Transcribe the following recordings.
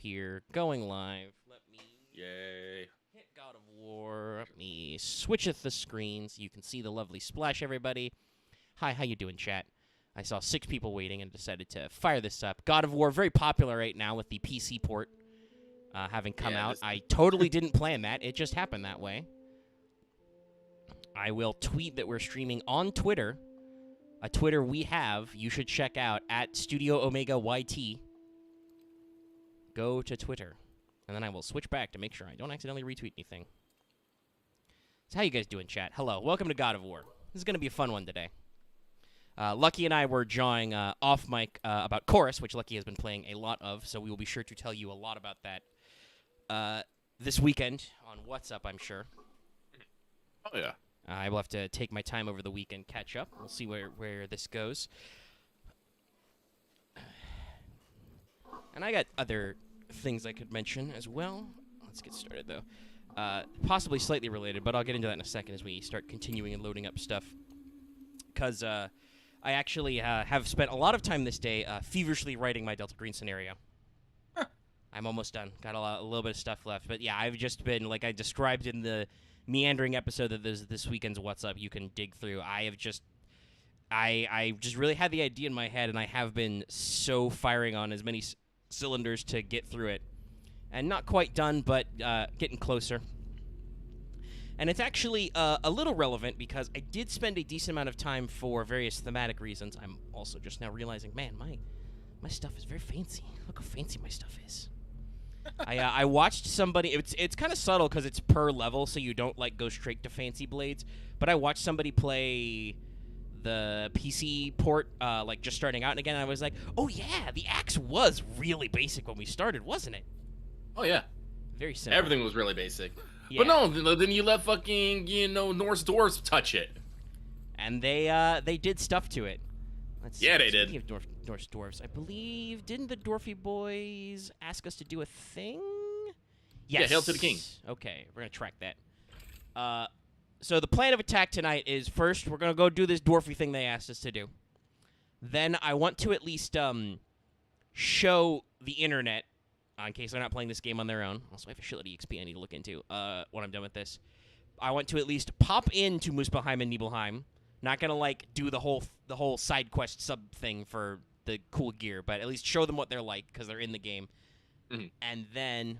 here, going live. Let me Yay. hit God of War. Let me switcheth the screen so you can see the lovely splash, everybody. Hi, how you doing, chat? I saw 6 people waiting and decided to fire this up. God of War, very popular right now with the PC port having come out. I totally didn't plan that. It just happened that way. I will tweet that we're streaming on Twitter, a Twitter we have. You should check out at Studio Omega YT. Go to Twitter, and then I will switch back to make sure I don't accidentally retweet anything. So how you guys doing, chat? Hello. Welcome to God of War. This is going to be a fun one today. Lucky and I were jawing off mic about Chorus, which Lucky has been playing a lot of, so we will be sure to tell you a lot about that this weekend on What's Up, I'm sure. Oh, yeah. I will have to take my time over the weekend, catch up. We'll see where this goes. And I got other things I could mention as well. Let's get started, though. Possibly slightly related, but I'll get into that in a second as we start continuing and loading up stuff. Because I actually have spent a lot of time this day feverishly writing my Delta Green scenario. Huh. I'm almost done. Got a little bit of stuff left. But yeah, I've just been, like I described in the meandering episode that there's this weekend's What's Up you can dig through. I just really had the idea in my head, and I have been so firing on as many cylinders to get through it. And not quite done, but getting closer. And it's actually a little relevant because I did spend a decent amount of time for various thematic reasons. I'm also just now realizing, man, my stuff is very fancy. Look how fancy my stuff is. I watched somebody. It's kind of subtle because it's per level, so you don't like go straight to fancy blades. But I watched somebody play the PC port, like just starting out, and again I was like, oh yeah, the axe was really basic when we started, wasn't it? Oh, yeah. Very simple. Everything was really basic. Yeah. But no, then you let fucking, Norse dwarves touch it. And they did stuff to it. Let's Yeah, see. they did. Speaking of Norse dwarves, I believe, didn't the Dwarfy boys ask us to do a thing? Yes. Yeah, Hail to the King. Okay, we're going to track that. So the plan of attack tonight is, first, we're going to go do this Dwarfy thing they asked us to do. Then I want to at least show the internet, in case they're not playing this game on their own. Also, I have a shitload of EXP I need to look into when I'm done with this. I want to at least pop into Muspelheim and Nibelheim. Not gonna like do the whole side quest sub thing for the cool gear, but at least show them what they're like because they're in the game. Mm-hmm. And then,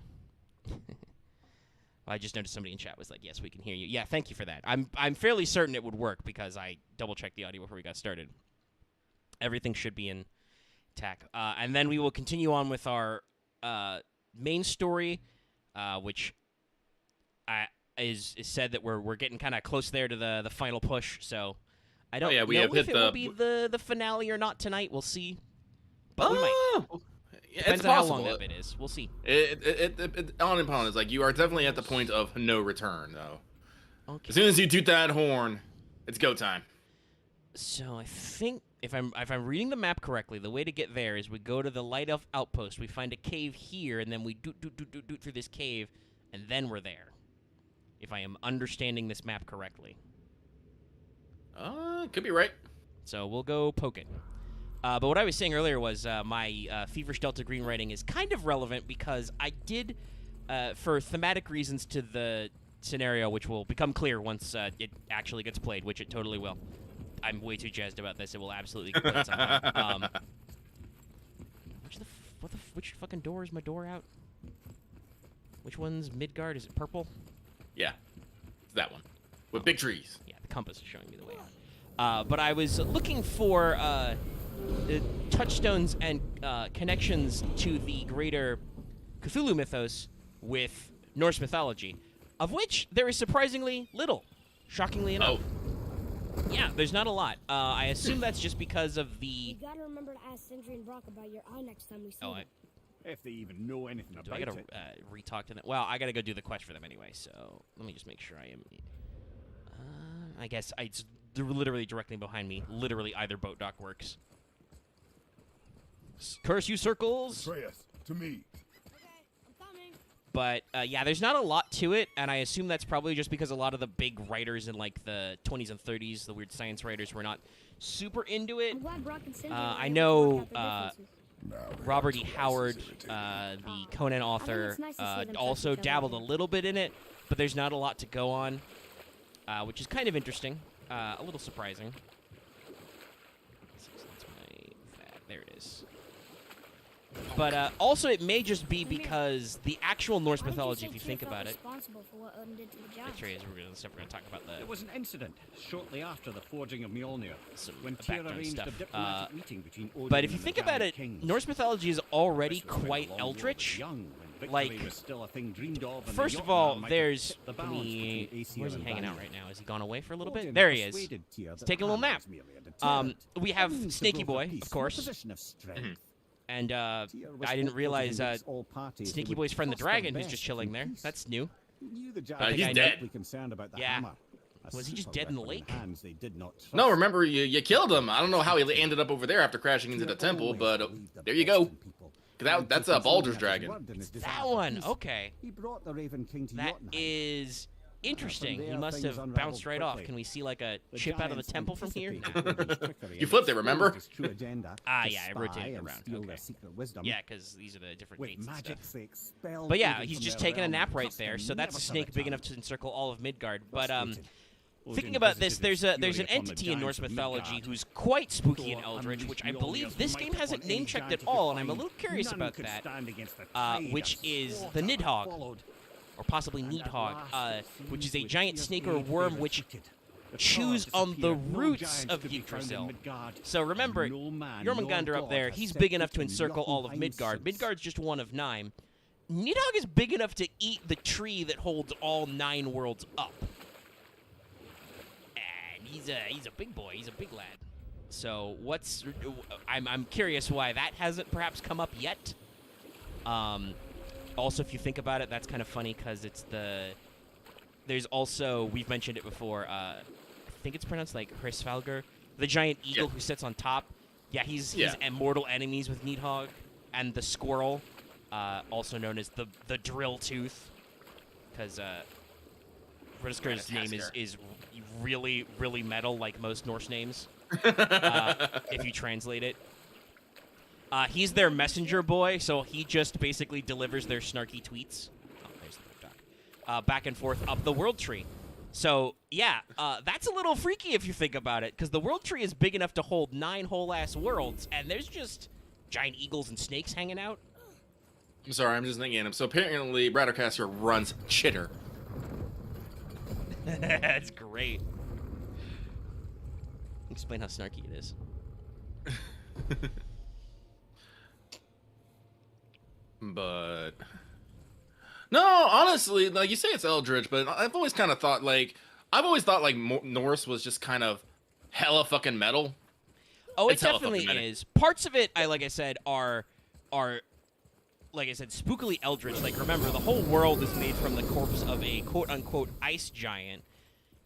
I just noticed somebody in chat was like, "Yes, we can hear you." Yeah, thank you for that. I'm fairly certain it would work because I double checked the audio before we got started. Everything should be in tack, and then we will continue on with our main story, which is said that we're getting kind of close there to the final push. So I don't know if it will be the finale or not tonight. We'll see. But we might. Yeah, Depends it's on how possible. long that bit is. We'll see. It on and on. It's like you are definitely at the point of no return, though. Okay. As soon as you toot that horn, it's go time. So I think if I'm reading the map correctly, the way to get there is we go to the Light Elf outpost. We find a cave here, and then we doot through this cave, and then we're there. If I am understanding this map correctly. Could be right. So we'll go poke it. But what I was saying earlier was my Feverish Delta Green writing is kind of relevant because I did, for thematic reasons to the scenario, which will become clear once it actually gets played, which it totally will. I'm way too jazzed about this. It will absolutely get played sometime. Which fucking door is my door out? Which one's Midgard? Is it purple? Yeah, it's that one with big trees. Yeah, the compass is showing me the way out. But I was looking for touchstones and connections to the greater Cthulhu mythos with Norse mythology, of which there is surprisingly little, shockingly enough. Oh. Yeah, there's not a lot. I assume that's just because of the... You gotta remember to ask Sindri and Brock about your eye next time we see them. If they even know anything Do about I gotta it. re-talk to them? Well, I gotta go do the quest for them anyway, so let me just make sure I am... I guess it's literally directly behind me. Literally either boat dock works. Curse you, circles! Atreus, to me. Okay, I'm coming. But, yeah, there's not a lot to it, and I assume that's probably just because a lot of the big writers in, like, the 20s and 30s, the weird science writers, were not super into it. I'm glad Brock and Sindri I were able to know, work out the differences. Robert E. Howard, the Conan author, it's nice to see them also trust each other dabbled a again. little bit in it, but there's not a lot to go on, which is kind of interesting, a little surprising. There it is. But also, it may just be because the actual Norse Why did mythology, say if you Tyr think felt about it, responsible for what Odin did to the giants? that's right, we're going to talk about There the was an incident shortly after the forging of Mjolnir some when Tyr background arranged stuff. a diplomatic meeting between Odin But if you and the think about giant it, kings. Norse mythology is already This was when quite the Long War was eldritch. young, when Like, victory was still a thing dreamed of, and the First of Jotnar all, might have there's tipped the balance between Aesir where's he and hanging out Vanir. right now? Has he gone away for a little bit? Odin There he is. persuaded Tyr that taking a little hammer nap. was merely a deterrent, We a have means to Snaky broker Boy, peace of from a course. position of strength. And Tyr was I didn't hopeful to realize convince all parties they Sneaky would Boy's friend the trust their dragon, who's best just chilling in there. peace. That's new. He knew the he's giants were dead. deeply concerned about the Yeah. hammer. A Was he just super dead in the weapon lake? hands they did not No, trust. remember you killed him. I don't know how he ended up over there after crashing into the Tyr temple, always but believed the there you best go. in people. That's And a Baldur's fulfilling his dragon. word and his desire That for one, peace, okay. He brought the Raven King to That Jotunheim. is interesting. From He there, must things have unraveled bounced right off. quickly. Can we see like a The chip out of the giants temple from here? anticipated Odin's trickery You and flipped it, remember? exposed his true agenda Ah, to yeah, I spy rotated and around, steal okay. their secret wisdom. Yeah, because these are the different With dates and magic, stuff. they expelled But yeah, Odin he's from just their taking a realm nap and right trust there, him so that's never a to snake big return. enough to encircle all of Midgard. But Frustrated, thinking Odin about this, visited there's his an fury upon the entity in Norse giants of mythology Midgard. who's quite spooky and Thor eldritch, unleashed which I Mjolnir's believe this might game hasn't upon any name checked giant at he all, could and I'm a find. little curious None about could that. stand against the tide Which of is slaughter the that Nidhogg, followed. or possibly And at Needhogg, last, which is the a giant Tyr's snake or aid worm they which retreated. The chews Thor on the disappeared. No roots giants of could be found in Yggdrasil. Midgard. So remember, No man, Jormungandr nor up there, god he's has big set enough to foot in encircle all of Jotunheim Midgard. since. Midgard's just one of 9. Nidhogg is big enough to eat the tree that holds all 9 worlds up. And he's a big boy. He's a big lad. So I'm curious why that hasn't perhaps come up yet. Also, if you think about it, that's kind of funny because there's also, we've mentioned it before, I think it's pronounced like Hrisvalgr, the giant eagle who sits on top. Yeah, he's mortal enemies with Needhogg. And the squirrel, also known as the drill tooth, because Hriskr's name is really, really metal, like most Norse names, if you translate it. He's their messenger boy, so he just basically delivers their snarky tweets. Oh, there's the duck. Back and forth up the world tree. So, yeah, that's a little freaky if you think about it, because the world tree is big enough to hold 9 whole-ass worlds, and there's just giant eagles and snakes hanging out. I'm sorry, I'm just thinking. So apparently, Braddercaster runs Chitter. That's great. Explain how snarky it is. But no, honestly, like you say, it's Eldritch, but I've always kind of thought like Norse was just kind of hella fucking metal. Oh, it It's hella definitely fucking metal. is. Parts of it, like I said, are like I said, spookily eldritch. Like, remember, the whole world is made from the corpse of a quote-unquote ice giant.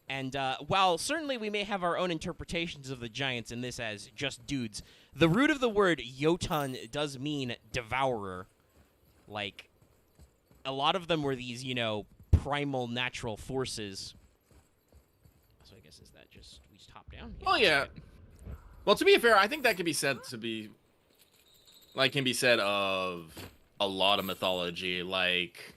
And while certainly we may have our own interpretations of the giants in this as just dudes, the root of the word Jotun does mean devourer. Like, a lot of them were these, primal natural forces. So I guess is that just we just hop down? Oh yeah. Well, to be fair, I think that can be said of a lot of mythology. Like,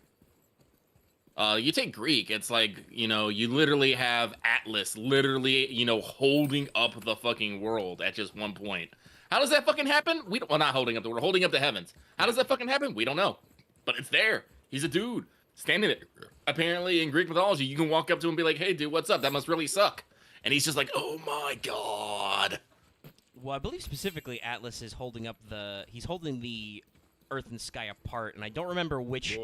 you take Greek, it's like, you literally have Atlas holding up the fucking world at just one point. How does that fucking happen? Well, not holding up the world, holding up the heavens. How does that fucking happen? We don't know. But it's there. He's a dude standing there. Apparently, in Greek mythology, you can walk up to him and be like, hey, dude, what's up? That must really suck. And he's just like, oh my god. Well, I believe specifically Atlas is holding the Earth and sky apart, and I don't remember which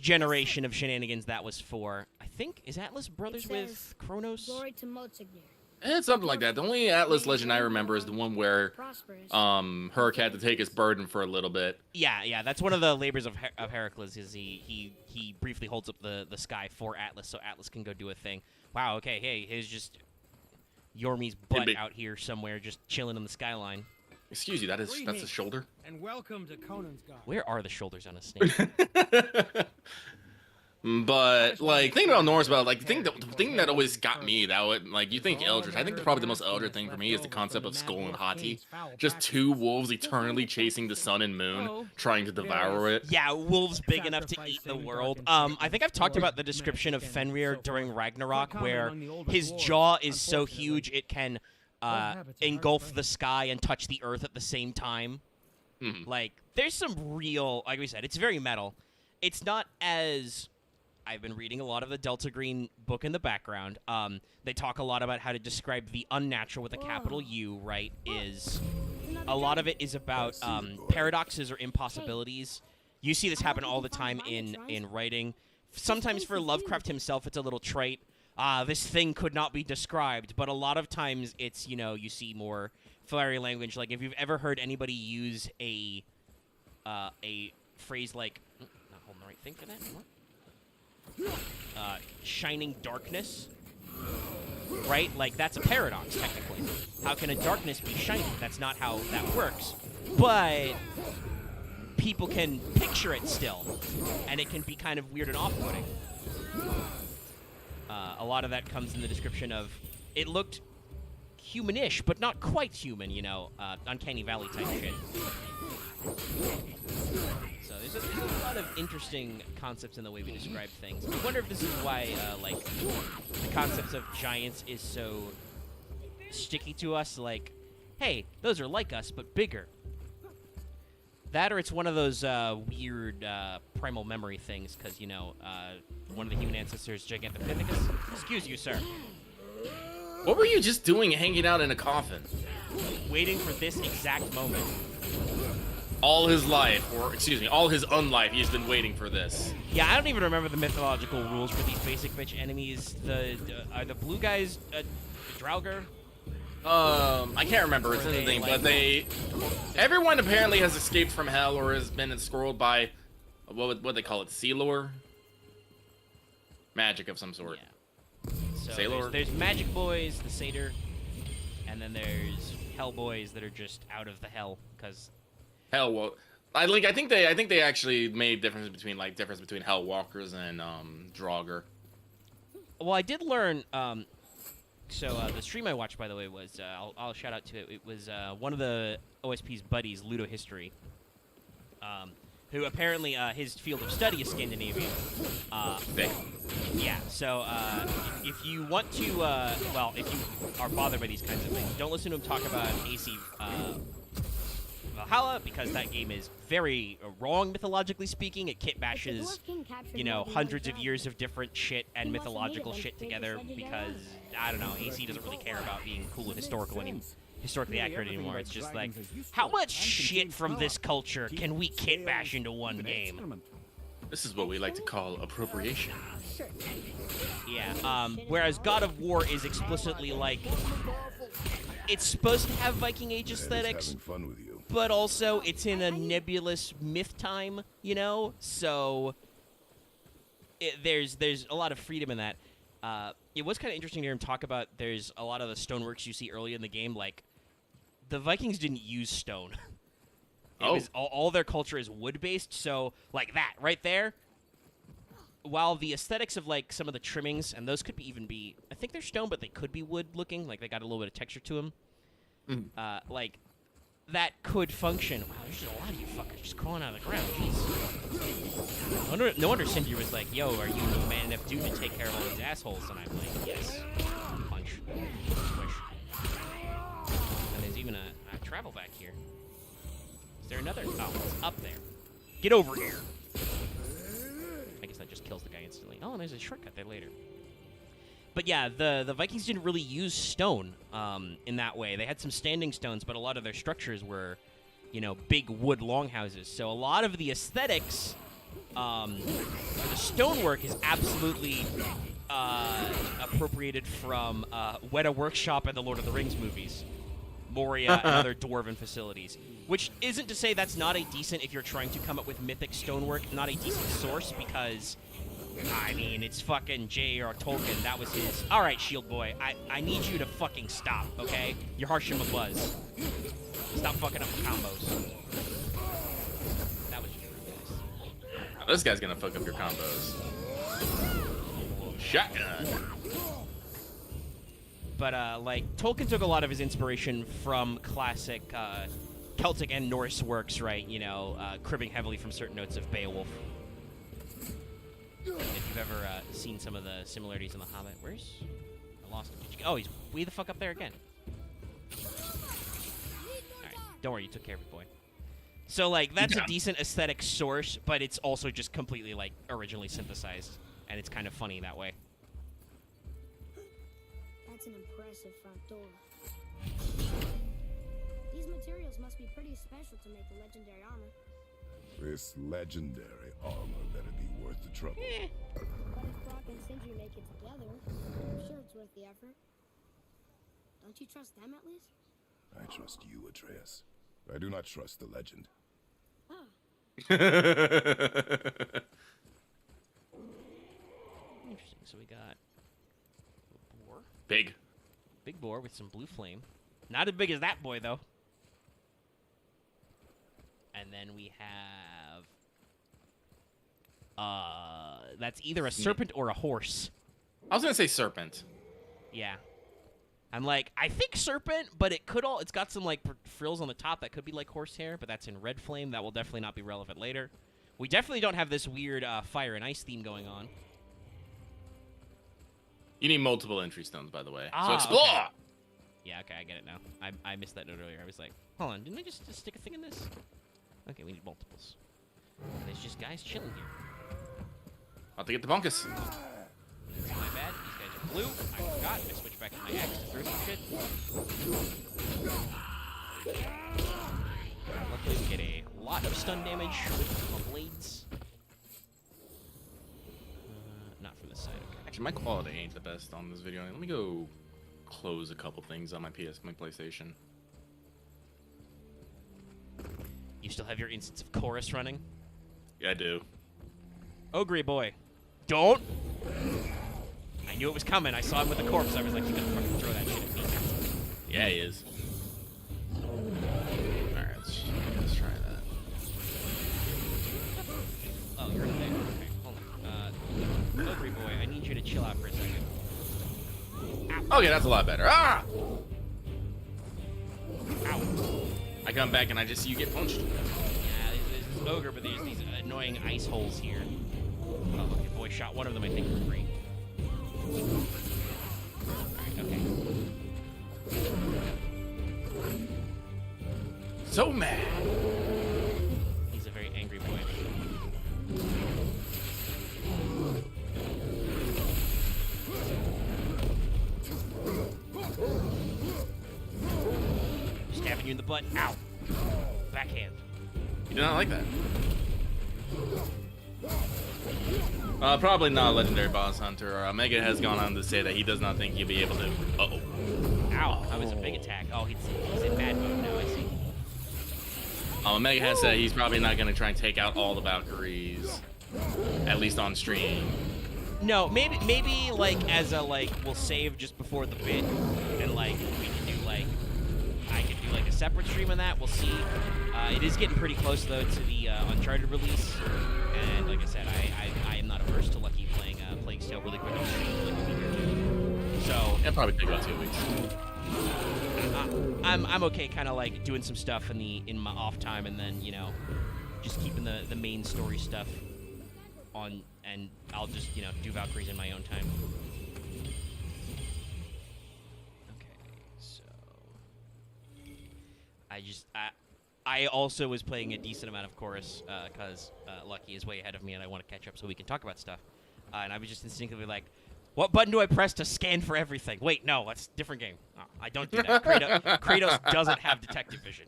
generation of shenanigans that was for. I think, is Atlas brothers It with says, Kronos? Glory to Motsignir. It's something like that. The only Atlas legend I remember is the one where Prosperous. Herc had to take his burden for a little bit. Yeah, that's one of the labors of Heracles. Is he briefly holds up the sky for Atlas, so Atlas can go do a thing. Wow. Okay. Hey, here's just Yormi's butt out here somewhere, just chilling in the skyline. Excuse you. That's his shoulder. And welcome to Conan's Guard. Where are the shoulders on a snake? But like thinking about Norse, about like the thing that always got me that would like you think Eldritch. I think probably the most Eldritch thing for me is the concept of Skull and Hati, just two wolves eternally chasing the sun and moon, trying to devour it. Yeah, wolves big enough to eat the world. I think I've talked about the description of Fenrir during Ragnarok, where his jaw is so huge it can engulf the sky and touch the earth at the same time. Like, there's some real, like we said, it's very metal. It's not as... I've been reading a lot of the Delta Green book in the background. They talk a lot about how to describe the unnatural with a capital U, right? Is a lot of it is about paradoxes or impossibilities. You see this happen all the time in writing. Sometimes for Lovecraft himself, it's a little trite. This thing could not be described, but a lot of times it's, you know, you see more fiery language. Like if you've ever heard anybody use a phrase like, not holding the right thing for that. What? Shining darkness, right? Like, that's a paradox, technically. How can a darkness be shining? That's not how that works. But people can picture it still, and it can be kind of weird and off-putting. A lot of that comes in the description of, it looked humanish, but not quite human, you know, Uncanny Valley type shit. So there's a lot of interesting concepts in the way we describe things. I wonder if this is why, like, the concepts of giants is so sticky to us. Like, hey, those are like us, but bigger. That, or it's one of those weird primal memory things, because, you know, one of the human ancestors, Gigantopithecus. Excuse you, sir. What were you just doing hanging out in a coffin? Waiting for this exact moment. All his life, or excuse me, all his unlife, he's been waiting for this. Yeah, I don't even remember the mythological rules for these basic bitch enemies. Are the blue guys Draugr? I can't remember. It's in the thing, but everyone apparently has escaped from hell or has been enscrolled by what they call it, Sealor, magic of some sort. Yeah. So Sailor? There's magic boys, the satyr, and then there's hell boys that are just out of the hell because. Hell, well, I think they actually made difference between hell walkers and Draugr. Well, I did learn. So the stream I watched, by the way, was I'll shout out to it. It was one of the OSP's buddies, Ludo History, who apparently his field of study is Scandinavian. Yeah. So if you want to, well, if you are bothered by these kinds of things, don't listen to him talk about AC Valhalla, because that game is very wrong mythologically speaking. It kit bashes, you know, hundreds of years of different shit and mythological shit together because, I don't know, AC doesn't really care about being cool and historically accurate anymore. It's just like, how much shit from this culture can we kit bash into one game? This is what we like to call appropriation. Yeah, whereas God of War is explicitly like, it's supposed to have Viking Age aesthetics, but also it's in a nebulous myth time, you know? So there's a lot of freedom in that. It was kind of interesting to hear him talk about there's a lot of the stoneworks you see early in the game, like, the Vikings didn't use stone. It was all their culture is wood-based, so, like that, right there, while the aesthetics of, like, some of the trimmings, and those could even be, I think they're stone, but they could be wood-looking, like, they got a little bit of texture to them. Like, that could function. Wow, there's just a lot of you fuckers just crawling out of the ground. Jeez. No wonder Cindy was like, yo, are you a man enough dude to take care of all these assholes? And I'm like, yes. Punch. Squish. And there's even a travel back here. Is there another? Oh, it's up there. Get over here. I guess that just kills the guy instantly. Oh, and there's a shortcut there later. But yeah, the Vikings didn't really use stone in that way. They had some standing stones, but a lot of their structures were, you know, big wood longhouses. So a lot of the aesthetics, the stonework is absolutely appropriated from Weta Workshop and the Lord of the Rings movies. Moria and other dwarven facilities. Which isn't to say that's not a decent, if you're trying to come up with mythic stonework, not a decent source, because, I mean, it's fucking J.R. Tolkien. That was his. All right, Shield Boy, I need you to fucking stop, okay? You're harshing my buzz. Stop fucking up my combos. That was just really nice. This guy's gonna fuck up your combos. shotgun. But like Tolkien took a lot of his inspiration from classic Celtic and Norse works, right? You know, cribbing heavily from certain notes of Beowulf. If you've ever seen some of the similarities in The Hobbit, where's I lost him? Oh, he's way the fuck up there again. All right, don't worry, you took care of it, boy. So like that's a decent aesthetic source, but it's also just completely like originally synthesized, and it's kind of funny that way. That's an impressive front door. These materials must be pretty special to make the legendary armor. This legendary armor better be worth the trouble. But if Brock and Sindri make it together, I'm sure it's worth the effort. Don't you trust them at least? I trust you, Atreus. I do not trust the legend. Ah, Interesting. So we got a boar, Big. big boar with some blue flame. Not as big as that boy though. And then we have that's either a serpent or a horse. I was gonna say serpent. Yeah. I'm like, I think serpent, but it's got some like frills on the top that could be like horsehair, but that's in red flame. That will definitely not be relevant later. We definitely don't have this weird fire and ice theme going on. You need multiple entry stones, by the way. Ah, So explore. okay. Yeah, okay, I get it now. I missed that note earlier. I was like, hold on, didn't I just stick a thing in this? Okay, we need multiples. There's just guys chilling here. About to get the bunkus. That's my bad. These guys are blue. I forgot. I switched back to my axe to throw some shit. Luckily, we get a lot of stun damage with my blades. Not from this side. Okay. Actually, my quality ain't the best on this video. Let me go close a couple things on my PlayStation. You still have your instance of chorus running? Yeah, I do. Ogre boy. Don't! I knew it was coming. I saw him with a corpse. I was like, he's gonna fucking throw that shit at me. Yeah, he is. Alright, let's try that. Oh, you're okay. Okay, hold on. Ogre boy, I need you to chill out for a second. Okay, that's a lot better. Ah! Ow. I come back and I just see you get punched. Yeah, there's this ogre, but there's these annoying ice holes here. Oh, look, your boy shot one of them, I think, for free. Alright, okay. So mad. He's a very angry boy. Stabbing you in the butt. Ow. Backhand. You do not like that. Probably not a legendary boss hunter. Omega has gone on to say that he does not think he'll be able to. Uh-oh. Ow. That was a big attack. Oh, he's in bad mode now, I see. Omega has said he's probably not going to try and take out all the Valkyries. At least on stream. No, maybe like as a like we'll save just before the bit, and like we can do like I can do like a separate stream on that. We'll see. It is getting pretty close though to the Uncharted release, and like I said, I am not averse to Lucky playing Plague Tale really quick on stream, like a week or two. So It'll probably take about 2 weeks. I'm okay, kind of like doing some stuff in my off time, and then just keeping the main story stuff on, and I'll just do Valkyries in my own time. Okay, so I also was playing a decent amount of Chorus because Lucky is way ahead of me, and I want to catch up so we can talk about stuff. And I was just instinctively like, what button do I press to scan for everything? Wait, no, that's a different game. Oh, I don't do that. Kratos doesn't have detective vision.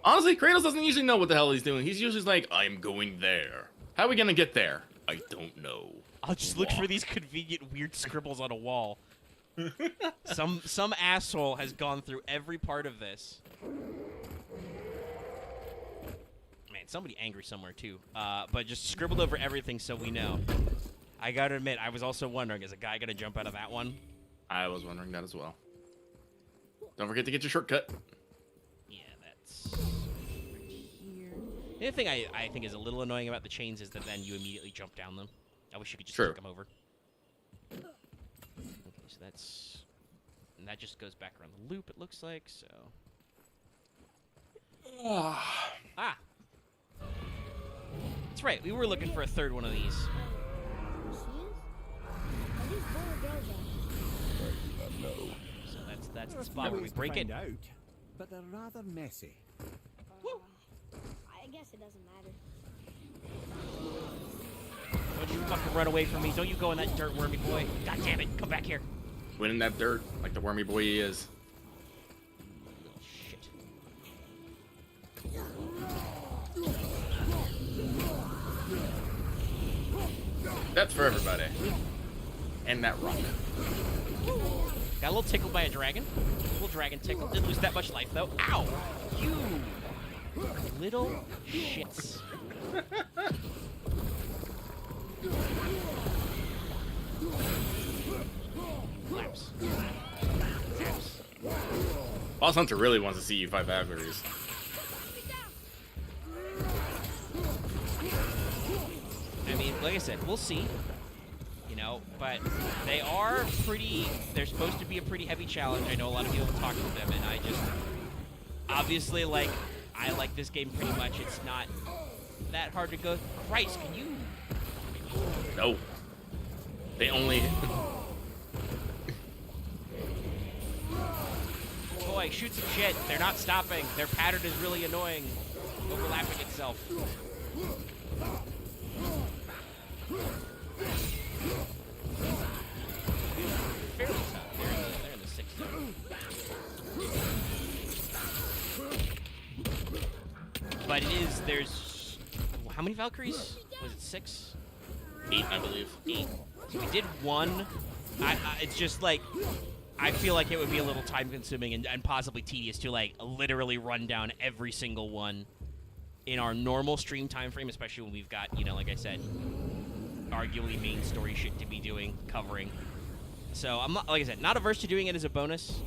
Honestly, Kratos doesn't usually know what the hell he's doing. He's usually like, I'm going there. How are we going to get there? I don't know. I'll just look for these convenient weird scribbles on a wall. Some asshole has gone through every part of this. Man, somebody angry somewhere too. But just scribbled over everything so we know. I gotta admit, I was also wondering, is a guy gonna jump out of that one? I was wondering that as well. Don't forget to get your shortcut. Yeah, that's right here. The other thing I think is a little annoying about the chains is that then you immediately jump down them. I wish you could just True. kick them over. Okay, so that's... And that just goes back around the loop, it looks like, so... Ah! That's right, we were looking for a third one of these. She is? Are these boy or girl jobs? No. So that's There are the spot where we ways to break it. find out, but they're rather messy. I guess it doesn't matter. Don't you fucking run away from me. Don't you go in that dirt, wormy boy. God damn it, come back here. Went in that dirt like the wormy boy he is. Little shit. That's for everybody. And that rock. Got a little tickled by a dragon. A little dragon tickle. Didn't lose that much life, though. Ow! You little shits. Laps. Zaps. Boss Hunter really wants to see you fight Valkyries. I mean, like I said, we'll see. You know, but they are pretty... They're supposed to be a pretty heavy challenge. I know a lot of people have talked with them, and I just... Obviously, like, I like this game pretty much. It's not that hard to go... Christ, can you... No. They only... Boy, shoot some shit. They're not stopping. Their pattern is really annoying. Overlapping itself. Fairly tough. They're in the 6th zone. But it is, there's... How many Valkyries? Was it 6? 8, I believe. 8. So we did 1. It's just like... I feel like it would be a little time-consuming and possibly tedious to, like, literally run down every single one in our normal stream time frame, especially when we've got, you know, like I said, arguably main story shit to be doing, covering. So, I'm not, like I said, not averse to doing it as a bonus.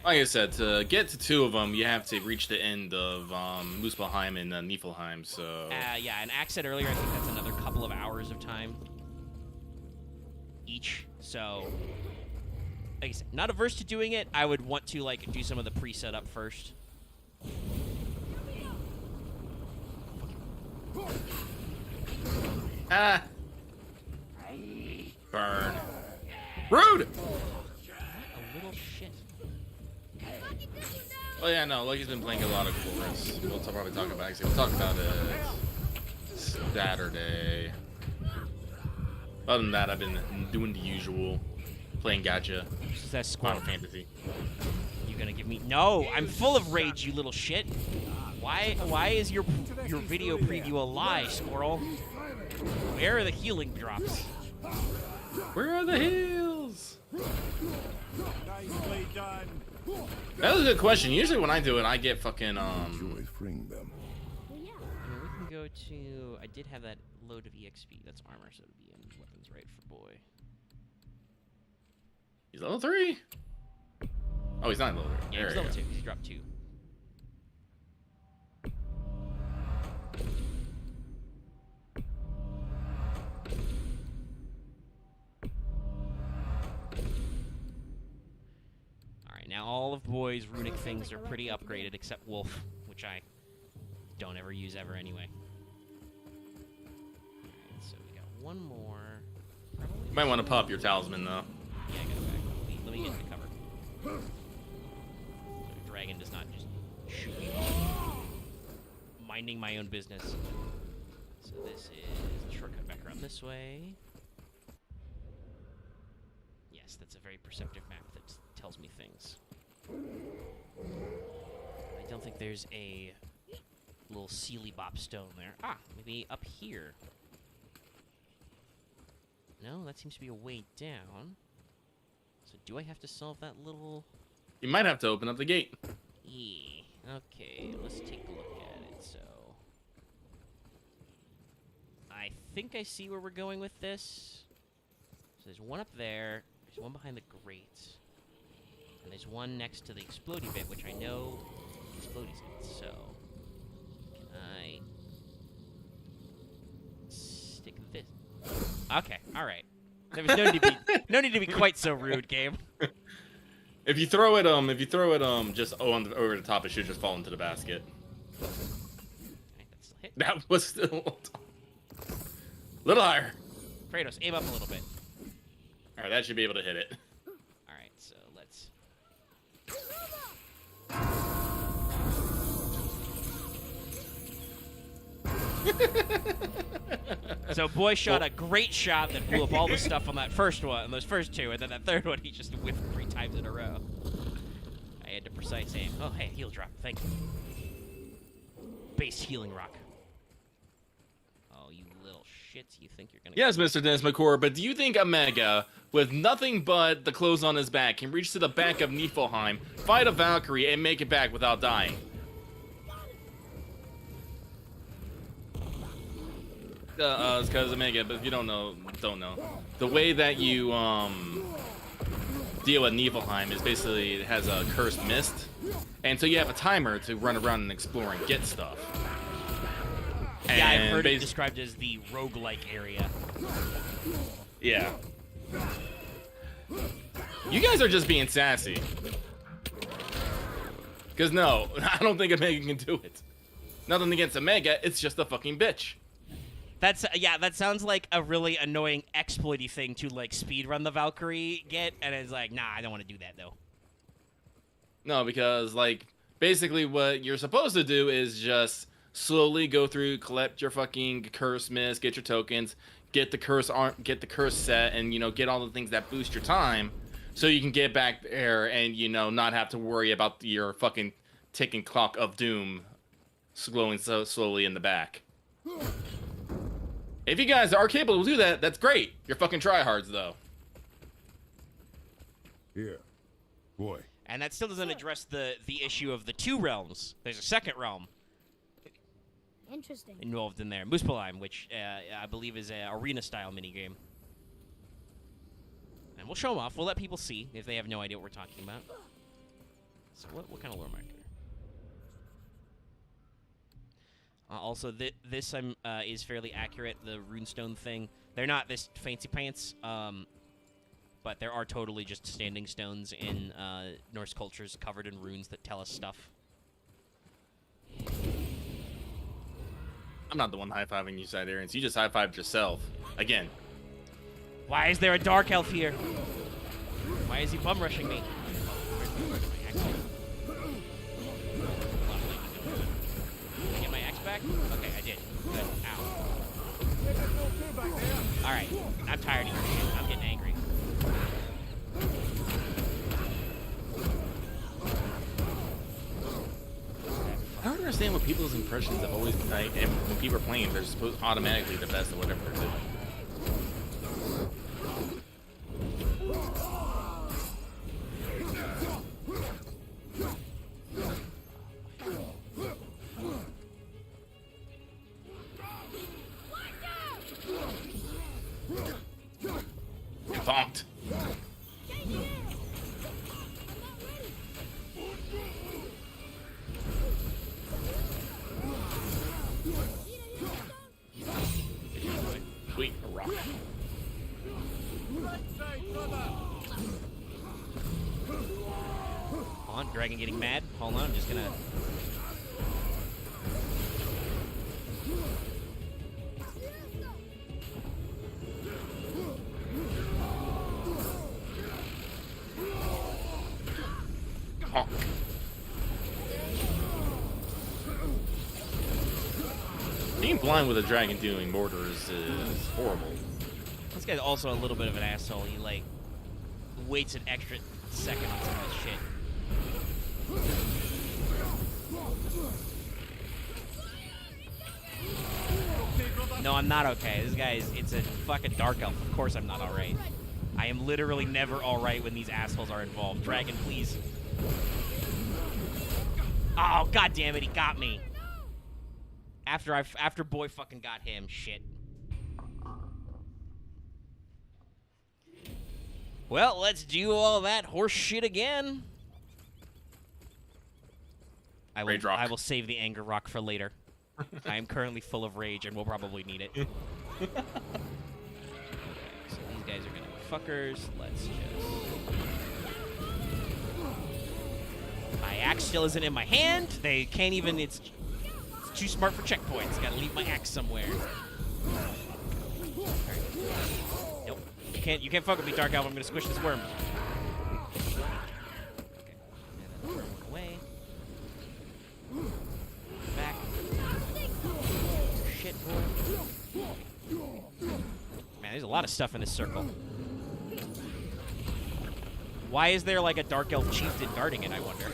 Like I said, to get to 2 of them, you have to reach the end of Muspelheim and Niflheim, so... Yeah, and Axe said earlier, I think that's another couple of hours of time each, so... Like I said, not averse to doing it. I would want to, like, do some of the pre-setup first. Ah! Burn. Rude! A little shit. Oh yeah, no, Lucky's been playing a lot of Chorus. We'll probably talk about it. We'll talk about it Saturday. Other than that, I've been doing the usual. Playing gacha. Is that Squirrel? Final Fantasy. You gonna give me... No! I'm full of rage, you little shit! Why is your video preview a lie, Squirrel? Where are the healing drops? Where are the heals? Nicely done. That was a good question. Usually when I do it, I get fucking, Enjoy freeing them. Well, yeah. I mean, we can go to... I did have that load of EXP. That's armor, so it would be in weapons right for boy. He's level 3? Oh, he's not level 3. Yeah, There he's we level go. 2. He's dropped 2. Alright, now all of boy's runic things are pretty upgraded except Wolf, which I don't ever use ever anyway. Alright, so we got one more. Probably You might want to pop your talisman, though. Yeah, I got it back. Let me get into cover. So the dragon does not just shoot me while minding my own business. So this is the shortcut back around this way. Yes, that's a very perceptive map that tells me things. I don't think there's a little Sealy Bop stone there. Ah, maybe up here. No, that seems to be a way down. So do I have to solve that little... You might have to open up the gate. Okay, let's take a look at it. So... I think I see where we're going with this. So there's one up there. There's one behind the grate. And there's one next to the explodey bit, which I know explodey's in. So... Can I... stick this... Okay, all right. There was no need to be quite so rude, game. If you throw it, just over the top, it should just fall into the basket. Alright, that's a hit. That was still a little higher. Kratos, aim up a little bit. All right, that should be able to hit it. All right, so let's. So boy shot a great shot that blew up all the stuff on that first one, on those first two, and then that third one he just whiffed 3 times in a row. I had to precise aim. Oh, hey, heal drop. Thank you. Base healing rock. Oh, you little shits! You think you're gonna? Yes, Mr. Dennis McCord, but do you think Omega, with nothing but the clothes on his back, can reach to the back of Niflheim, fight a Valkyrie, and make it back without dying? It's because Omega, but if you don't know. The way that you, deal with Niflheim is basically it has a cursed mist, and so you have a timer to run around and explore and get stuff. Yeah, I've And heard it described as the roguelike area. Yeah. You guys are just being sassy. Because no, I don't think Omega can do it. Nothing against Omega, it's just a fucking bitch. That's yeah. That sounds like a really annoying exploity thing to like speedrun the Valkyrie get, and it's like, nah, I don't want to do that though. No, because like basically what you're supposed to do is just slowly go through, collect your fucking curse mist, get your tokens, get the curse set, and get all the things that boost your time, so you can get back there and not have to worry about your fucking ticking clock of doom glowing so slowly in the back. If you guys are capable to do that, that's great. You're fucking tryhards, though. Here, boy. And that still doesn't address the issue of the 2 realms. There's a second realm Interesting. involved in there, Muspelheim, which I believe is an arena-style minigame. And we'll show them off. We'll let people see if they have no idea what we're talking about. So what kind of lore marker? Also, this is fairly accurate, the runestone thing. They're not this fancy pants, but there are totally just standing stones in Norse cultures covered in runes that tell us stuff. I'm not the one high-fiving you, Sidarians. You just high-fived yourself. Again. Why is there a dark elf here? Why is he bum rushing me? Did I get my axe back? Okay, I did. Good. Ow. Alright, I'm tired of your shit. I'm getting angry. I don't understand what people's impressions have always been like, and when people are playing, they're supposed automatically the best at whatever they're doing. Bonked. Sweet, a rock. Hold on, dragon getting mad. Hold on, I'm just gonna... Honk. Being blind with a dragon doing mortars is horrible. This guy's also a little bit of an asshole. He, like, waits an extra second on some of this shit. No, I'm not okay. This guy is, it's a fucking dark elf. Of course I'm not alright. I am literally never alright when these assholes are involved. Dragon, please. Oh, god damn it, he got me. After boy fucking got him, shit. Well, let's do all that horse shit again. Rage rock. I will save the anger rock for later. I am currently full of rage and will probably need it. guys are gonna be fuckers. Let's just... My axe still isn't in my hand. They can't even... It's too smart for checkpoints. Gotta leave my axe somewhere. Right. Nope. You can't fuck with me, Dark Elf. I'm gonna squish this worm. Okay. And then worm away. Back. Shit, boy. Man, there's a lot of stuff in this circle. Why is there like a Dark Elf chieftain guarding it, I wonder?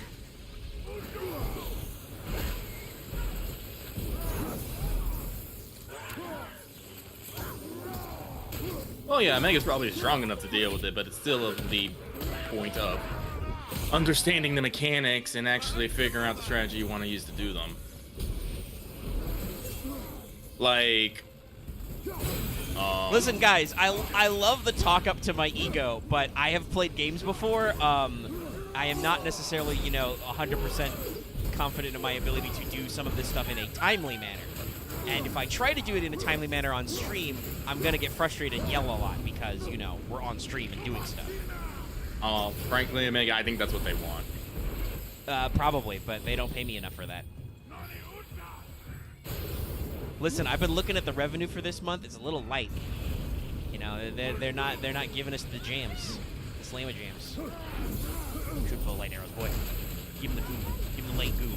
Well, yeah, Mega's probably strong enough to deal with it, but it's still the point of understanding the mechanics and actually figuring out the strategy you want to use to do them. Like, Listen, guys, I love the talk up to my ego, but I have played games before. I am not necessarily, 100% confident in my ability to do some of this stuff in a timely manner. And if I try to do it in a timely manner on stream, I'm going to get frustrated and yell a lot because, we're on stream and doing stuff. frankly, Omega, I think that's what they want. Probably, but they don't pay me enough for that. Listen, I've been looking at the revenue for this month. It's a little light. They're not giving us the jams, the slamma jams. Shoot full light arrows, boy. Give him the goo. Give him the light goo.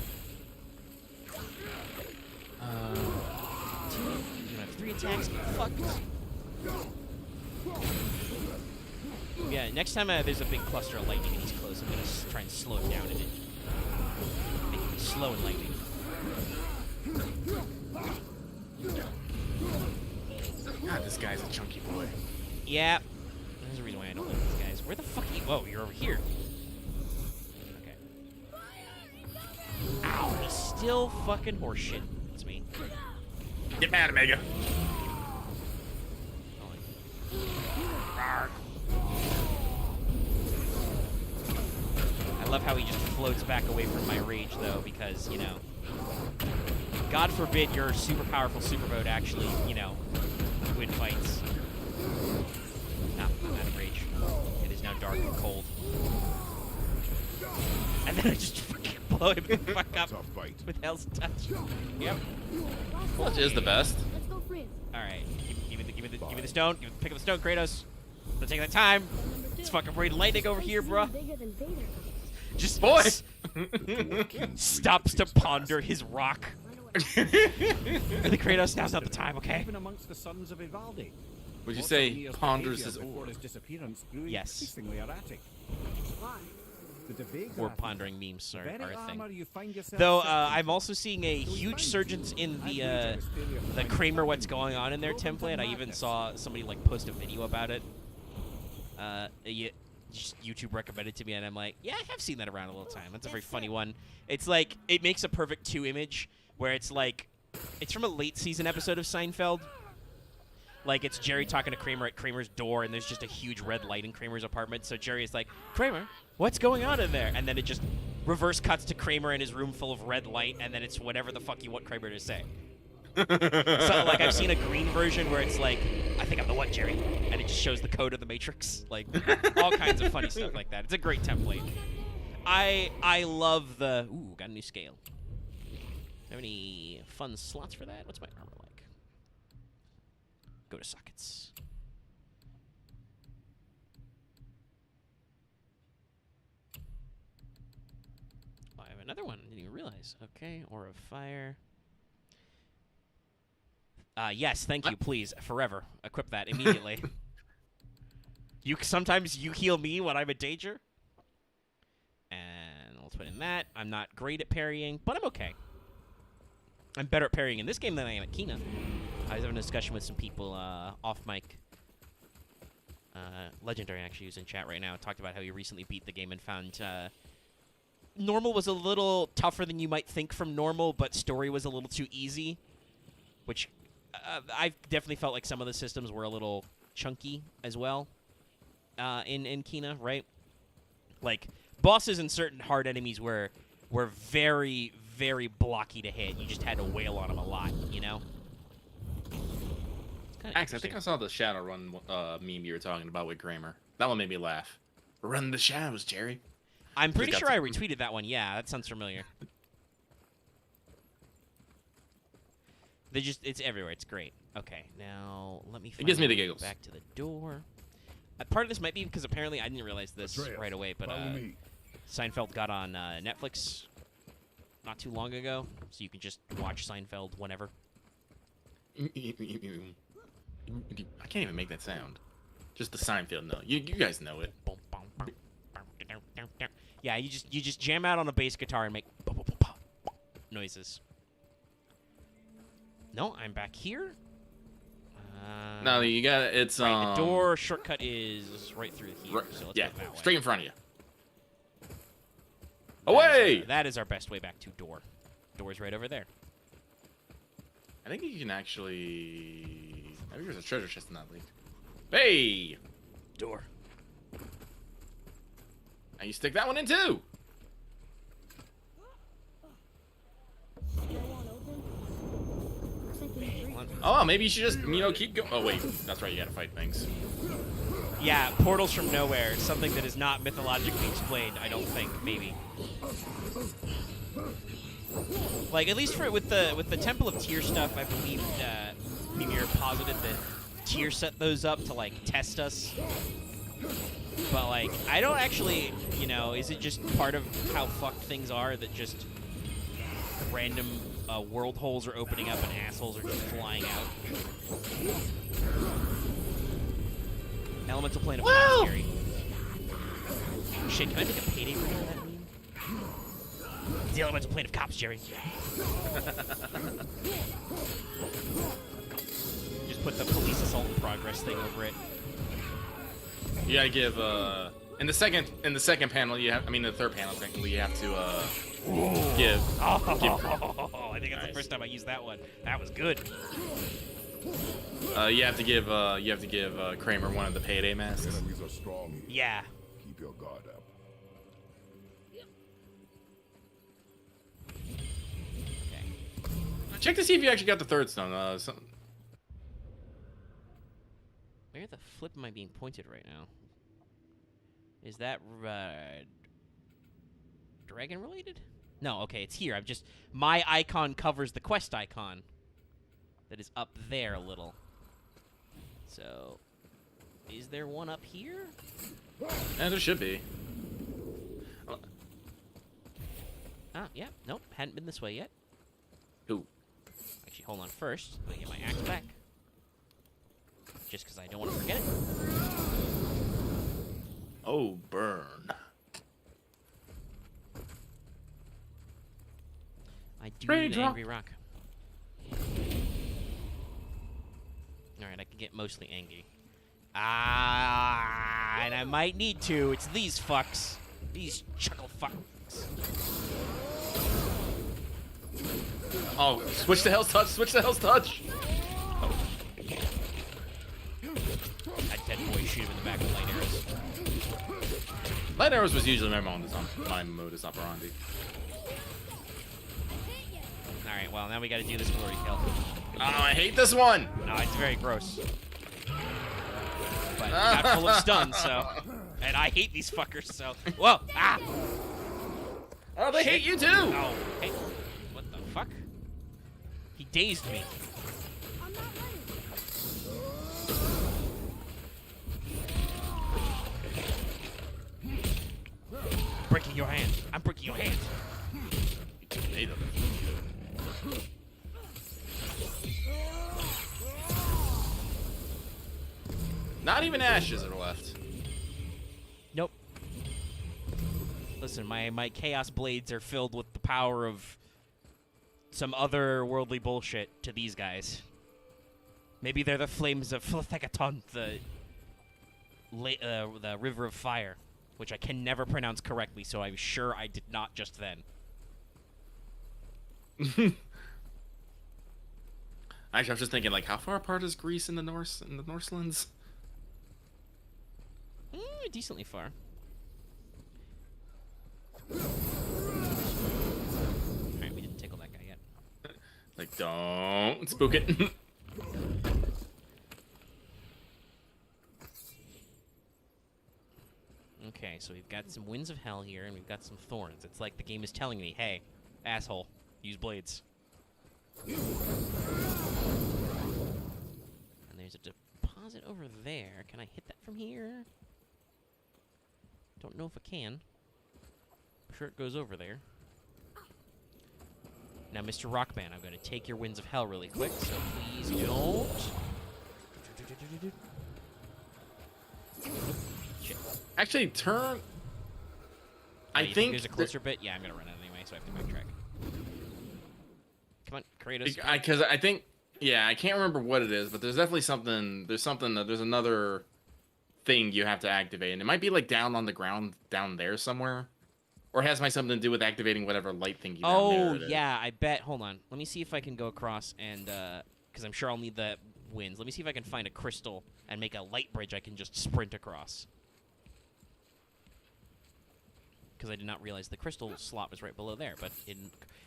You have 3 attacks. Get fucked. Yeah, next time there's a big cluster of lightning and he's close, I'm gonna try and slow it down in it. Make it slow and lightning. God, this guy's a chunky boy. Yeah. There's a reason why I don't like these guys. Where the fuck are you? Whoa, you're over here. Okay. Ow, he's still fucking horseshit. It's me. Get mad, Omega. I love how he just floats back away from my rage, though, because, God forbid your super powerful super mode actually, win fights. Nah, I'm out of rage. It is now dark and cold. And then I just fucking blow him the fuck up Tough fight. with Hell's Touch. Yep. Which is the best. Let's go friends. Alright, give me the stone. Pick up the stone, Kratos. Don't take that time. It's fucking braid lightning over here, bruh. Bigger than Vader. Just Boy! stops to ponder his rock. And the Kratos, now's not the time, okay? Even amongst the sons of Ivaldi. Would you Lots say of years ponders behaviour his before ore? his disappearance grew Yes. increasingly erratic. Why? The debate Or pondering memes are very a thing. armor you find yourself Though set I'm into. also seeing a huge surgence in the Kramer What's Going On in their template. I even saw somebody post a video about it. Just YouTube recommended to me, and I'm like, yeah, I have seen that around a little time. That's a very funny one. It's like it makes a perfect 2 image where it's like it's from a late season episode of Seinfeld. Like it's Jerry talking to Kramer at Kramer's door, and there's just a huge red light in Kramer's apartment. So Jerry is like, Kramer, what's going on in there? And then it just reverse cuts to Kramer in his room full of red light, and then it's whatever the fuck you want Kramer to say. So, I've seen a green version where it's like, I think I'm the one, Jerry, and it just shows the code of the Matrix. Like, all kinds of funny stuff like that. It's a great template. I love the... Ooh, got a new scale. Have any fun slots for that? What's my armor like? Go to sockets. Oh, I have another one. Didn't even realize. Okay, Aura of Fire. Yes, thank you, please. Forever. Equip that immediately. Sometimes you heal me when I'm in danger. And let's put in that. I'm not great at parrying, but I'm okay. I'm better at parrying in this game than I am at Kena. I was having a discussion with some people off mic. Legendary, actually, who's in chat right now, talked about how he recently beat the game and found normal was a little tougher than you might think from normal, but story was a little too easy, which... I definitely felt like some of the systems were a little chunky as well in Kena, right? Like, bosses and certain hard enemies were very, very blocky to hit. You just had to wail on them a lot, It's Kinda Max, I think I saw the Shadowrun meme you were talking about with Kramer. That one made me laugh. Run the shadows, Jerry. I'm pretty got sure I some- retweeted that one. Yeah, that sounds familiar. It's everywhere. It's great. Okay, now let me find gives me my the way giggles. back to the door. Part of this might be because apparently I didn't realize this Atreus, right away, but follow me. Seinfeld got on Netflix not too long ago, so you can just watch Seinfeld whenever. I can't even make that sound. Just the Seinfeld note. You guys know it. Yeah, you just jam out on a bass guitar and make noises. No, I'm back here. No, you got it. It's Right, the door shortcut is right through here. So let's yeah, go that way. straight in front of you. That is Away! that is our best way back to door. Door's right over there. I think you can actually. Maybe there's a treasure chest in that leak. Hey! Door. Now you stick that one in too. Door won't open. Looks like we need three. Oh, maybe you should just keep going. Oh wait, that's right. You gotta fight things. Yeah, portals from nowhere. Something that is not mythologically explained, I don't think. Maybe. Like at least for with the Temple of Tyr stuff, I believe Mimir posited that Tyr set those up to like test us. But like, I don't actually, is it just part of how fucked things are that just random world holes are opening up and assholes are just flying out? Elemental plane of Woo! scary. Shit, can I make a payday for that meme? The elemental plane of cops, Jerry. Just put the police assault in progress thing over it. You gotta give in the second panel you have. I mean the third panel technically you have to give. Oh, I think that's Nice. the first time I used that one. That was good. You have to give Kramer one of the payday masks. Enemies are strong here. Yeah. Keep your guard up. Okay. Check to see if you actually got the third stone. Where the flip am I being pointed right now? Is that dragon related? No, okay, it's here. My icon covers the quest icon that is up there a little. So, is there one up here? Yeah, there should be. Ah, yeah, nope, hadn't been this way yet. Who? Actually, hold on first. Let me get my axe back. Just because I don't want to forget it. Oh, burn. I do Rage need an rock. angry rock. Alright, I can get mostly angry. Ah, and I might need to. It's these fucks. These chuckle fucks. Oh, switch to Hell's Touch. Switch to Hell's Touch. That dead boy shoot him in the back with light arrows. Light arrows was usually my modus operandi. Alright, well, now we gotta do this glory kill. Oh, I hate this one. No, it's very gross. But not full of stun, so. And I hate these fuckers, so. Whoa! Ah! Oh, they hate you too. Oh, hey. What the fuck? He dazed me. I'm not ready. Breaking your hand. I'm breaking your hand. Hate them. Not even ashes are left. Nope. Listen, my chaos blades are filled with the power of some otherworldly bullshit to these guys. Maybe they're the flames of Flethecaton, the river of fire, which I can never pronounce correctly, so I'm sure I did not just then. Actually, I was just thinking, like, how far apart is Greece and the Norselands? Decently far. Alright, we didn't tickle that guy yet. Like, don't spook it. Okay, so we've got some winds of hell here, and we've got some thorns. It's like the game is telling me, hey, asshole, use blades. And there's a deposit over there. Can I hit that from here? Don't know if I can. I'm sure it goes over there. Now, Mr. Rockman, I'm going to take your winds of hell really quick, so please don't. Shit. Actually, turn. Oh, I you think there's a closer bit. Yeah, I'm gonna run it anyway, so I have to backtrack. Come on, Kratos. Because I think, yeah, I can't remember what it is, but there's definitely something. There's another thing you have to activate, and it might be like down on the ground down there somewhere, or it has something to do with activating whatever light thingy down there. Oh yeah, I bet. Hold on, let me see if I can go across and because I'm sure I'll need the winds. Let me see if I can find a crystal and make a light bridge I can just sprint across. Because I did not realize the crystal slot was right below there, but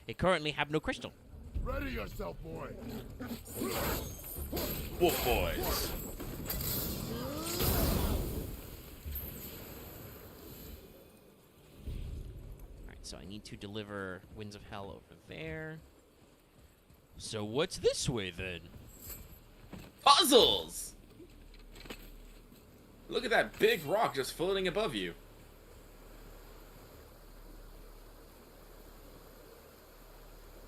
it currently have no crystal. Ready yourself, boy. Wolf boys. Alright, so I need to deliver Winds of Hell over there. So what's this way, then? Puzzles. Look at that big rock just floating above you.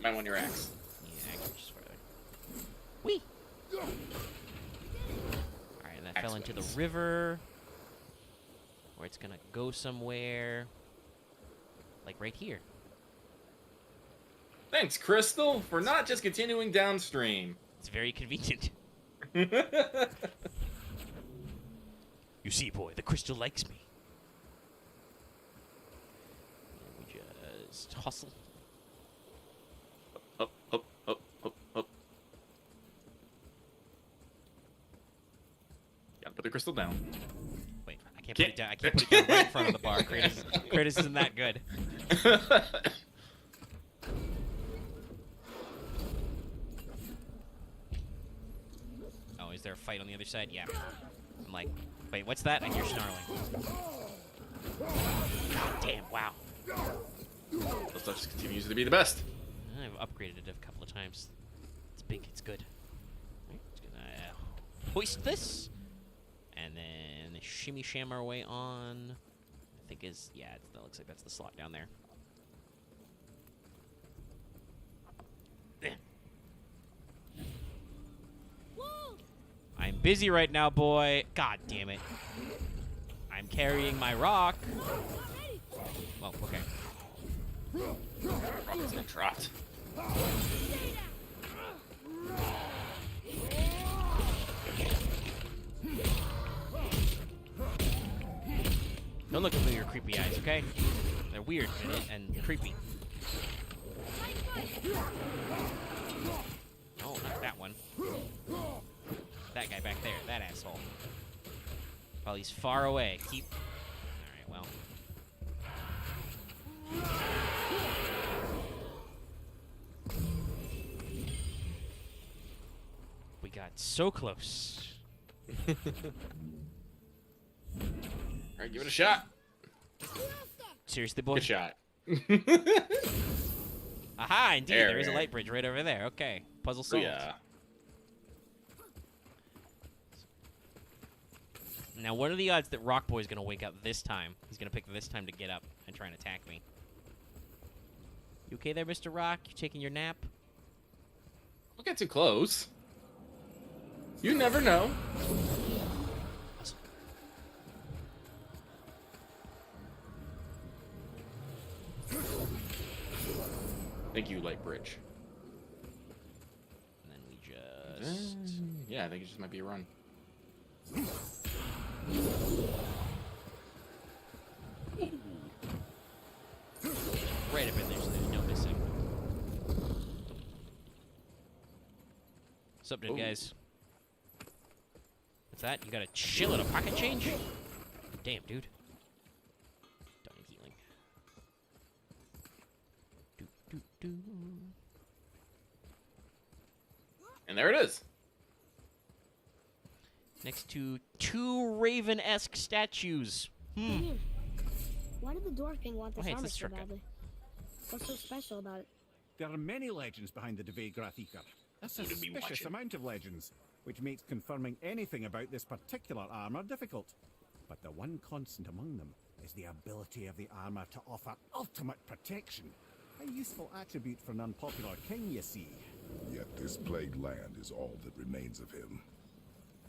Might want your axe. Yeah, actually, just further. Whee! Alright, and that fell into the Axe river. Or it's gonna go somewhere. Like right here. Thanks, Crystal, for not just continuing downstream. It's very convenient. You see, boy, the crystal likes me. And we just hustle. Up, up, up, up, up. Gotta put the crystal down. Wait, I can't put it down. I can't put it down right in front of the bar. Kratos isn't that good. Oh, is there a fight on the other side? Yeah. I'm like, wait, what's that? And you're snarling. God damn, wow. This stuff just continues to be the best. I've upgraded it a couple of times. It's big, it's good. Right, just gonna hoist this. And then shimmy sham our way on. I think that looks like that's the slot down there. I'm busy right now, boy. God damn it. I'm carrying my rock. Well, okay. Rock is gonna trot. Don't look at me with your creepy eyes, okay? They're weird and creepy. Oh, not that one. That guy back there, that asshole. Well, he's far away. Keep. Alright, well. We got so close. Alright, give it a shot. Seriously, boy? Good shot. Aha, indeed. There is a There. light bridge right over there. Okay. Puzzle Oh, solved. yeah. Now, what are the odds that Rock Boy's going to wake up this time? He's going to pick this time to get up and try and attack me. You okay there, Mr. Rock? You taking your nap? Don't get too close. You never know. Thank you, Light Bridge. And then we just... Yeah, I think it just might be a run. right up in there so there's no missing. What's up, dude, Ooh. guys? What's that? You got a chill and a pocket change? Damn, dude. Done healing. Do, do, do. And there it is. Next to two Raven-esque statues. Why did the Dwarf King want this hey, it's armor this so shortcut. badly? What's so special about it? There are many legends behind the Dve Grathikar. A Need to be suspicious watching. amount of legends, which makes confirming anything about this particular armor difficult. But the one constant among them is the ability of the armor to offer ultimate protection. A useful attribute for an unpopular king, you see. Yet this plagued land is all that remains of him.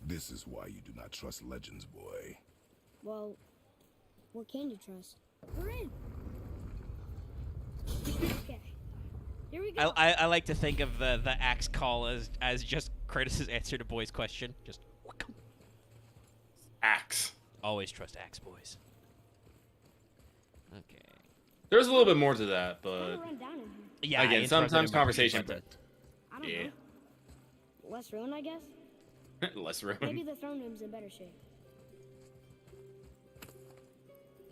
This is why you do not trust legends, boy. Well, what can you trust? We're in. Okay. Here we go. I like to think of the axe call as just Kratos' answer to Boy's question. Just Axe. always trust axe boys. Okay. There's a little bit more to that, I'm but gonna run down in here. Yeah. again, I interrupted sometimes him because he conversation. wanted I don't Yeah. know. Less ruin, I guess. Less room. Maybe the throne room's in better shape.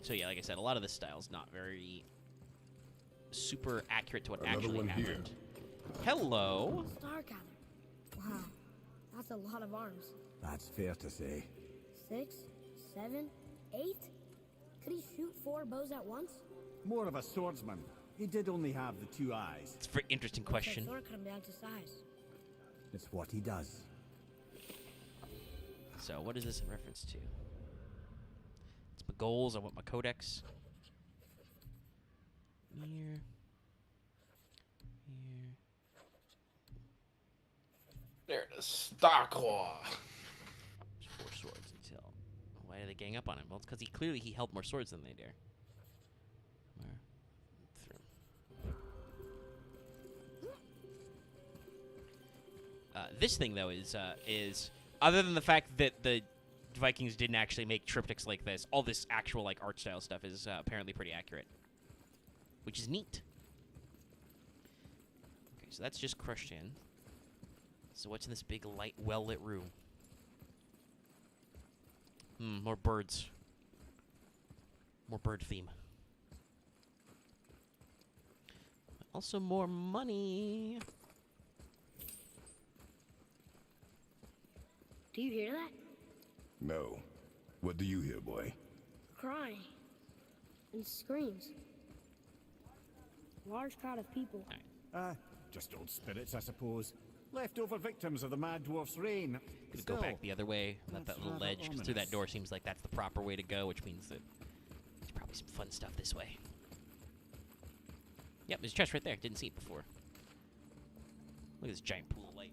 So yeah, like I said, a lot of this style is not very super accurate to what Another actually one here. happened. Hello. Starkather. Wow, that's a lot of arms. That's fair to say. 6, 7, 8? Could he shoot 4 bows at once? More of a swordsman. He did only have the 2 eyes. It's a very interesting question. Thor cut him down to size. It's what he does. So what is this in reference to? It's my goals. I want my codex. Here. Here. There it is. Starkor. There's 4 swords until. Why did they gang up on him? Well, it's because he held more swords than they dare. Where? Through. This thing though is other than the fact that the Vikings didn't actually make triptychs like this, all this actual like art style stuff is apparently pretty accurate, which is neat. Okay, so that's just crushed in. So what's in this big light, well-lit room? More birds. More bird theme. Also more money. Do you hear that? No. What do you hear, boy? Crying. And screams. Large crowd of people. Just old spirits, I suppose. Leftover victims of the Mad Dwarf's reign. Gonna go back the other way, let that that's little rather ledge, 'cause through that ominous. door seems like that's the proper way to go, which means that there's probably some fun stuff this way. Yep, there's a chest right there. Didn't see it before. Look at this giant pool of light.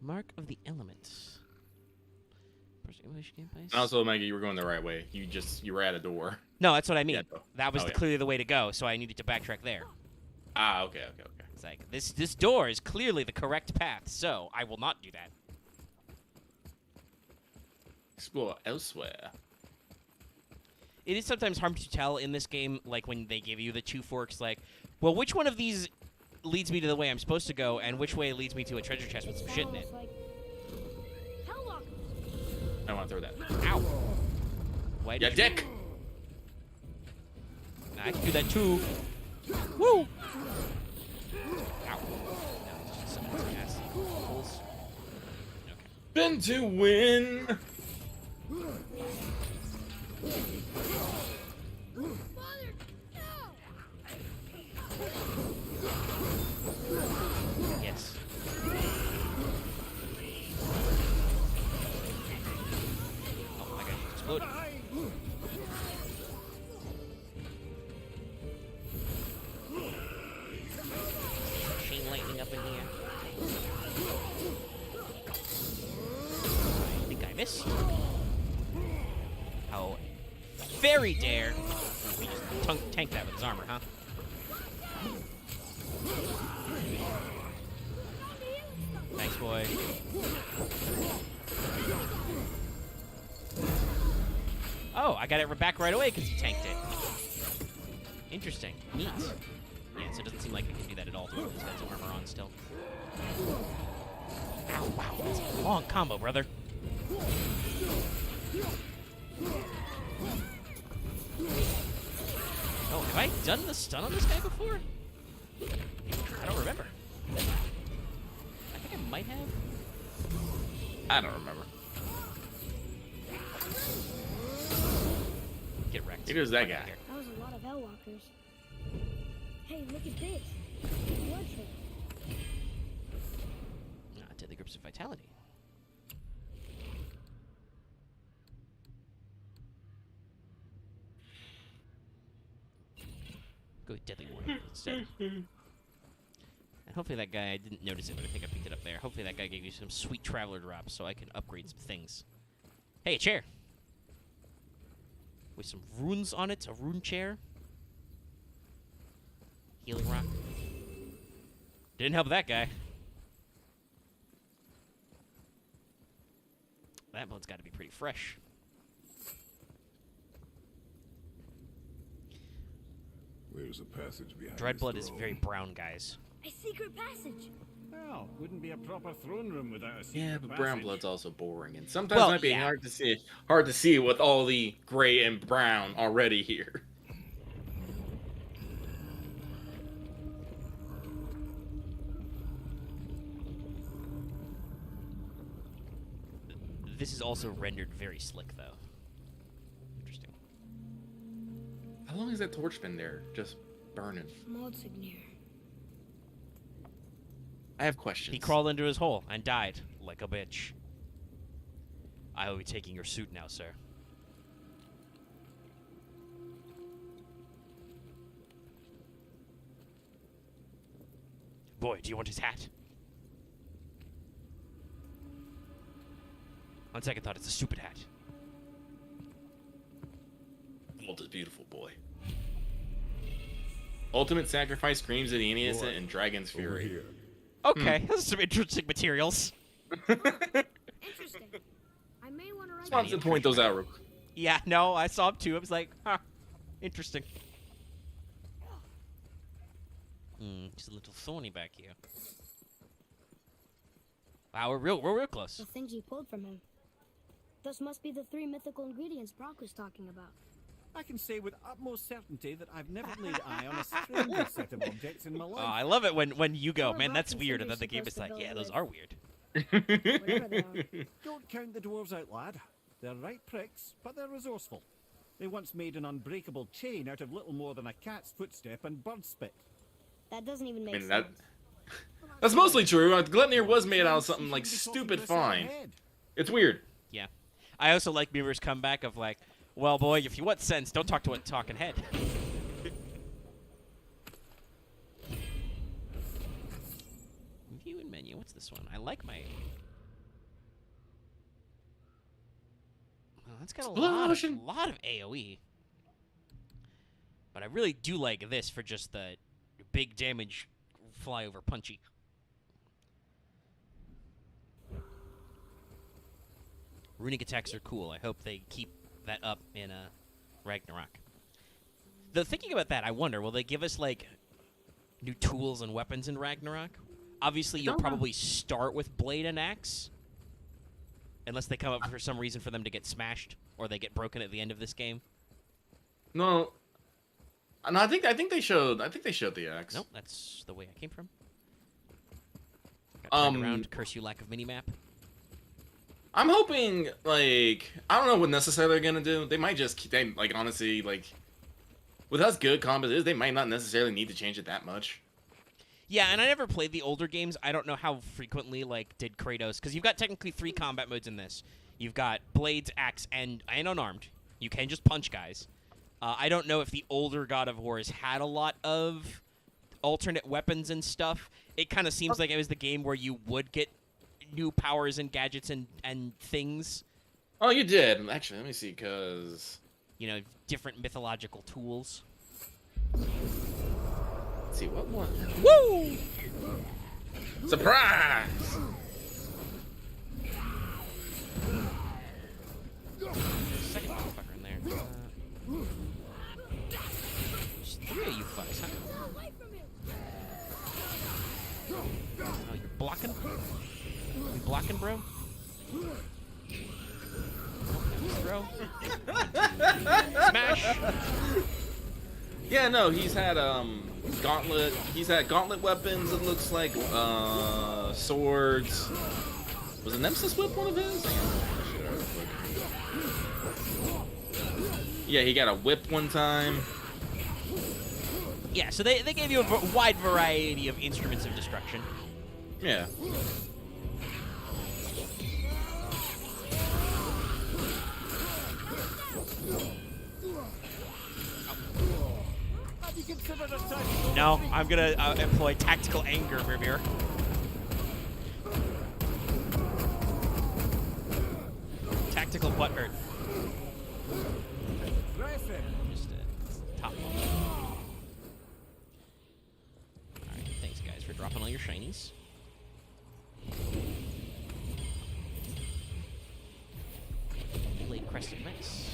Mark of the Elements. First English gameplay. And also, Maggie, you were going the right way. You were at a door. No, that's what I mean. Yeah, no. That was Oh, yeah. clearly the way to go, so I needed to backtrack there. Ah, okay. It's like this door is clearly the correct path, so I will not do that. Explore elsewhere. It is sometimes hard to tell in this game, like when they give you the 2 forks, like, well, which one of these leads me to the way I'm supposed to go, and which way leads me to a treasure chest with some shit in it. Almost like Hellwalkers. I don't want to throw that. Ow! Why Yeah, did you- dick. I can do that too. Woo! Ow. No, it's just someone's ass. Holes. Okay. Been to win. Father, no! Yes. Oh my god, he exploded. Chain lightning up in here. I think I missed. How very dare. He just tanked that with his armor, huh? Thanks, boy. Oh, I got it back right away because he tanked it. Interesting. Neat. Yeah, so it doesn't seem like I can do that at all. He's got some armor on still. Ow, wow. That's a long combo, brother. Oh, have I done the stun on this guy before? I don't remember. might have. I don't remember. Get wrecked. Here's that Fuck outta guy. here. That was a lot of Hellwalkers. Hey, look at this. Bloodshed. Deadly Grips of Vitality. Go with Deadly Warrior instead. And hopefully that guy, I didn't notice it, but I think I picked it up there. Hopefully that guy gave you some sweet Traveler drops so I can upgrade some things. Hey, a chair! With some runes on it, a rune chair. Healing rock. Didn't help that guy. That blood's got to be pretty fresh. There's a passage behind Dread this blood is throne. very brown, guys. A secret passage. Well, wouldn't be a proper throne room without a secret Yeah, but brown passage. blood's also boring, and sometimes Well, it might be yeah. hard to see with all the gray and brown already here. This is also rendered very slick, though. Interesting. How long has that torch been there, just burning? Moldsignir. I have questions. He crawled into his hole and died like a bitch. I will be taking your suit now, sir. Boy, do you want his hat? On second thought, it's a stupid hat. Walt is beautiful, boy. Ultimate sacrifice screams of the innocent and dragon's Over fury. here. Okay, those are some interesting materials. Interesting. I may want to write Just wanted to point those out real quick. Yeah, no, I saw him too. I was like, huh, interesting. Just a little thorny back here. Wow, we're real close. the things you pulled from him. Those must be the 3 mythical ingredients Brock was talking about. I can say with utmost certainty that I've never laid eye on a stranger set of objects in my Oh, life. I love it when you go, Or man, that's Brock weird, and then considers the game is supposed like, to yeah, build those with- are weird. Whatever they are. Don't count the dwarves out, lad. They're right pricks, but they're resourceful. They once made an unbreakable chain out of little more than a cat's footstep and bird spit. That doesn't even make I mean, sense. that's mostly true. Gletnir was made out of something You like shouldn't be stupid talking to a fine. set ahead. It's weird. Yeah. I also like Beaver's comeback of like, well, boy, if you want sense, don't talk to a talking head. View and menu. What's this one? I like my. Well, that's got a Explosion. lot of AOE. But I really do like this for just the big damage flyover punchy. Runic attacks are cool. I hope they keep that up in Ragnarok. The thinking about that, I wonder, will they give us like new tools and weapons in Ragnarok? Obviously, you'll don't know. probably start with blade and axe, unless they come up for some reason for them to get smashed or they get broken at the end of this game. No, I think they showed the axe. Nope, that's the way I came from. Got turned around. Curse you, lack of minimap. I'm hoping, like, I don't know what necessarily they're gonna do. They might just keep, honestly, like, with how good combat is, they might not necessarily need to change it that much. Yeah, and I never played the older games. I don't know how frequently, like, did Kratos... Because you've got technically 3 combat modes in this. You've got blades, axe, and unarmed. You can just punch guys. I don't know if the older God of Wars had a lot of alternate weapons and stuff. It kind of seems like it was the game where you would get new powers and gadgets and things. Oh, you did. Actually, let me see, because... You know, different mythological tools. Let's see, what one? Woo! Surprise! Second motherfucker in there. There's 3 of you fucks, huh? Oh, you're blocking? You blocking, bro? Throw. Smash! Yeah, no, he's had gauntlet. He's had gauntlet weapons. It looks like swords. Was a Nemesis whip one of his? Yeah, he got a whip one time. Yeah, so they gave you a wide variety of instruments of destruction. Yeah. Have you considered attacking? No, I'm gonna employ tactical anger, Mimir. Tactical butt hurt. Aggressive. Just top one. Alright, thanks guys for dropping all your shinies. Blade Crested Knights.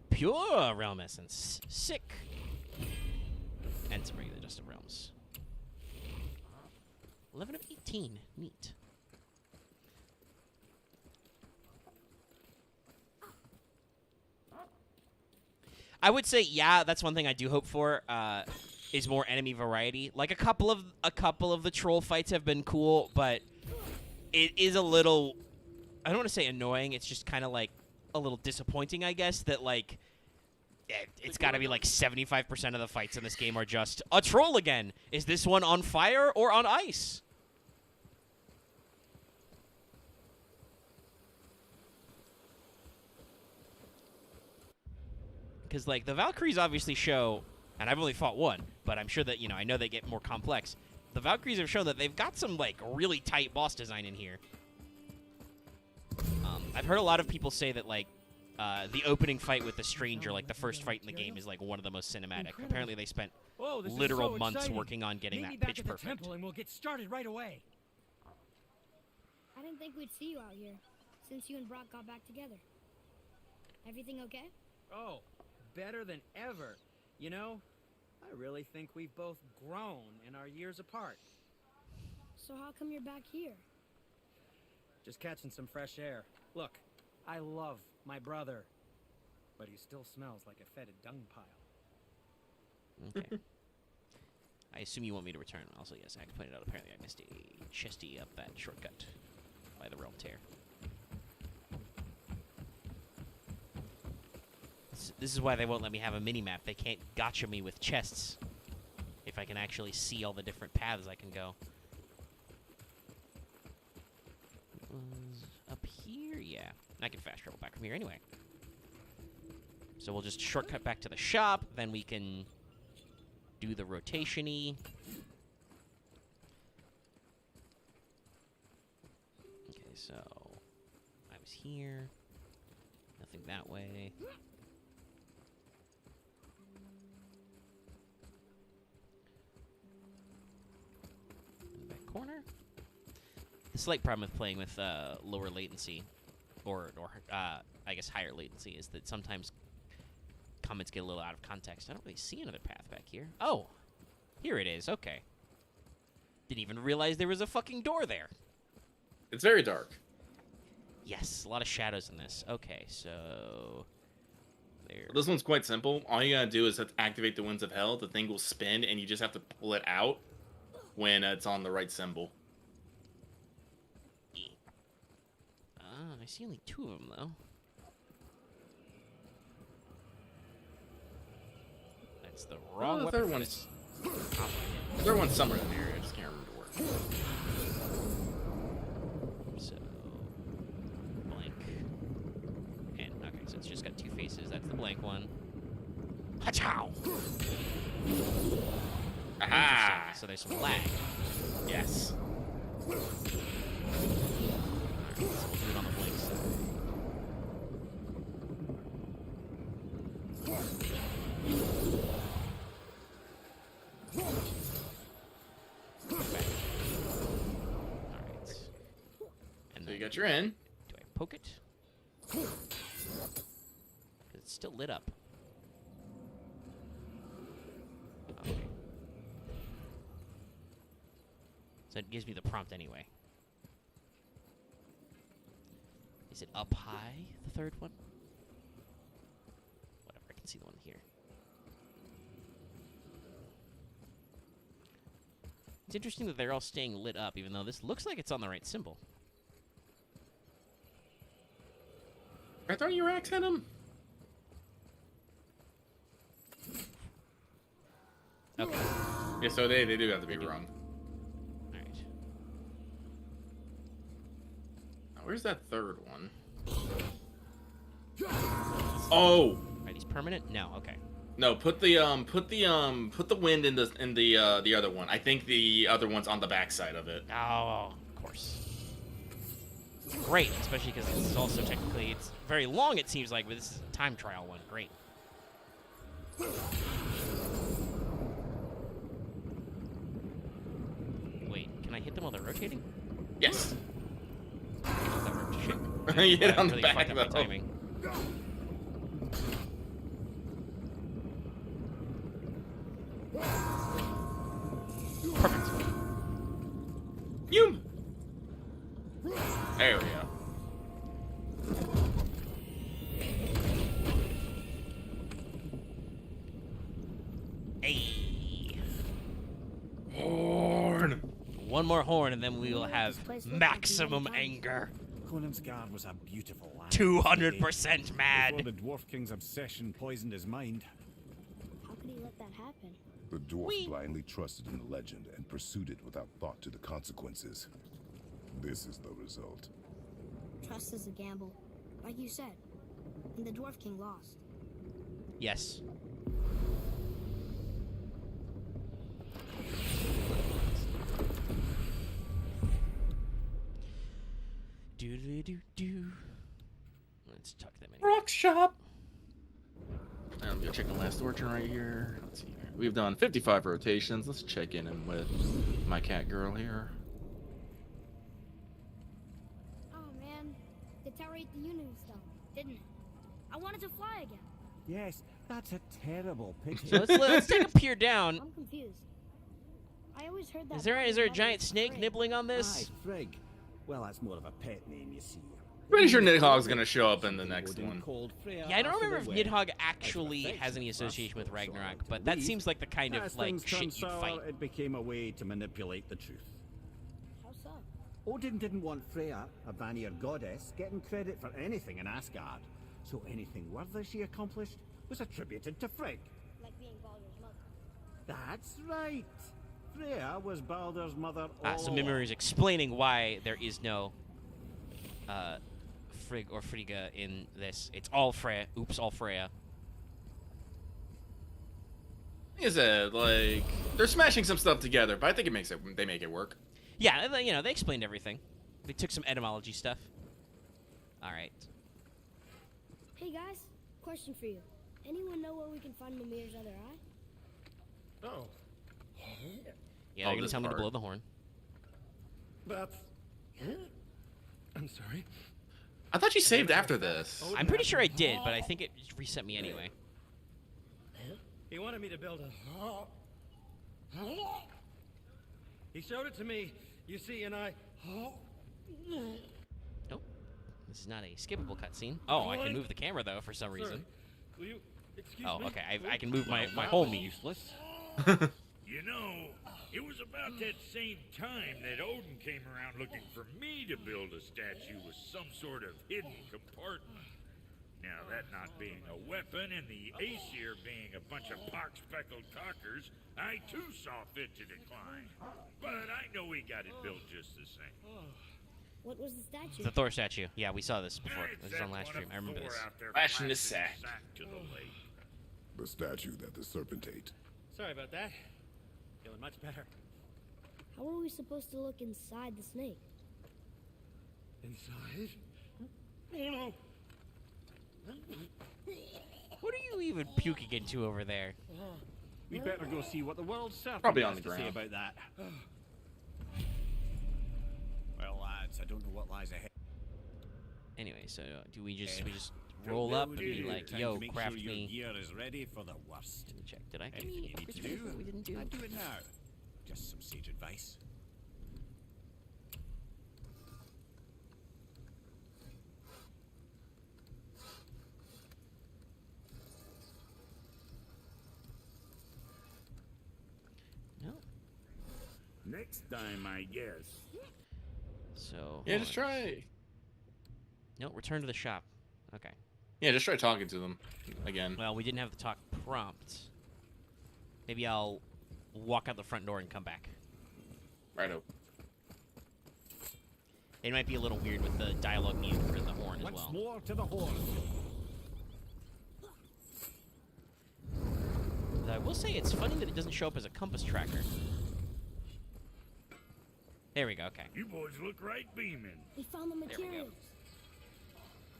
Pure Realm Essence. Sick. And some regular Dust of Realms. 11 of 18. Neat. I would say, yeah, that's one thing I do hope for, is more enemy variety. Like a couple of the troll fights have been cool, but it is a little, I don't want to say annoying, it's just kind of like a little disappointing, I guess, that like it's got to be like 75% of the fights in this game are just a troll again. Is this one on fire or on ice? Because, like, the Valkyries obviously show, and I've only fought one, but I'm sure that, you know, I know they get more complex. The Valkyries have shown that they've got some, like, really tight boss design in here. I've heard a lot of people say that, like, the opening fight with the Stranger, like, the first fight in the game, is, like, one of the most cinematic. Incredible. Apparently they spent Whoa, this literal is so months exciting. working on getting Meet me that back pitch at the perfect. temple and we'll get started right away. I didn't think we'd see you out here since you and Brock got back together. Everything okay? Oh, better than ever. You know, I really think we've both grown in our years apart. So how come you're back here? Just catching some fresh air. Look, I love my brother, but he still smells like a fetid dung pile. Okay. I assume you want me to return. Also, yes, I pointed out, apparently I missed a chesty up that shortcut by the Realm Tear. This is why they won't let me have a mini-map. They can't gotcha me with chests if I can actually see all the different paths I can go. It was up here? Yeah. I can fast travel back from here anyway. So we'll just shortcut back to the shop, then we can do the rotation-y. Okay, so I was here. Nothing that way. In the back corner. The slight problem with playing with lower latency, or I guess higher latency, is that sometimes comments get a little out of context. I don't really see another path back here. Oh, here it is. Okay. Didn't even realize there was a fucking door there. It's very dark. Yes, a lot of shadows in this. Okay, so there. This one's quite simple. All you gotta do is activate the Winds of Hell. The thing will spin, and you just have to pull it out when it's on the right symbol. I see only 2 of them, though. That's the wrong the weapon. third one's somewhere in there. I just can't remember where. So, blank. And, okay, so it's just got 2 faces. That's the blank one. Hachow! Aha! Interesting. So there's some lag. Yes. Alright, so we'll do it on the blank side. Back. Alright. And So you then got your in. do I poke it? 'Cause it's still lit up. Okay. So it gives me the prompt anyway. Is it up high, the third one? It's interesting that they're all staying lit up, even though this looks like it's on the right symbol. I thought you were him. Okay. Yeah, so they do have to be wrong. All right. Now, where's that third one? Oh Are these permanent? No. Okay. no, put the wind in the other one. I think the other one's on the back side of it. Oh, of course. Great, especially because it's also technically it's very long. It seems like, but this is a time trial one. Great. Wait, can I hit them while they're rotating? Yes. That worked. Shit. You hit That on the really back fucked up my though. timing. Perfect. You. There we go. Hey. Horn. One more horn, and then we will This have place looks like maximum Indiana Jones. anger. Conan's Guard was a beautiful land. 200% Before mad. the Dwarf King's obsession poisoned his mind. How could he let that happen? The dwarf Whee! blindly trusted in the legend and pursued it without thought to the consequences. This is the result. Trust is a gamble, like you said. And the Dwarf King lost. Yes. Do. Let's tuck them in. Rock shop. I'm gonna check the last orchard right here. Let's see here. We've done 55 rotations. Let's check in with my cat girl here. Oh man, the tower ate the Unu stuff, didn't it? I wanted to fly again. Yes, that's a terrible pity. So let's take a peer down. I'm confused. I always heard that. Is there a Batman's mother giant was snake afraid. nibbling on Aye, this? Frigg. Well, that's more of a pet name, you see. Pretty sure Nidhogg's gonna show up in the Something next Odin one. called Freya Yeah, I don't after remember if the wedding. Nidhogg actually As has any affection association with first, so Ragnarok, to but that believe. seems like the kind As of like things shit turned you'd sour, fight. it became a way to manipulate the truth. How so? Odin didn't want Freya, a Vanir goddess, getting credit for anything in Asgard. So anything worthy she accomplished was attributed to Frigg. Like being Baldur's mother. That's right. Freya was Baldur's mother So all Mimir is explaining why there is no Frigg or Frigga in this. It's all Freya. Oops, all Freya. Is it like they're smashing some stuff together, but I think they make it work. Yeah, you know, they explained everything. They took some etymology stuff. All right. Hey guys, question for you. Anyone know where we can find Mimir's other eye? Oh, Yeah, they're gonna this tell me to part. blow the horn. that's. I'm sorry. I thought you saved after this. I'm pretty sure I did, but I think it just reset me anyway. He wanted me to build a. He showed it to me, you see, and I. Nope. This is not a skippable cutscene. Oh, I can move the camera though for some reason. Will you excuse Oh, me? okay. I can move my That whole was me. useless. You know, it was about that same time that Odin came around looking for me to build a statue with some sort of hidden compartment. Now, that not being a weapon and the Aesir being a bunch of pock-speckled cockers, I too saw fit to decline. But I know we got it built just the same. What was the statue? The Thor statue. Yeah, we saw this before. I'd This is on sent last one stream. of I remember Thor this. out there Flashing the blasting sack. to the lake. The statue that the serpent ate. Sorry about that. Feeling much better. How are we supposed to look inside the snake? Inside? Oh no. What are you even puking into over there? We'd better go see what the world serpent Probably has on the to say ground. about that. Well, lads, I don't know what lies ahead. Anyway, so do we just roll up and be like, Time yo, to make craft sure your me? gear is ready for the worst. Let me check. Did I? Anything you need Which to one do, was it we didn't do? I'd do it now. Just some sage advice. No. Next time, I guess. So Yeah, hold just on. try. No, return to the shop. Okay. Yeah, just try talking to them again. Well, we didn't have the talk prompt. Maybe I'll walk out the front door and come back. Righto. It might be a little weird with the dialogue mute for the horn as Once well. more to the horn. I will say it's funny that it doesn't show up as a compass tracker. There we go. Okay. You boys look right beaming. We found the we go. materials.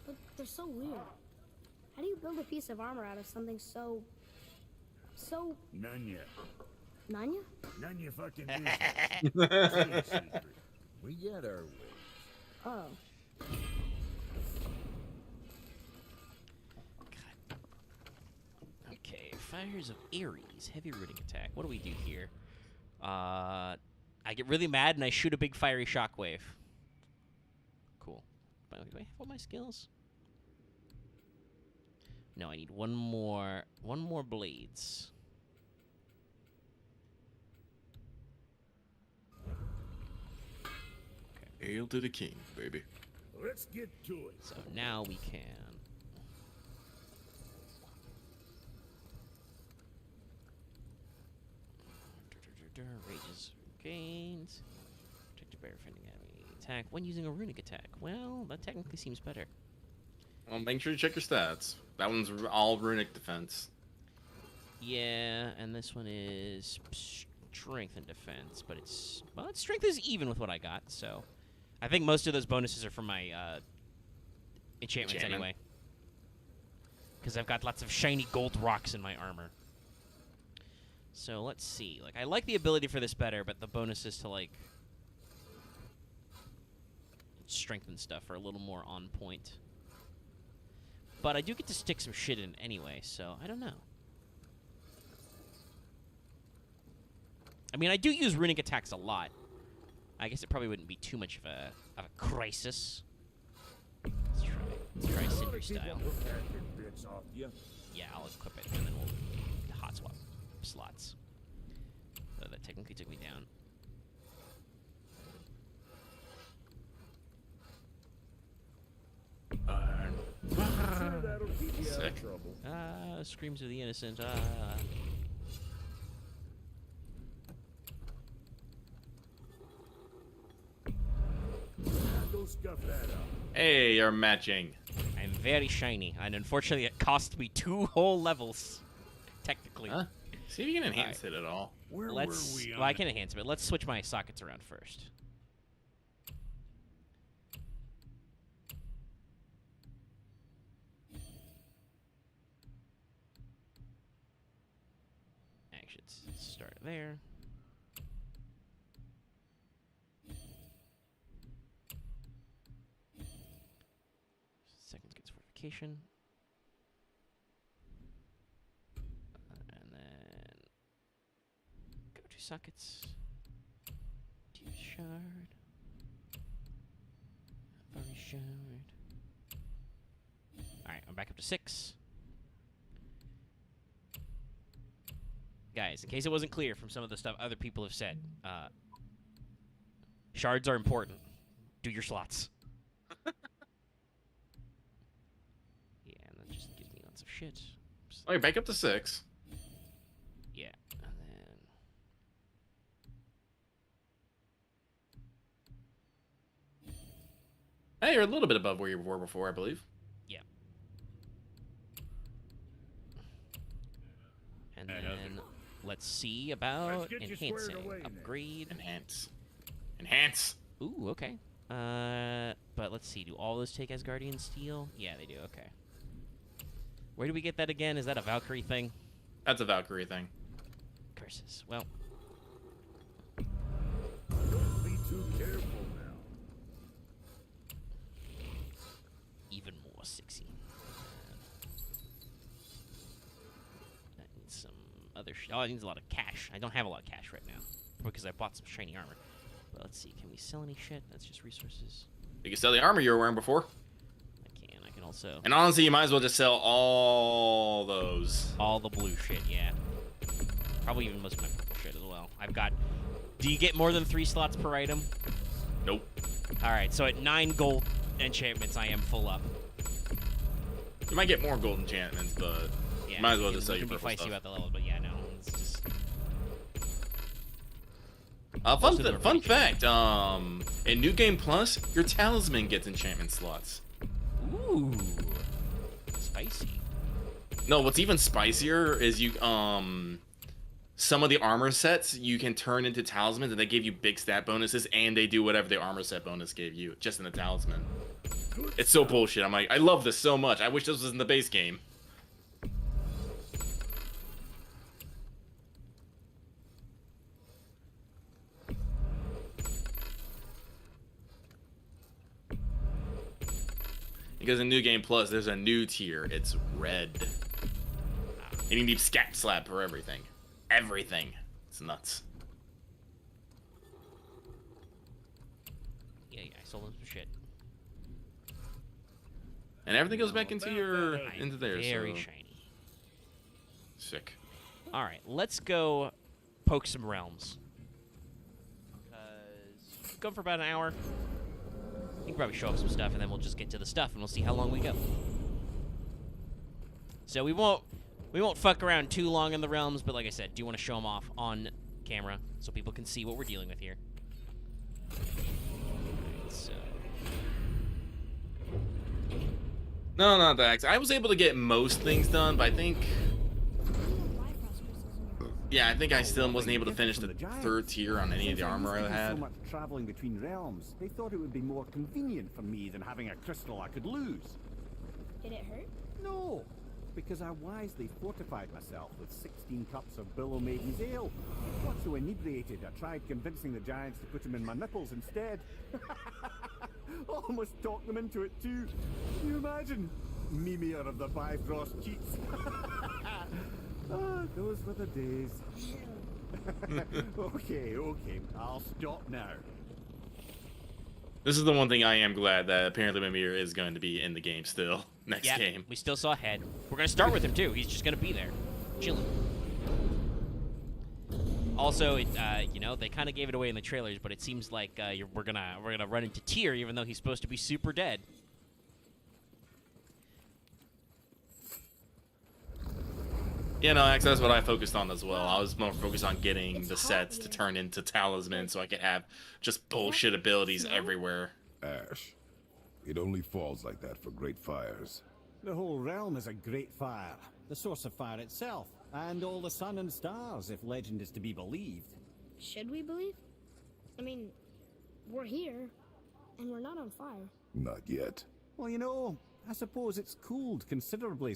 But they're so weird. How do you build a piece of armor out of something so None yet. Nanya? None you fucking do. Trade secret. We get our way. Oh. God. Okay, Fires of Ares, heavy rooting attack. What do we do here? I get really mad and I shoot a big fiery shockwave. Cool. By the way, do I have all my skills? No, I need one more blades. Hail to the king, baby. Let's get to it. So now we can. Rages gains. Protect a bear defending enemy attack when using a runic attack. Well, that technically seems better. Well, make sure to check your stats. That one's all runic defense. Yeah, and this one is strength and defense, but its strength is even with what I got. So, I think most of those bonuses are from my enchantments Enchantment. anyway. Because I've got lots of shiny gold rocks in my armor. So let's see. Like, I like the ability for this better, but the bonuses to like strength and stuff are a little more on point. But I do get to stick some shit in anyway, so I don't know. I mean, I do use runic attacks a lot. I guess it probably wouldn't be too much of a crisis. Let's try Sindri style. Bits off you. Yeah, I'll equip it, and then we'll hot swap slots. So that technically took me down. Sure, that'll keep you out Sick. of trouble. Screams of the innocent. Now go scuff that up. Hey, you're matching. I'm very shiny, and unfortunately, it cost me 2 whole levels. Technically. Huh? See if you can enhance it at all. Where Let's. were we Well, I can enhance it, but let's switch my sockets around first. Actually, let's start there. Seconds gets fortification. And then go to sockets. To shard. Fiery shard. Alright, I'm back up to 6. Guys, in case it wasn't clear from some of the stuff other people have said, shards are important. Do your slots. Yeah, and that just gives me lots of shit. Oh, you're back up to 6. Yeah, and then Hey, you're a little bit above where you were before, I believe. and Hey, then how's it let's see about get you squared enhancing. away then. Upgrade. Enhance. Enhance. Ooh, okay. But let's see. Do all those take Asgardian steel? Yeah, they do. Okay. Where do we get that again? Is that a Valkyrie thing? That's a Valkyrie thing. Curses. Well, Don't be too careful now. even more sexy. That needs some other oh, it needs a lot of cash. I don't have a lot of cash right now because I bought some shiny armor. But let's see. Can we sell any shit? That's just resources. You can sell the armor you were wearing before. I can. I can also And honestly, you might as well just sell all those. all the blue shit. Yeah. Probably even most of my purple shit as well. I've got Do you get more than 3 slots per item? Nope. All right, so at 9 gold enchantments, I am full up. You might get more gold enchantments, but Yeah, might as well you just can- sell you your can be purple feisty stuff. about the levels, but yeah, no, it's just Fun, they were fun pretty fact. In New Game Plus, your talisman gets enchantment slots. ooh, spicy. No, what's even spicier is you some of the armor sets you can turn into talismans, and they give you big stat bonuses, and they do whatever the armor set bonus gave you just in the talisman. It's so bullshit. I'm like, I love this so much. I wish this was in the base game. Because in New Game Plus, there's a new tier. It's red. And you need Scat Slap for everything. Everything. It's nuts. Yeah, I sold him some shit. And everything goes back into your into there. Very So. shiny. Sick. All right, let's go poke some realms. Because go for about an hour. You can probably show off some stuff, and then we'll just get to the stuff, and we'll see how long we go. So we won't fuck around too long in the realms, but like I said, do want to show them off on camera so people can see what we're dealing with here. Alright, so No, not that. I was able to get most things done, but I think, yeah, I think I still wasn't able to finish the third tier on any of the armor I So had. much traveling between realms, they thought it would be more convenient for me than having a crystal I could lose. Did it hurt? No, because I wisely fortified myself with 16 cups of Billow Maiden's ale. Got so inebriated, I tried convincing the giants to put them in my nipples instead. Almost talked them into it too. Can you imagine? Mimir of the Bifrost cheats. Ah, those were the days. Okay, I'll stop now. This is the one thing I am glad that apparently Mimir is going to be in the game still next yeah, game. we still saw Head. We're gonna start with him too. He's just gonna be there, chilling. Also, you know, they kind of gave it away in the trailers, but it seems like we're gonna run into Tyr, even though he's supposed to be super dead. Yeah, no, actually, that's what I focused on as well. I was more focused on getting the sets to turn into talismans so I could have just bullshit abilities everywhere. Ash. It only falls like that for great fires. The whole realm is a great fire, the source of fire itself, and all the sun and stars, if legend is to be believed. Should we believe? I mean, we're here, and we're not on fire. Not yet. Well, you know, I suppose it's cooled considerably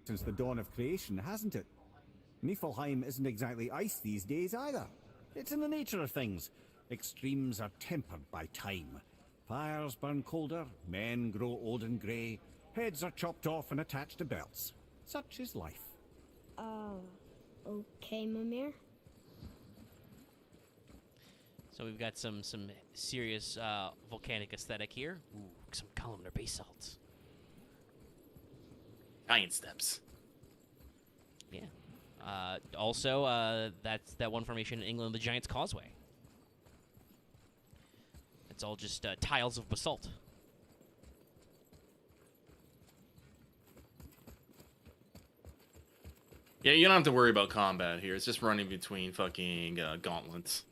since the dawn of creation, hasn't it? Niflheim isn't exactly ice these days either. It's in the nature of things. Extremes are tempered by time. Fires burn colder, men grow old and grey, heads are chopped off and attached to belts. Such is life. Okay, Mimir. So we've got some serious volcanic aesthetic here. Ooh, some columnar basalts. Giant steps. Yeah. Also, that's that one formation in England, the Giant's Causeway. It's all just tiles of basalt. Yeah, you don't have to worry about combat here. It's just running between fucking gauntlets.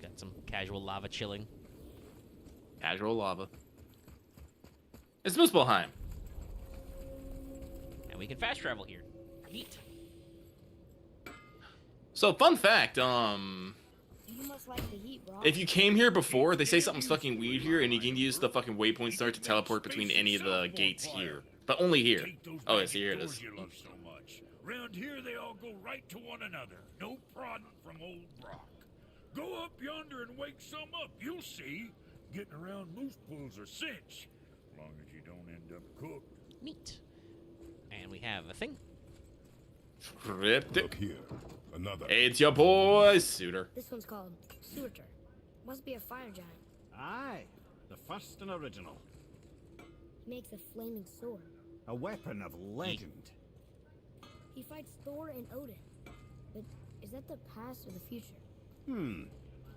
Got some casual lava chilling. Casual lava. It's Muspelheim. And we can fast travel here. Neat. So, fun fact, You must like the heat, Rob. if you came here before, they say something's fucking weird here, and you can use the fucking waypoint star to teleport between any of the gates here. But only here. Take those Oh, I magic see, here it doors is. you love so much. Round here, they all go right to one another. No prodding from old rock. Go up yonder and wake some up. You'll see. Getting around moose pools are cinch. As long as you don't end up cooked. Neat. And we have a thing. Cryptic. Look here. Another. It's your boy, Suitor. This one's called Surtur. Must be a fire giant. Aye, the first and original. He makes a flaming sword. A weapon of legend. He fights Thor and Odin. But is that the past or the future?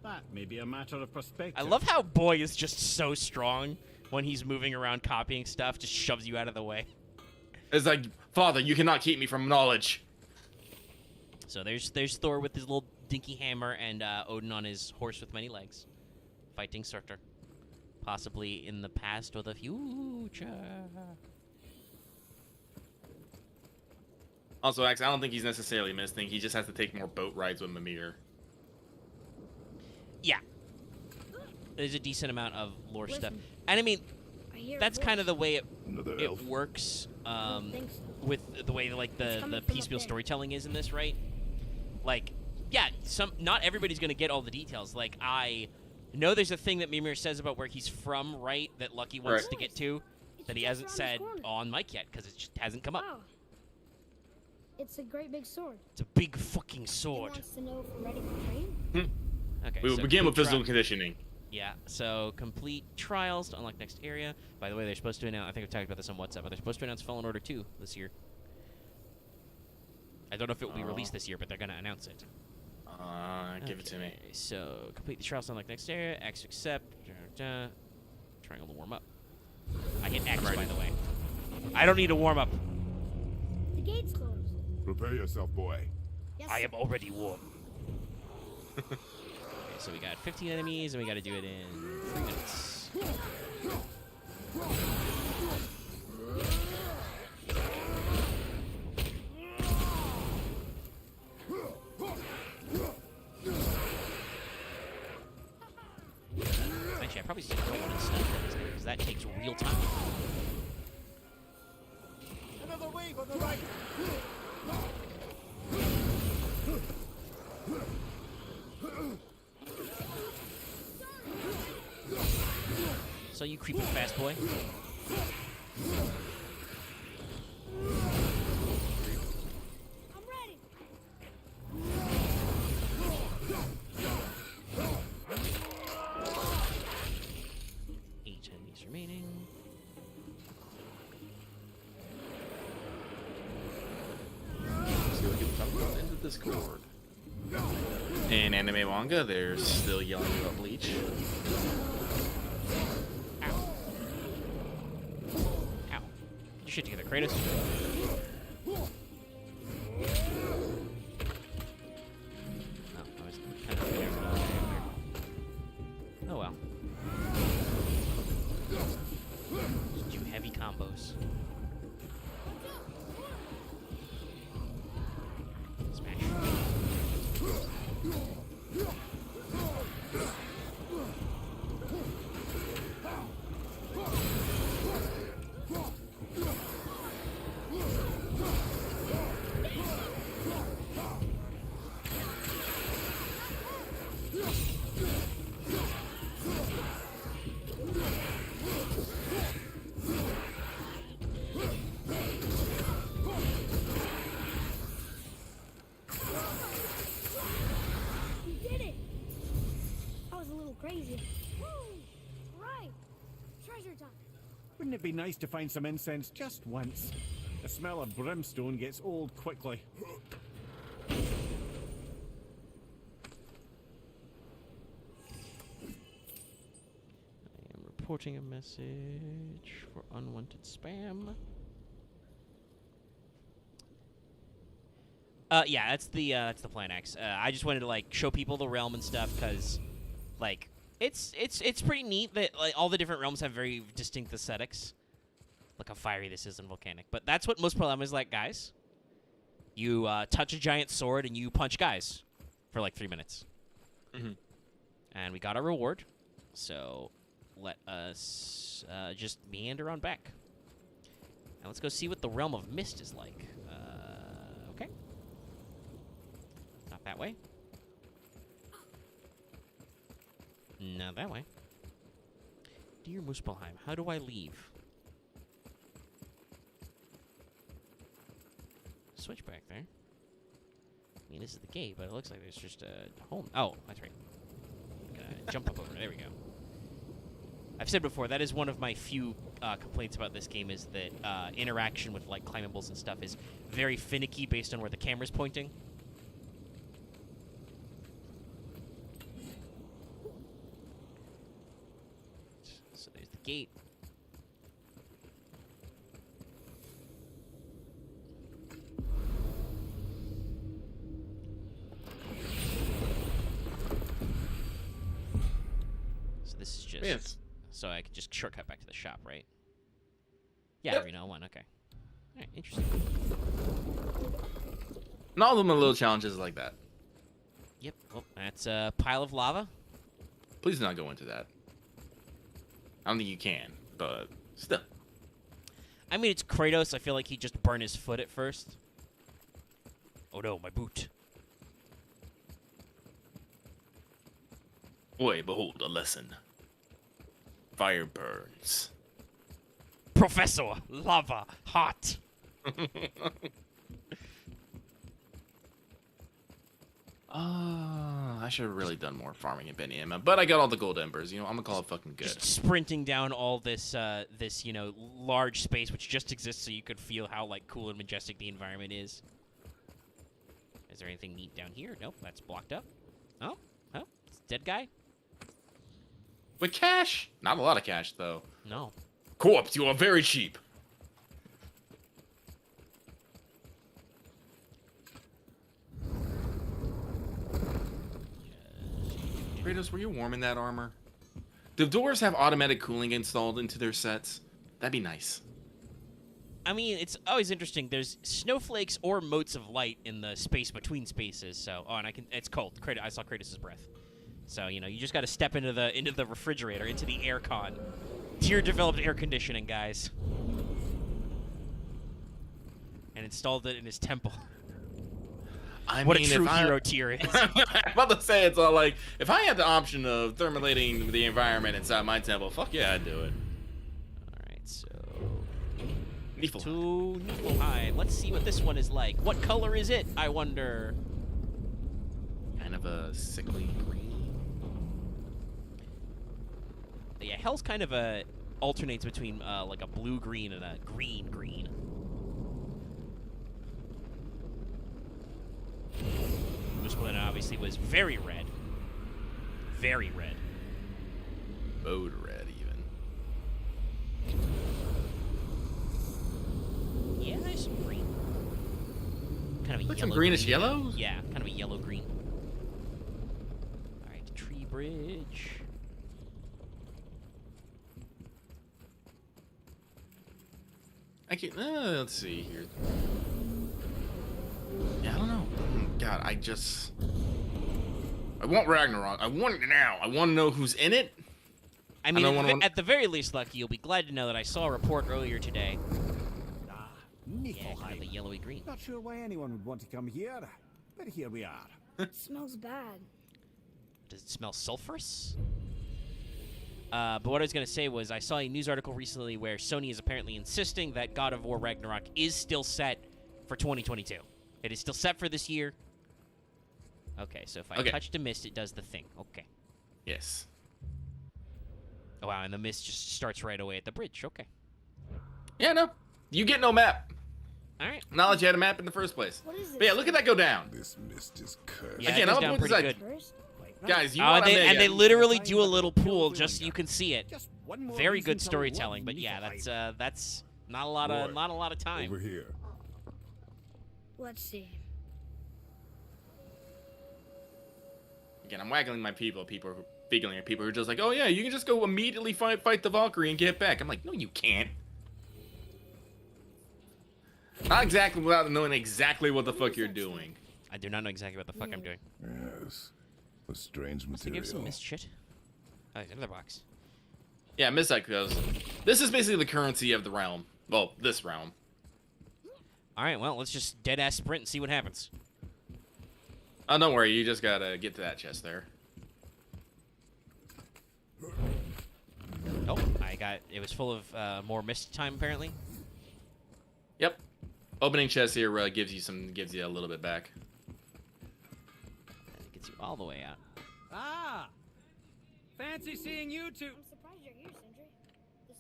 That may be a matter of perspective. I love how Boy is just so strong when he's moving around copying stuff, just shoves you out of the way. It's like, Father, you cannot keep me from knowledge. So there's Thor with his little dinky hammer and Odin on his horse with many legs, fighting Surtur, possibly in the past or the future. Also, Axe, I don't think he's necessarily missing. He just has to take more boat rides with Mimir. Yeah, there's a decent amount of lore stuff, Listen, and I mean I hear a that's kind of the voice. way Another it elf. works I don't think so. with the way like It's the coming from piecemeal up there. storytelling is in this, right? Like, yeah, not everybody's gonna get all the details. Like, I know there's a thing that Mimir says about where he's from, right? That Lucky wants Right. to get to, It's that he just hasn't around said this corner. on mic yet because it just hasn't come up. Wow. It's a great big sword. It's a big fucking It sword. wants to know if we're ready for training. Okay, We will so begin with complete physical tri- conditioning. Yeah, so complete trials to unlock next area. By the way, they're supposed to announce, I think I've talked about this on WhatsApp, but they're supposed to announce Fallen Order 2 this year. I don't know if it will be released this year, but they're going to announce it. Give it to me. Okay, so complete the trials to unlock next area. X to accept. Triangle to warm up. I hit X, I'm ready. by the way. I don't need to warm up. The gate's closed. Prepare yourself, boy. Yes, I sir. am already warm. Okay, so we got 15 enemies, and we got to do it in 3 minutes. Actually, I probably should go on and stuff because that takes real time. Another wave on the right. So you creeping fast, boy. I'm ready. 8 enemies remaining. See what people talk about in the Discord. In anime manga, they're still yelling about Bleach. Ow. Ow. Get your shit together, Kratos. Oh, I was kind of there. Oh well. Just do heavy combos. Smash. You did it. I was a little crazy. Woo! Right. Treasure time. Wouldn't it be nice to find some incense just once? The smell of brimstone gets old quickly. I am reporting a message for unwanted spam. Yeah, that's the plan X. I just wanted to like show people the realm and stuff because, like, it's pretty neat that like all the different realms have very distinct aesthetics. Look how fiery this is and volcanic. But that's what most Problem is like, guys. You touch a giant sword and you punch guys for like 3 minutes. Mhm. And we got our reward, so let us just meander on back. And let's go see what the Realm of Mist is like. Okay. Not that way. Not that way. Dear Muspelheim, how do I leave? Switch back there. I mean, this is the gate, but it looks like there's just a home. Oh, that's right. Gotta jump up over. There we go. I've said before, that is one of my few complaints about this game is that interaction with like climbables and stuff is very finicky based on where the camera's pointing. So there's the gate. So this is just Yes. so I can just shortcut back to the shop, right? Yeah, Yep. Arena 1, okay. Alright, interesting. And all of them are little challenges like that. Yep, well, that's a pile of lava. Please do not go into that. I don't think you can, but still. I mean, it's Kratos. I feel like he'd just burn his foot at first. Oh no, my boot. Boy, behold a lesson. Fire burns. Professor, lava, hot. I should have really done more farming in Beniema, but I got all the gold embers. You know, I'm gonna call it fucking good. Just sprinting down all this, this large space which just exists so you could feel how like cool and majestic the environment is. Is there anything neat down here? Nope, that's blocked up. Oh, it's a dead guy. With cash? Not a lot of cash though. No. Corpse, you are very cheap. Kratos, were you warm in that armor? Do doors have automatic cooling installed into their sets? That'd be nice. I mean, it's always interesting. There's snowflakes or motes of light in the space between spaces. So, oh, and it's cold. I saw Kratos' breath. So, you just got to step into the refrigerator, into the air con. Tier developed air conditioning, guys. And installed it in his temple. I What mean, a true if hero tier is. I'm about to say, it's all like, if I had the option of thermalating the environment inside my temple, fuck yeah, I'd do it. Alright, so... Niflheim. to Niflheim. Let's see what this one is like. What color is it, I wonder? Kind of a sickly green. Yeah, Hell's kind of alternates between like a blue-green and a green-green. This one obviously was very red. Very red. Bode red, even. Yeah, there's some green. Kind of a Like yellow some greenish green. yellow? Yeah, kind of a yellow-green. Alright, tree bridge. I can, let's see here. Yeah, I don't know. God, I want Ragnarok. I want it now. I want to know who's in it. I mean, don't wanna- at the very least, Lucky, you'll be glad to know that I saw a report earlier today. Ah, Yeah, kind of a Niflheim. yellowy green. Not sure why anyone would want to come here, but here we are. It smells bad. Does it smell sulfurous? But what I was going to say was I saw a news article recently where Sony is apparently insisting that God of War Ragnarok is still set for 2022. It is still set for this year. Okay, so if I Okay. touch the mist, it does the thing. Okay. Yes. Oh, wow, and the mist just starts right away at the bridge. Okay. Yeah, no. You get no map. All right. Not that you had a map in the first place. What is this? But yeah, look at that go down. This mist is cursed. Yeah, Again, it goes I'll down put this pretty out- good. First? Guys, you Oh, want to make and they it. literally do a little pool just so you can see it. Just one more Very reason good to storytelling, love but yeah, Niflheim. that's not a lot of Roy, not a lot of time. Over here. Let's see. Again, I'm waggling my people who are just like, oh yeah, you can just go immediately fight the Valkyrie and get back. I'm like, no, you can't. Not exactly without knowing exactly what the fuck you're doing. I do not know exactly what the fuck I'm doing. Yes. A strange Must they give some material. mist shit? Oh, there's another box. Yeah, Mistake goes. This is basically the currency of the realm. Well, this realm. All right, well, let's just dead ass sprint and see what happens. Oh, don't worry, you just gotta get to that chest there. Oh, it was full of more mist time apparently. Yep. Opening chest here gives you a little bit back. And it gets you all the way out. Ah! Fancy seeing you two. I'm surprised you're here, Sindri.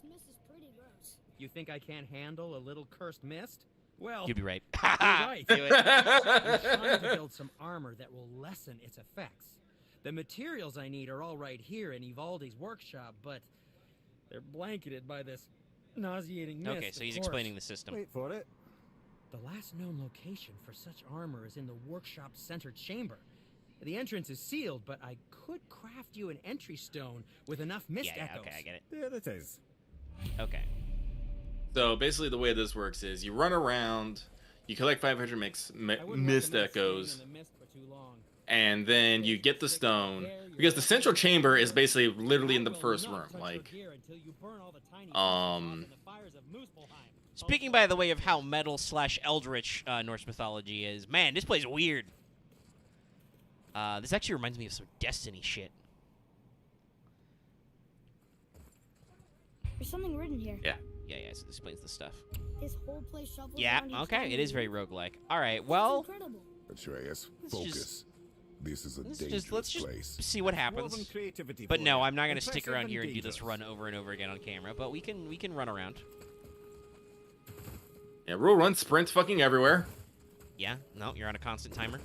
This mist is pretty gross. You think I can't handle a little cursed mist? Well, You'd be right. you're right. Do it. I'm trying to build some armor that will lessen its effects. The materials I need are all right here in Evaldi's workshop, but they're blanketed by this nauseating mist. Okay, so of he's course. explaining the system. Wait for it. The last known location for such armor is in the workshop's center chamber. The entrance is sealed, but I could craft you an entry stone with enough mist Yeah, echoes. okay, I get it. There it is. Okay. So basically, the way this works is you run around, you collect 500 I mist wouldn't recommend echoes, staying in the mist for too long. and then you get the stone. Because the central chamber is basically literally in the first room. Like, Speaking, by the way, of how metal/eldritch Norse mythology is, man, this place is weird. This actually reminds me of some Destiny shit. There's something written here. yeah. Yeah, so this explains the stuff. This whole place shuffles Yeah, around each okay, time it you is very move. roguelike. All right, It's well, incredible. Atreus, Let's focus. just- This is a let's dangerous just place. see what Dwarven happens. creativity But for no, you. I'm not going to stick Impressive around here and do dangerous. this run over and over again on camera, but we can run around. Yeah, rule run, sprint fucking everywhere. Yeah, no, you're on a constant timer.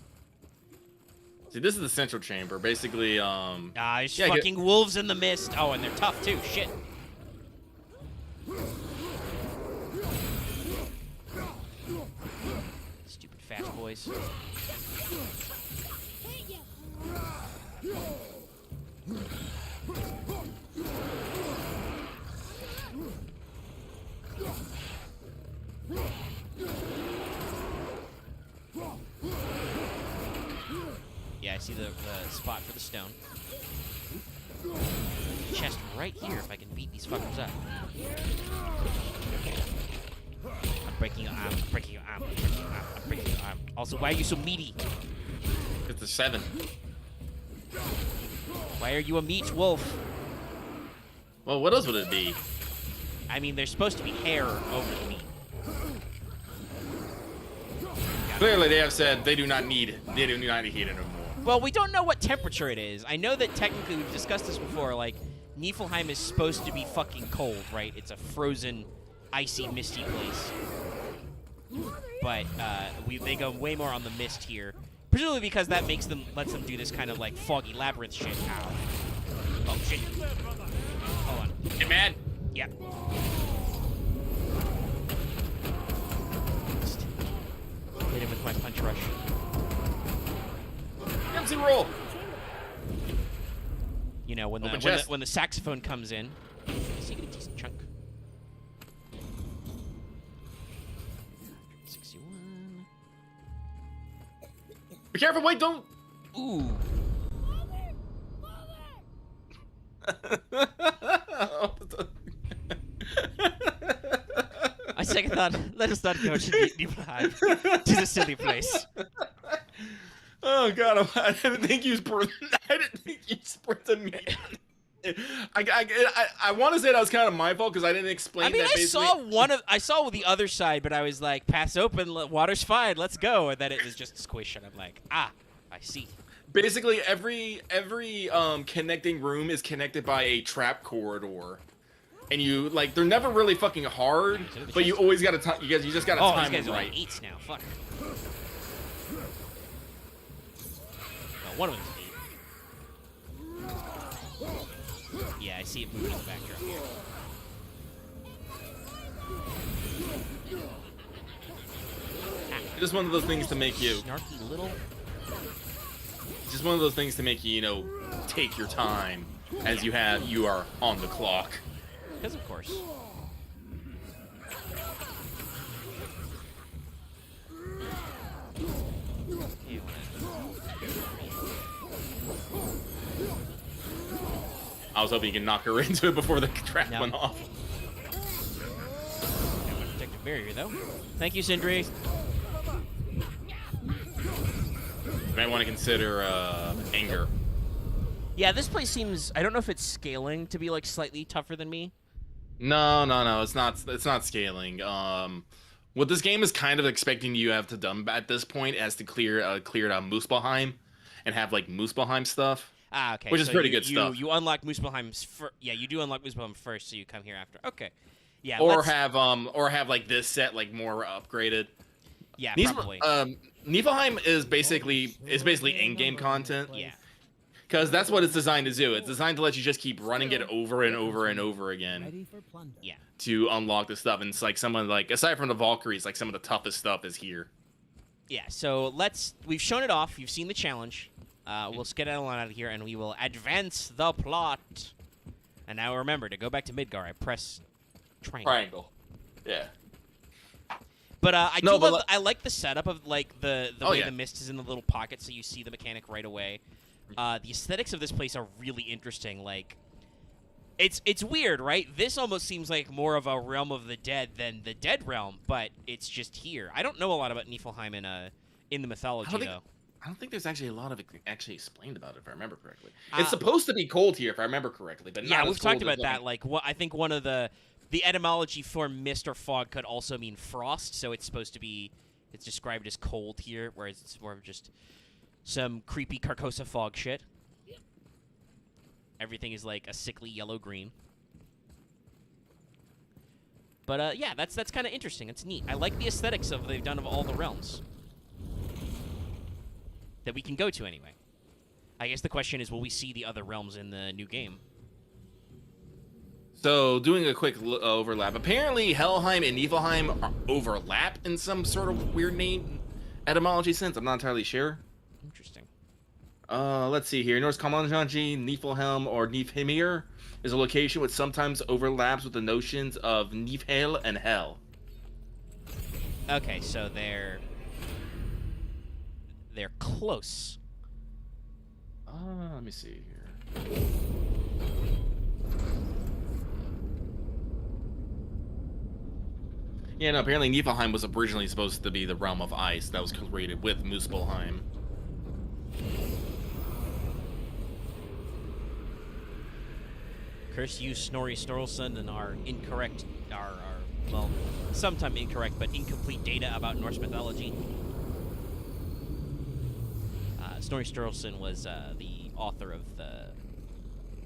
See, this is the central chamber. Basically, There's Yeah, fucking wolves in the mist. Oh, and they're tough too. Shit. Stupid fast boys. Hey, yeah. Yeah, I see the spot for the stone. Chest right here if I can beat these fuckers up. I'm breaking your arm, I'm breaking your arm, I'm breaking your arm, I'm breaking your arm. Also, why are you so meaty? it's a 7. Why are you a meat wolf? Well, what else would it be? I mean, there's supposed to be hair over the meat. Clearly, they have said they do not need heat anymore. Well, we don't know what temperature it is. I know that technically we've discussed this before. Like, Niflheim is supposed to be fucking cold, right? It's a frozen, icy, misty place. But they go way more on the mist here, presumably because that lets them do this kind of like foggy labyrinth shit. Ow. Oh shit. Hold on. Get mad. Yeah. Hit him with my punch rush. MC roll. You know, when Open the chest. when the saxophone comes in, so you get a decent chunk. 61. Be careful. Wait, don't. Ooh. I second thought, let us not go to Niflheim. It is a silly place. Oh god, I didn't think you sprinted me. I want to say that was kind of my fault because I didn't explain. I mean, that I basically... saw the other side, but I was like, pass open, water's fine, let's go. And then it was just squish, and I'm like, I see. Basically, every connecting room is connected by a trap corridor, and you like they're never really fucking hard, but you always gotta time. You just gotta Oh, time these guys them are right. like 8s now. Fuck. No, one of them's 8. Yeah, I see it moving in the backdrop. Just one of those things to make you. Snarky little. Just one of those things to make you, take your time as you are on the clock. Because of course. I was hoping you could knock her into it before the trap No. went off. Got my protective barrier though. Thank you, Sindri. You might want to consider anger. Yeah, this place seems. I don't know if it's scaling to be like slightly tougher than me. No, it's not. It's not scaling. What this game is kind of expecting you have to done at this point is to clear out Muspelheim and have like Muspelheim stuff. Ah, okay. Which is so pretty you, good stuff. You unlock Muspelheim's yeah, you do unlock Muspelheim first, so you come here after. Okay. Yeah. Or let's- have like this set like more upgraded. Yeah, Nifl- probably. Niflheim is basically in-game content. Yeah. Because that's what it's designed to do. It's designed to let you just keep running it over and over and over again Ready for plunder. Yeah. to unlock the stuff. And it's like someone like aside from the Valkyries, like some of the toughest stuff is here. Yeah. So we've shown it off. You've seen the challenge. We'll skedaddle on out of here, and we will advance the plot. And now remember, to go back to Midgar, I press triangle. Yeah. But No, but I like the setup of like the way yeah. the mist is in the little pocket, so you see the mechanic right away. The aesthetics of this place are really interesting. Like, it's weird, right? This almost seems like more of a realm of the dead than the dead realm, but it's just here. I don't know a lot about Niflheim in the mythology though. I don't think there's actually a lot of it actually explained about it, if I remember correctly. It's supposed to be cold here, if I remember correctly, but yeah, not we've as cold talked about as that. Like, I think one of the etymology for mist or fog could also mean frost, so it's supposed to be it's described as cold here, whereas it's more of just some creepy Carcosa fog shit. Everything is like a sickly yellow-green. But yeah, that's kind of interesting. It's neat. I like the aesthetics of they've done of all the realms that we can go to anyway. I guess the question is, will we see the other realms in the new game? So, doing a quick overlap. Apparently, Helheim and Niflheim overlap in some sort of weird name etymology sense. I'm not entirely sure. Interesting. Let's see here. Norse Kamanjanji, Niflheim, or Nifhimir is a location which sometimes overlaps with the notions of Nifhel and Hel. Okay, so they're close. Let me see here. Yeah, no, apparently Niflheim was originally supposed to be the realm of ice that was created with Muspelheim. Curse you, Snorri Sturluson, and our incorrect, well, sometime incorrect, but incomplete data about Norse mythology. Snorri Sturluson was the author of the,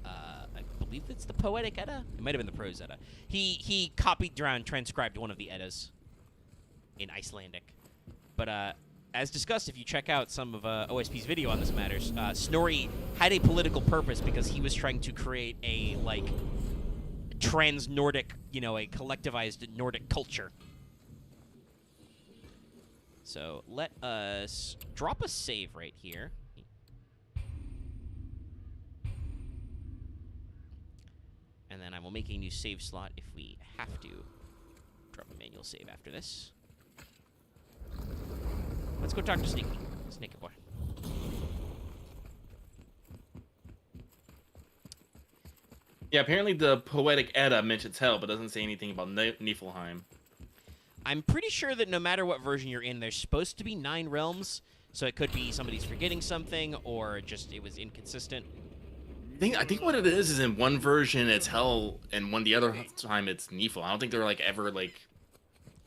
I believe it's the Poetic Edda? It might have been the Prose Edda. He copied around, transcribed one of the Eddas in Icelandic. But as discussed, if you check out some of OSP's video on this matters, Snorri had a political purpose because he was trying to create a, like, trans-Nordic, a collectivized Nordic culture. So let us drop a save right here. And then I will make a new save slot if we have to drop a manual save after this. Let's go talk to Sneaky. Sneaky boy. Yeah, apparently the Poetic Edda mentions Hel, but doesn't say anything about Niflheim. I'm pretty sure that no matter what version you're in, there's supposed to be 9 realms, so it could be somebody's forgetting something, or just it was inconsistent. I think what it is in one version it's Hel, and the other time it's Nifl. I don't think they're like ever like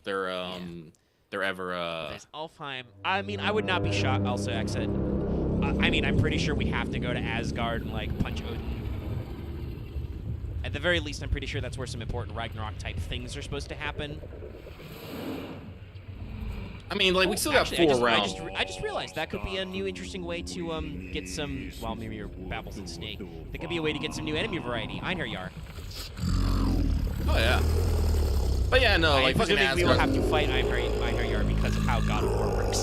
they're ever There's Alfheim. I mean, I would not be shocked. Also, I said, I mean, I'm pretty sure we have to go to Asgard and like punch Odin. At the very least, I'm pretty sure that's where some important Ragnarok type things are supposed to happen. I mean, like we still got Actually, 4 rounds. I just realized that could be a new interesting way to get some. Well, maybe your Babbles and Snake. That could be a way to get some new enemy variety. Einherjar. Oh yeah. But yeah, no, I'm like fucking presuming we will Asgard. have to fight Einherjar because of how God of War works.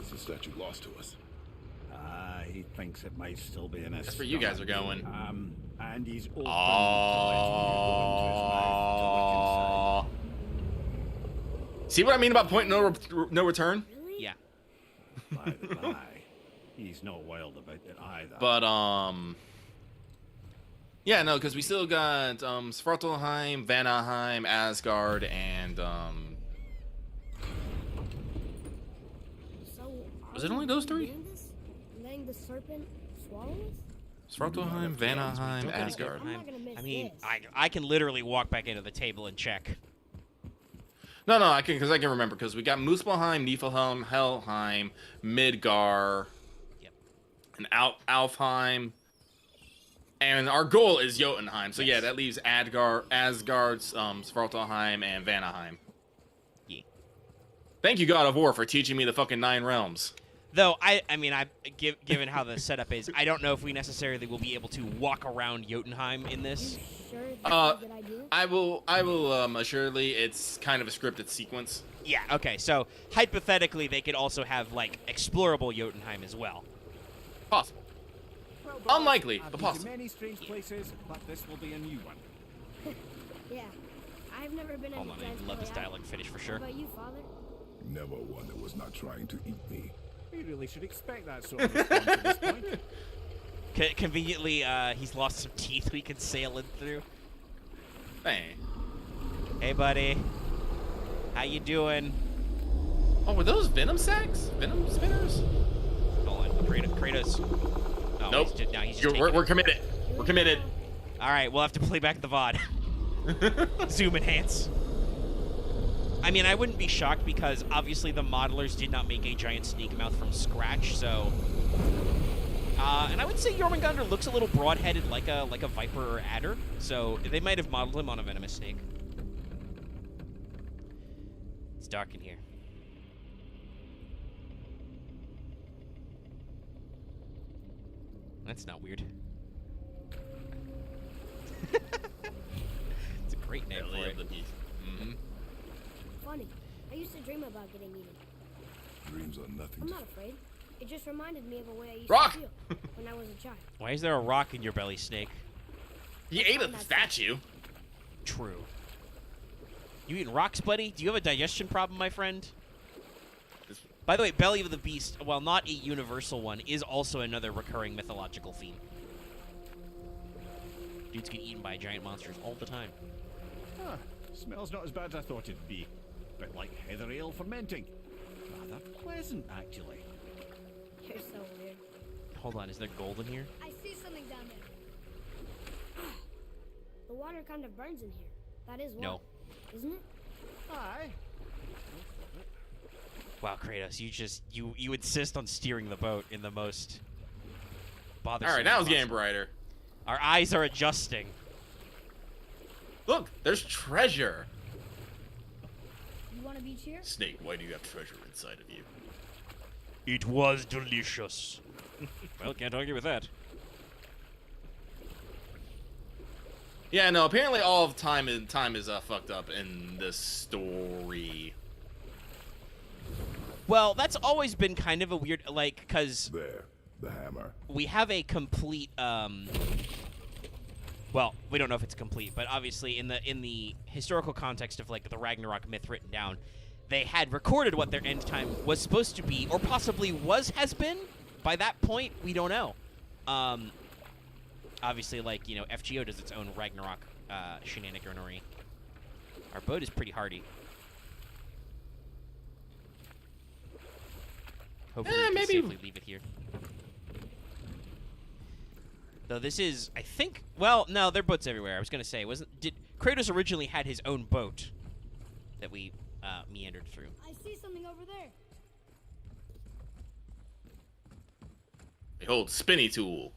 Is the statue lost to us? He thinks it might still be in his That's where you guys are going. And he's open to Oh. See what I mean about point no return? Really? Yeah. letting his life. By the by, he's not wild about it either. But yeah, no, because we still got Svartalheim, Vanaheim, Asgard, and So, Was it only those 3? Letting the serpent swallow us? Svartalheim, Vanaheim, Don't gotta Asgard. I'm not gonna miss I mean, this. I can literally walk back into the table and check. No, I can remember because we got Muspelheim, Niflheim, Helheim, Midgar, Yep. and Alfheim, and our goal is Jotunheim. So yeah, Yes. that leaves Asgard, Svartalfheim, and Vanaheim. Yeah. Thank you, God of War, for teaching me the fucking 9 realms. Though given how the setup is, I don't know if we necessarily will be able to walk around Jotunheim in this. Sure, that's a good idea. I will assuredly. It's kind of a scripted sequence. Yeah. Okay. So hypothetically, they could also have like explorable Jotunheim as well. Possible. Well, Unlikely, I've but been to possible. many strange places, but this will be a new one. Yeah. I've never been in Hold a on, giant I love this snowy dialogue finish for How sure. about you, Father? Never one that was not trying to eat me. We really should expect that sort of response at this point. Conveniently, he's lost some teeth we can sail in through. Hey. Hey, buddy. How you doing? Oh, were those venom sacks? Venom spinners? Hold on, Kratos. Oh, Nope. He's just We're taking it. committed. We're committed. All right, we'll have to play back the VOD. Zoom enhance. I mean, I wouldn't be shocked because obviously the modelers did not make a giant snake mouth from scratch, so. And I would say Jormungandr looks a little broad-headed, like a viper or adder, so they might have modeled him on a venomous snake. It's dark in here. That's not weird. It's a great name for it. Mm-hmm. Funny. I used to dream about getting eaten. Dreams are nothing I'm to not afraid. It just reminded me of a way I used Rock! to feel when I was a child. Why is there a rock in your belly, Snake? He ate a statue. True. You eating rocks, buddy? Do you have a digestion problem, my friend? By the way, Belly of the Beast, while not a universal one, is also another recurring mythological theme. Dudes get eaten by giant monsters all the time. Ah, smells not as bad as I thought it'd be. Bit like heather ale fermenting. Rather pleasant, actually. You're so weird. Hold on, is there gold in here? I see something down there. The water kind of burns in here. That is water, No. isn't it? Aye. Wow, Kratos, you insist on steering the boat in the most bothersome. All right, now it's way getting possible. brighter. Our eyes are adjusting. Look, there's treasure. You want a beach here? Snake, why do you have treasure inside of you? It was delicious. Well, can't argue with that. Yeah, no. Apparently, all of time is fucked up in this story. Well, that's always been kind of a weird, like, because There, the hammer. we have a complete, well, we don't know if it's complete, but obviously in the historical context of, like, the Ragnarok myth written down, they had recorded what their end time was supposed to be, or possibly has been. By that point, we don't know. Obviously, like, you know, FGO does its own Ragnarok shenaniganery. Our boat is pretty hardy. Hopefully we can maybe- safely leave it here. Though this is, I think, well, no, there are boats everywhere. I was gonna say, did Kratos originally had his own boat that we meandered through? I see something over there. Behold, spinny tool.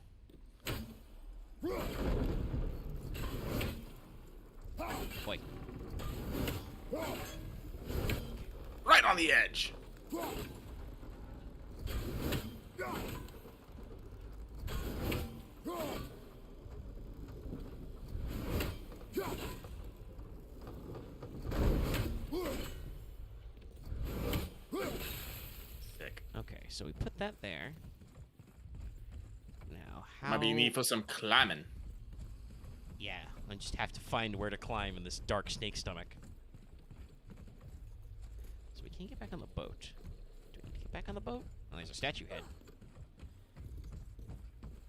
Boy, Right on the edge. Sick. okay, so we put that there. Now, how? Might be need for some climbing. Yeah, I just have to find where to climb in this dark snake stomach. So we can't get back on the boat. Do we need to get back on the boat? Oh, there's a statue head.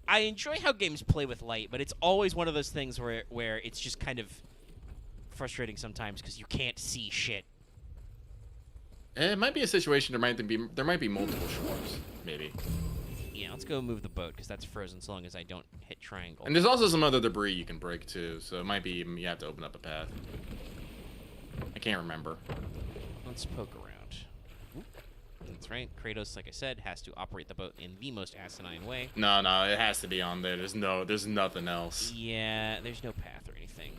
I enjoy how games play with light, but it's always one of those things where it's just kind of frustrating sometimes because you can't see shit. It might be a situation there might be multiple shores, maybe. Yeah, let's go move the boat because that's frozen so long as I don't hit triangle. And there's also some other debris you can break too, so it might be you have to open up a path. I can't remember. Let's poke around. Oop. That's right. Kratos, like I said, has to operate the boat in the most asinine way. No, it has to be on there. There's nothing else. Yeah, there's no path or anything.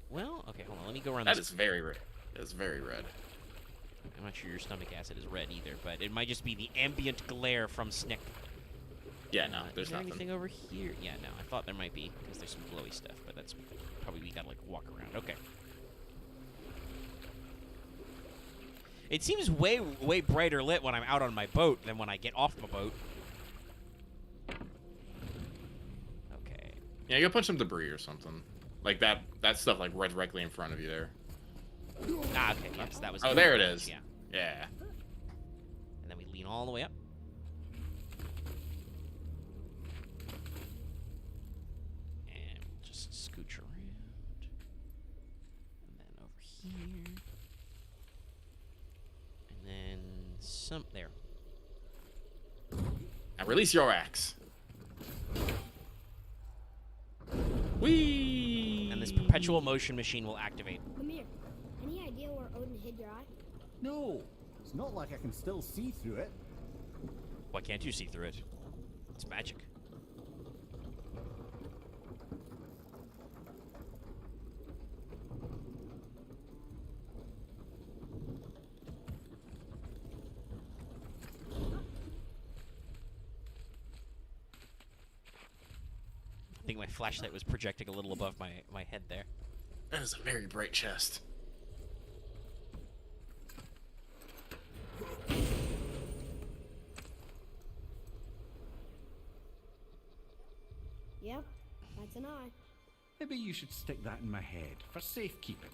Well, okay, hold on. Let me go around That this. is very red. It's very red. I'm not sure your stomach acid is red either, but it might just be the ambient glare from Snick. Yeah, no, Is there's there nothing. anything over here? Yeah, no, I thought there might be, because there's some glowy stuff, but that's probably we gotta, like, walk around. Okay. It seems way brighter lit when I'm out on my boat than when I get off my boat. Okay. Yeah, go punch some debris or something. Like that stuff like right directly in front of you there. Ah, okay, yes, that was... Oh, the there it advantage, is. Yeah. Yeah. And then we lean all the way up. And we'll just scooch around. And then over here. And then some... There. Now release your axe. Whee! And this perpetual motion machine will activate. Mimir, any idea where Odin hid your eye? No, it's not like I can still see through it. Why can't you see through it? It's magic. I think my flashlight was projecting a little above my head there. That is a very bright chest. Yep, that's an eye. Maybe you should stick that in my head for safekeeping.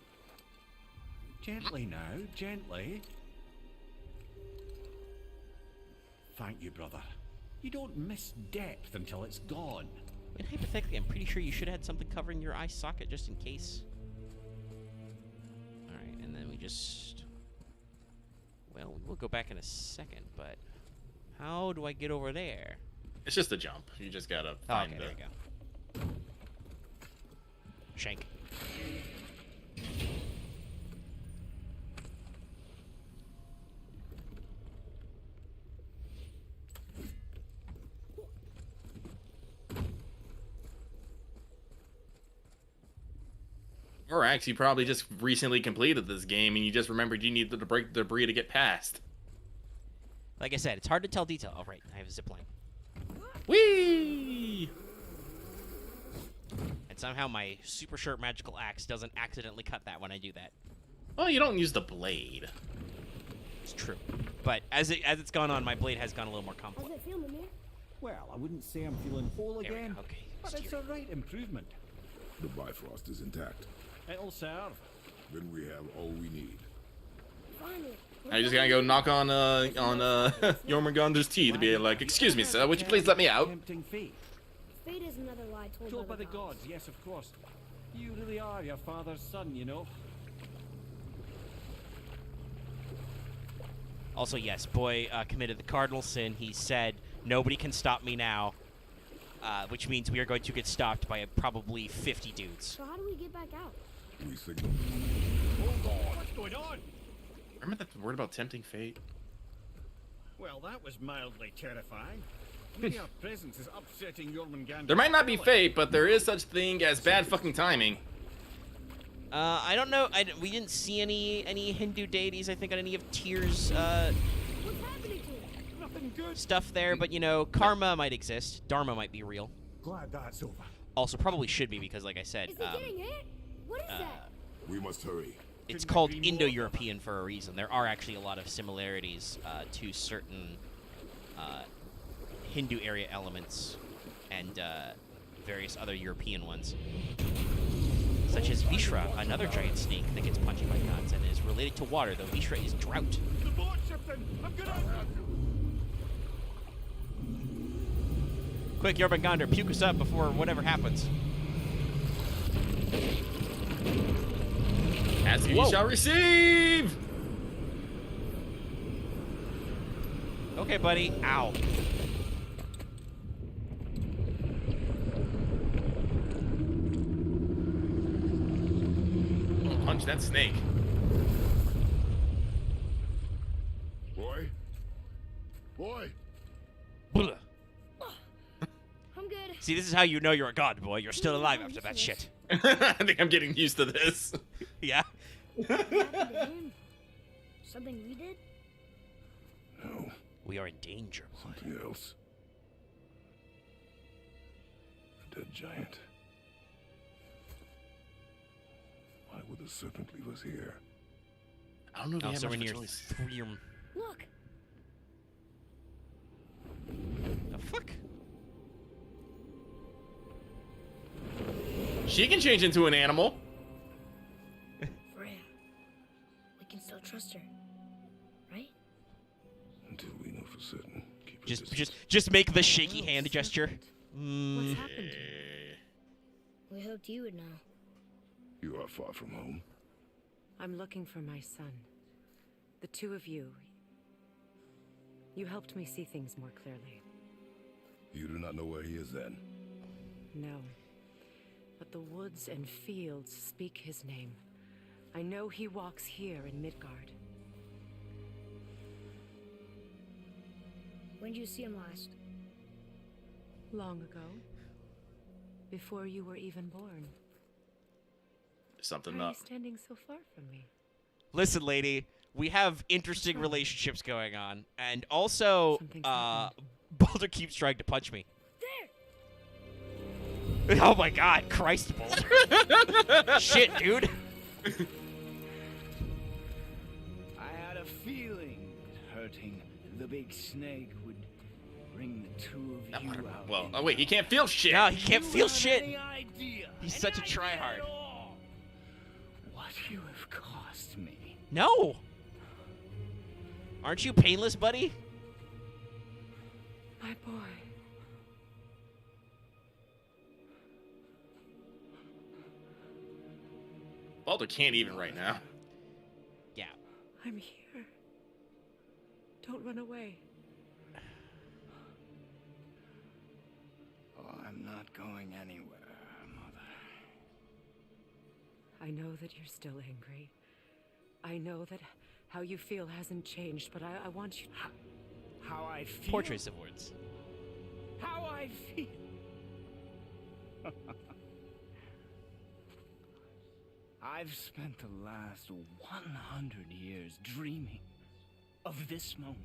Gently now, gently. Thank you, brother. You don't miss depth until it's gone. And hypothetically, I'm pretty sure you should have had something covering your eye socket just in case. Alright, and then we just... Well, we'll go back in a second, but... How do I get over there? It's just a jump. You just gotta Oh, find okay, there we go. Shank. Or actually, you probably just recently completed this game and you just remembered you needed to break the debris to get past. Like I said, it's hard to tell detail. Oh, right, I have a zipline. Whee! And somehow my super short magical axe doesn't accidentally cut that when I do that. Well, you don't use the blade. It's true. But as it's gone on, my blade has gone a little more complex. How's it feel, Mimir? Well, I wouldn't say I'm feeling whole There we again, go, okay, but it's steer. a right improvement. The Bifrost is intact. It'll serve. Then we have all we need. Finally. I just gotta go knock on Jormungandr's teeth to be like, "Excuse me, sir, would you please let me out?" Tempting fate. Fate is another lie Told by the gods, yes, of course. You really are your father's son, you know. Also, yes, boy committed the cardinal sin. He said, "Nobody can stop me now," which means we are going to get stopped by probably 50 dudes. So how do we get back out? We signal. What's going on? Remember that word about tempting fate? Well, that was mildly terrifying. Maybe our presence is upsetting Jormungandr. There might not be fate, but there is such thing as bad fucking timing. I don't know. We didn't see any Hindu deities, I think, on any of Tyr's What's happening to it? Nothing good. stuff there, but, you know, karma might exist. Dharma might be real. Glad that's over. Also, probably should be, because, like I said, Is it getting hit? What is that? We must hurry. it's Couldn't called agree more. Indo-European for a reason. There are actually a lot of similarities to certain Hindu area elements and various other European ones. Such as Vishra, another giant snake that gets punched by gods and is related to water, though Vishra is drought. The boat shifting. I'm gonna. Quick, Jormungandr, puke us up before whatever happens. As you Whoa. shall receive! Okay, buddy. Ow. Punch that snake. See, this is how you know you're a god, boy. You're still alive after that shit. I think I'm getting used to this. Yeah. What happened to him? Something we did? No, We are in danger. something else. A dead giant. Why would the serpent leave us here? I don't know if Oh, we have so much we're of a near choice. 3 or... Look! The fuck? She can change into an animal. Freya. We can still trust her. Right? Until we know for certain. Keep a distance. Just make the shaky hand gesture. What's happened? We hoped you would know. You are far from home. I'm looking for my son. The two of you. You helped me see things more clearly. You do not know where he is then. No. But the woods and fields speak his name. I know he walks here in Midgard. When did you see him last? Long ago. Before you were even born. Something Why are up. you standing so far from me? Listen, lady, we have interesting wrong? relationships going on, and also, Something's happened. Boulder keeps trying to punch me. There! Oh my God, Christ, Boulder! Shit, dude. I had a feeling that hurting the big snake would bring the two of you out. Well, in oh wait, he can't feel shit. No, he can't You feel have shit. any idea, He's any such a idea tryhard. at all What you have cost me. No. Aren't you painless, buddy? My boy. Baldur can't even right now. Yeah. I'm here. Don't run away. Oh, I'm not going anywhere, Mother. I know that you're still angry. I know that how you feel hasn't changed, but I want you to... How I feel. Portraits of words. How I feel. I've spent the last 100 years dreaming of this moment.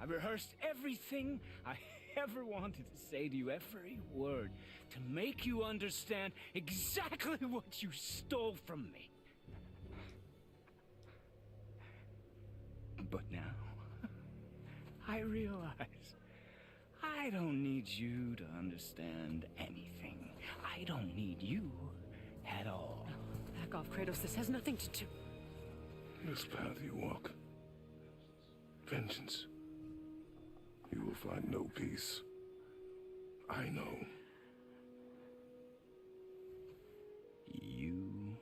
I rehearsed everything I ever wanted to say to you, every word, to make you understand exactly what you stole from me. But now, I realize I don't need you to understand anything. I don't need you at all. Back off, Kratos. This has nothing to do... This path you walk. Vengeance. You will find no peace. I know. You...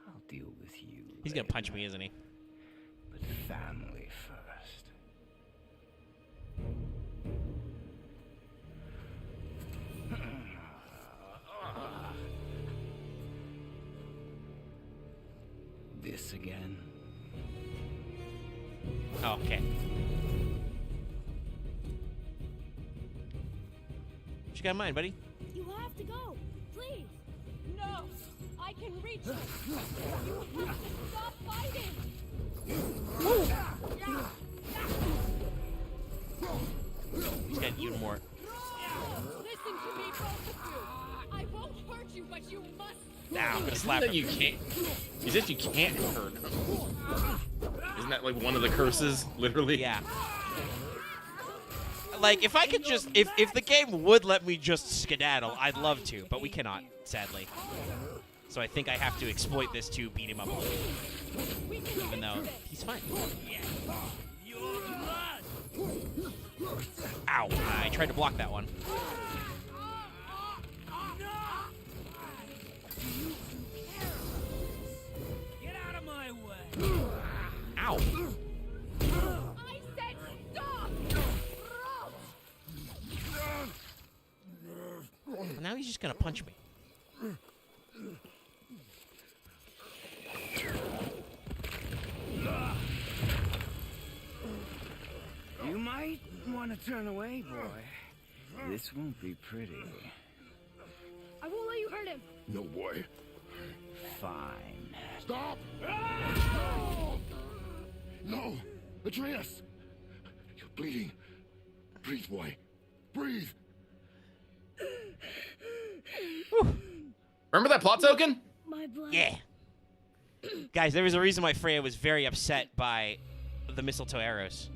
I'll deal with you. He's gonna later. punch me, isn't he? But family first. This again? Oh, okay. What you got in mind, buddy? You have to go! Please! No! I can reach it! You have to stop fighting! He's got even more. Listen to me, both of you! I won't hurt you, but you must... Now I'm gonna Isn't slap that him. you can't? You said you can't hurt him. Isn't that like one of the curses, literally? Yeah. Like, if I could just... If the game would let me just skedaddle, I'd love to, but we cannot, sadly. So I think I have to exploit this to beat him up a little. Even though he's fine. Ow. I tried to block that one. Get out of my way! Ow. I said stop! Now he's just gonna punch me. You might want to turn away, boy. This won't be pretty. I won't let you hurt him. No, boy. Fine. Stop! No! No! Atreus! You're bleeding. Breathe, boy. Breathe! Remember that plot token? My blood. Yeah. Guys, there was a reason why Freya was very upset by the mistletoe arrows.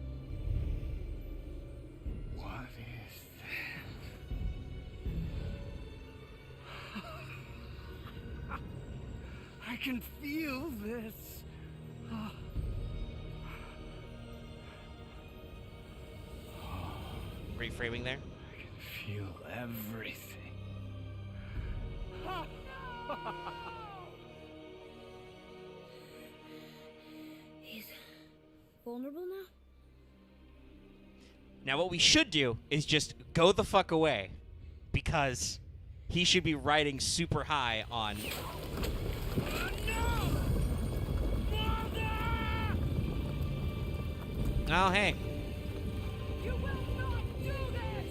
What is that? I can feel this. Reframing there. I can feel everything. He's vulnerable now? Now, what we should do is just go the fuck away, because he should be riding super high on. Oh, hey. You will not do this!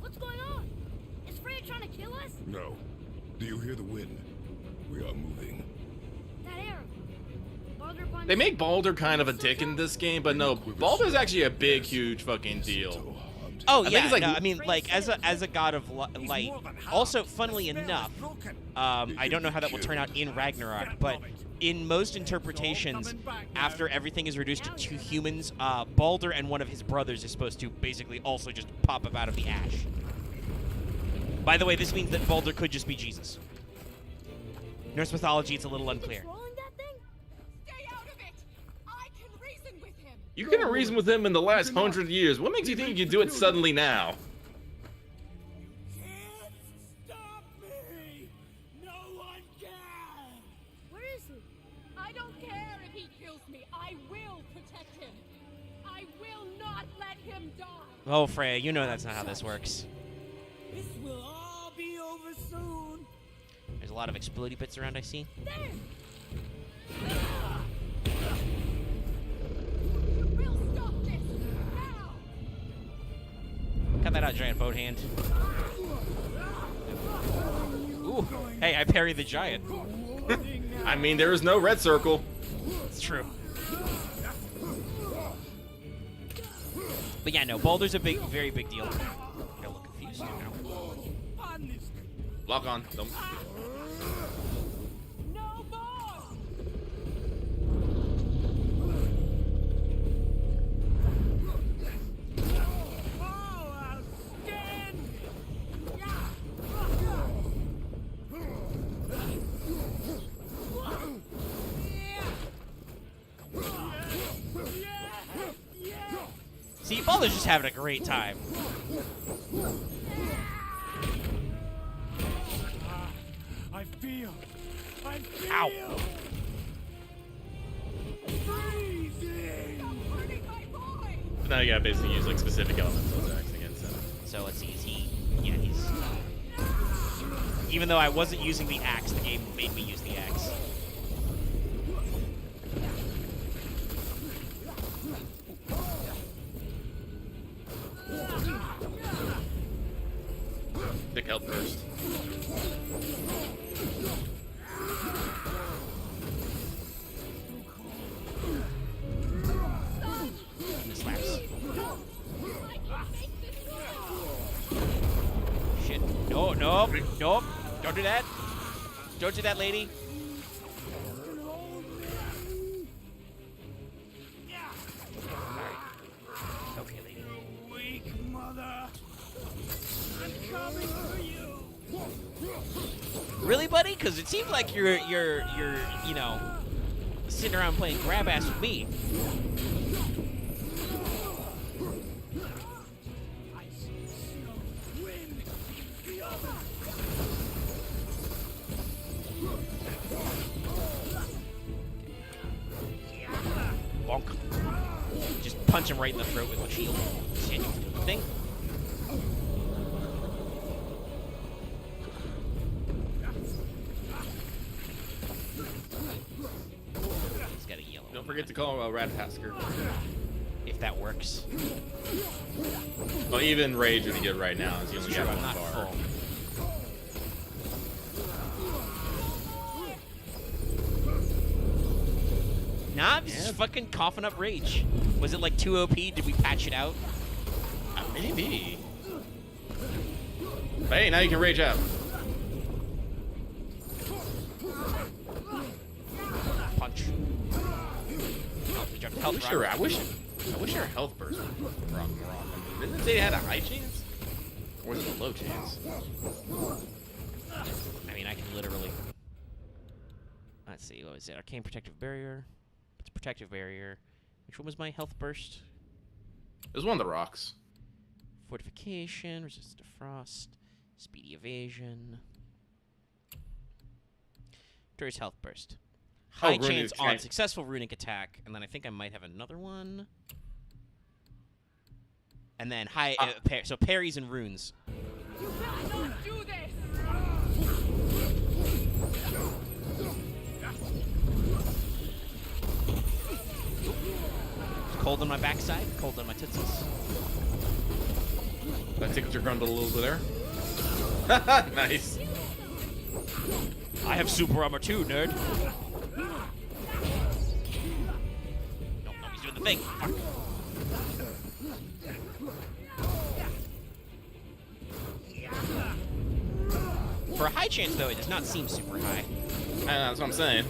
What's going on? Is Freya trying to kill us? No. Do you hear the wind? We are moving. That arrow. Baldur upon They make Baldur kind of a dick in this game, but no, Baldur's actually a big, huge fucking deal. Oh I think yeah, it's like- no, I mean, like as a god of light. Also, funnily enough, I don't know how that will turn out in Ragnarok, but in most interpretations, after everything is reduced to 2 humans, Baldur and one of his brothers is supposed to basically also just pop up out of the ash. By the way, this means that Baldur could just be Jesus. Norse mythology, it's a little unclear. Controlling that thing? Stay out of it! I can reason with him! You couldn't reason with him in the last 100 years. What makes you think you can do it suddenly now? Can't stop me! No one can! Where is he? I don't care if he kills me. I will protect him. I will not let him die. Oh, Freya, you know that's not how this works. This will all be over soon. There's a lot of explodey bits around, I see. There! We'll stop this now! Cut that out, giant boat hand. Ooh, hey, I parried the giant. I mean, there is no red circle. It's true. But yeah, no, Baldur's a very big deal. I'm a little confused now. Lock on. Don't. No more! See, Baldur's just having a great time. I feel. Ow. Freezing! Stop hurting my boy! Now you gotta basically use like specific elements of attacks against him. So let's see, is he... Yeah, he's... Even though I wasn't using the axe, the game made me use the axe. Dick help first. Slaps. Shit. No, nope, nope. Don't do that. Don't do that, lady. Okay, lady. Weak mother! I'm coming for you! Really, buddy? Because it seems like you're, you know, sitting around playing grab ass with me. Bonk. Just punch him right in the throat with my shield. Shit. Thing. Don't forget to call Rathasker. If that works. Well, even Rage when you get right now is you only Sure, got I'm one not bar. full. Nah, this is fucking coughing up Rage. Was it like 2 OP? Did we patch it out? Maybe. But hey, now you can Rage out. Punch. Oh, we dropped health I wish our health burst would rock more often. Didn't it say it had a high chance? Or was it a low chance? I mean, I can literally... Let's see, what was it? Arcane Protective Barrier. It's a Protective Barrier. Which one was my health burst? It was one of the rocks. Fortification, Resist to Frost, Speedy Evasion. Victorious Health Burst. High chance on successful runic attack, and then I think I might have another one. And then so parries and runes. You cannot do this! Cold on my backside, cold on my tootsies. That tickled your grundle a little bit there. Nice. I have super armor too, nerd. No, he's doing the thing. Fuck. For a high chance, though, it does not seem super high. That's what I'm saying.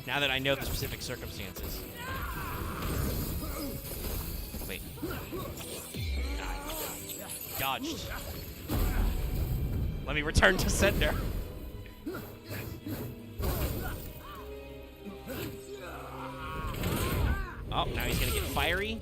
Now that I know the specific circumstances. Wait. Dodged. Let me return to sender. Oh, now he's gonna get fiery.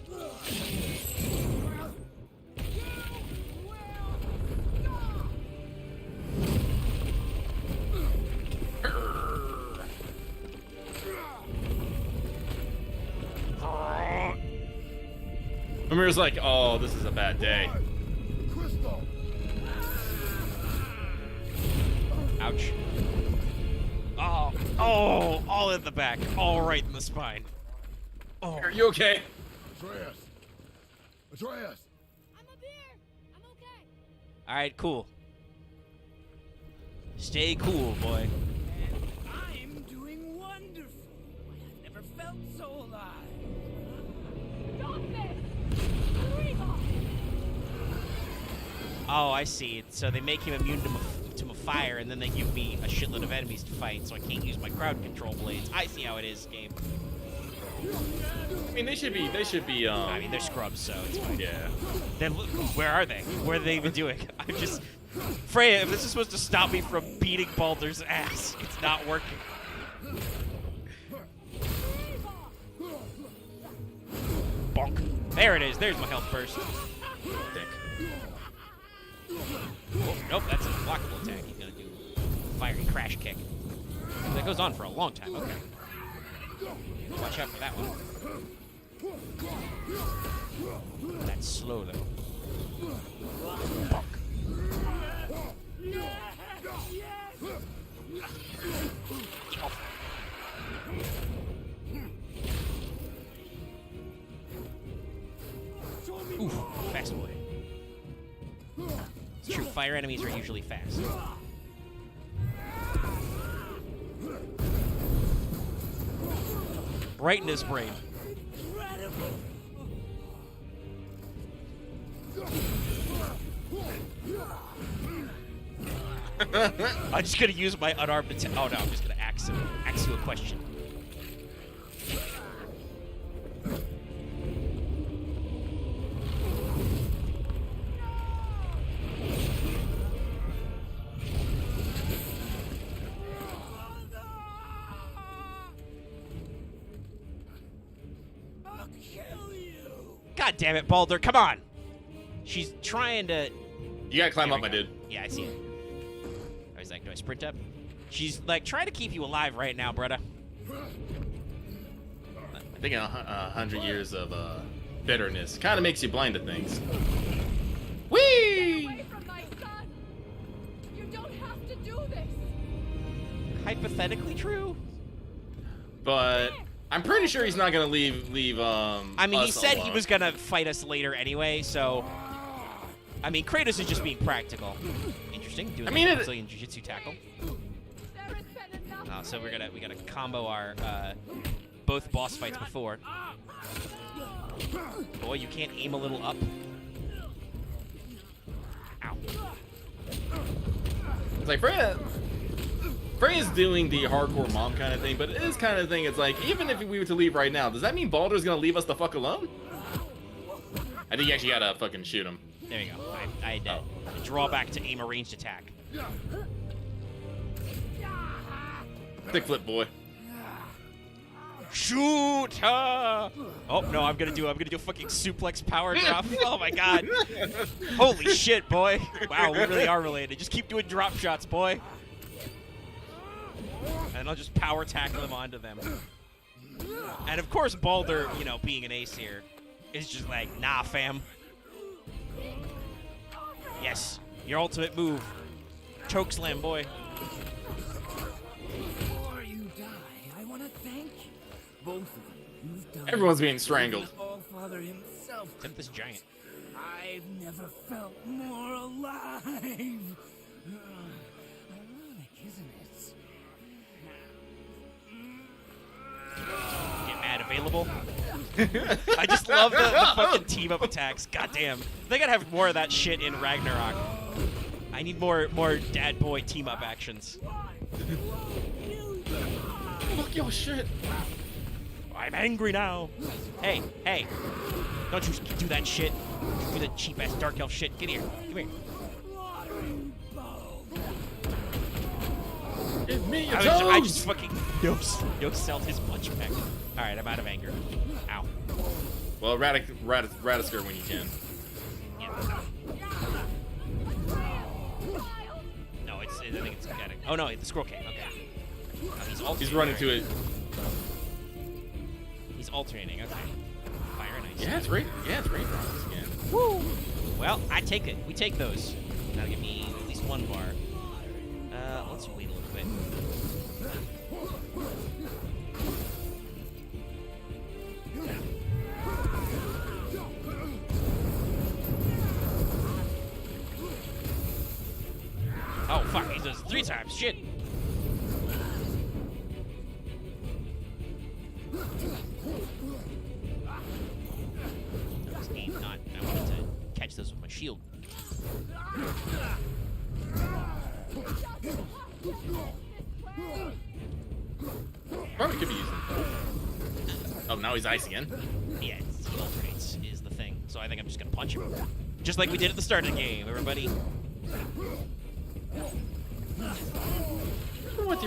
Amir's like, oh, this is a bad day. Ouch. Oh, all in the back. All right in the spine. Oh. Are you okay? Atreus! Atreus! I'm up here. I'm okay. All right, cool. Stay cool, boy. I'm doing wonderful. I have never felt so alive. Stop this! Reba! Oh, I see. So they make him immune to my fire, and then they give me a shitload of enemies to fight, so I can't use my crowd control blades. I see how it is, game. I mean, they should be. I mean, they're scrubs, so it's fine. Yeah. Then where are they? What are they even doing? I'm just... Freya, if this is supposed to stop me from beating Baldur's ass, it's not working. Bonk. There it is. There's my health burst. Dick. Oh, nope, that's a blockable attack. He's gonna do fiery crash kick. That goes on for a long time. Okay. Watch out for that one. That's slow though. Bonk. Oof, fast boy. It's true, fire enemies are usually fast. Right in his brain. I'm just gonna use my unarmed attack. Oh no, I'm just gonna ask you a question. God damn it, Baldur, come on! She's trying to... You gotta climb up, my dude. Yeah, I see it. I was like, do I sprint up? She's like trying to keep you alive right now, brother. I think 100 years of bitterness kind of makes you blind to things. Whee! Away from my son! You don't have to do this! Hypothetically true. But I'm pretty sure he's not gonna leave. I mean, he us said he alone. was gonna fight us later anyway, so. I mean, Kratos is just being practical. Interesting. Doing the Brazilian Jiu-Jitsu tackle. So we gotta combo our both boss fights before. Boy, you can't aim a little up. Ow. It's like Freya's doing the hardcore mom kind of thing, but it is kind of thing. It's like, even if we were to leave right now, does that mean Baldur's gonna leave us the fuck alone? I think you actually gotta fucking shoot him. There you go. I had to draw back to aim a ranged attack. Thick flip, boy. Shoot her! Oh no, I'm gonna do a fucking suplex power drop. Oh my god! Holy shit, boy! Wow, we really are related. Just keep doing drop shots, boy. And I'll just power tackle him onto them. And of course, Baldur, you know, being an ace here, is just like, nah, fam. Yes, your ultimate move, chokeslam, boy. Before you die, I want to thank you, both of you. You've done Everyone's being strangled. Allfather himself. Except this giant. I've never felt more alive. Ironic, isn't it? Get mad available. I just love the fucking team up attacks. Goddamn. They gotta have more of that shit in Ragnarok. I need more dad boy team up actions. Fuck your shit. I'm angry now. Hey, hey. Don't you do that shit. Do the cheap ass dark elf shit. Get here. Come here. Give me your I just fucking no-selled his punch back. Alright, I'm out of anger. Ow. Well, Radisker when you can. Yeah. No, I think it's getting. Oh no, the Scroll King. Okay. He's running to it. He's alternating. Okay. Fire and ice. Yeah, it's right. Yeah, it's right. Yeah. Woo! Well, I take it. We take those. That'll give me at least one bar. Let's wait a little bit. Oh fuck! He does 3 times. Shit. That was aim, not. I wanted to catch those with my shield. Probably could be using. Oh, now he's ice again. Yeah, he alternates is the thing. So I think I'm just gonna punch him, just like we did at the start of the game. Everybody. I wonder what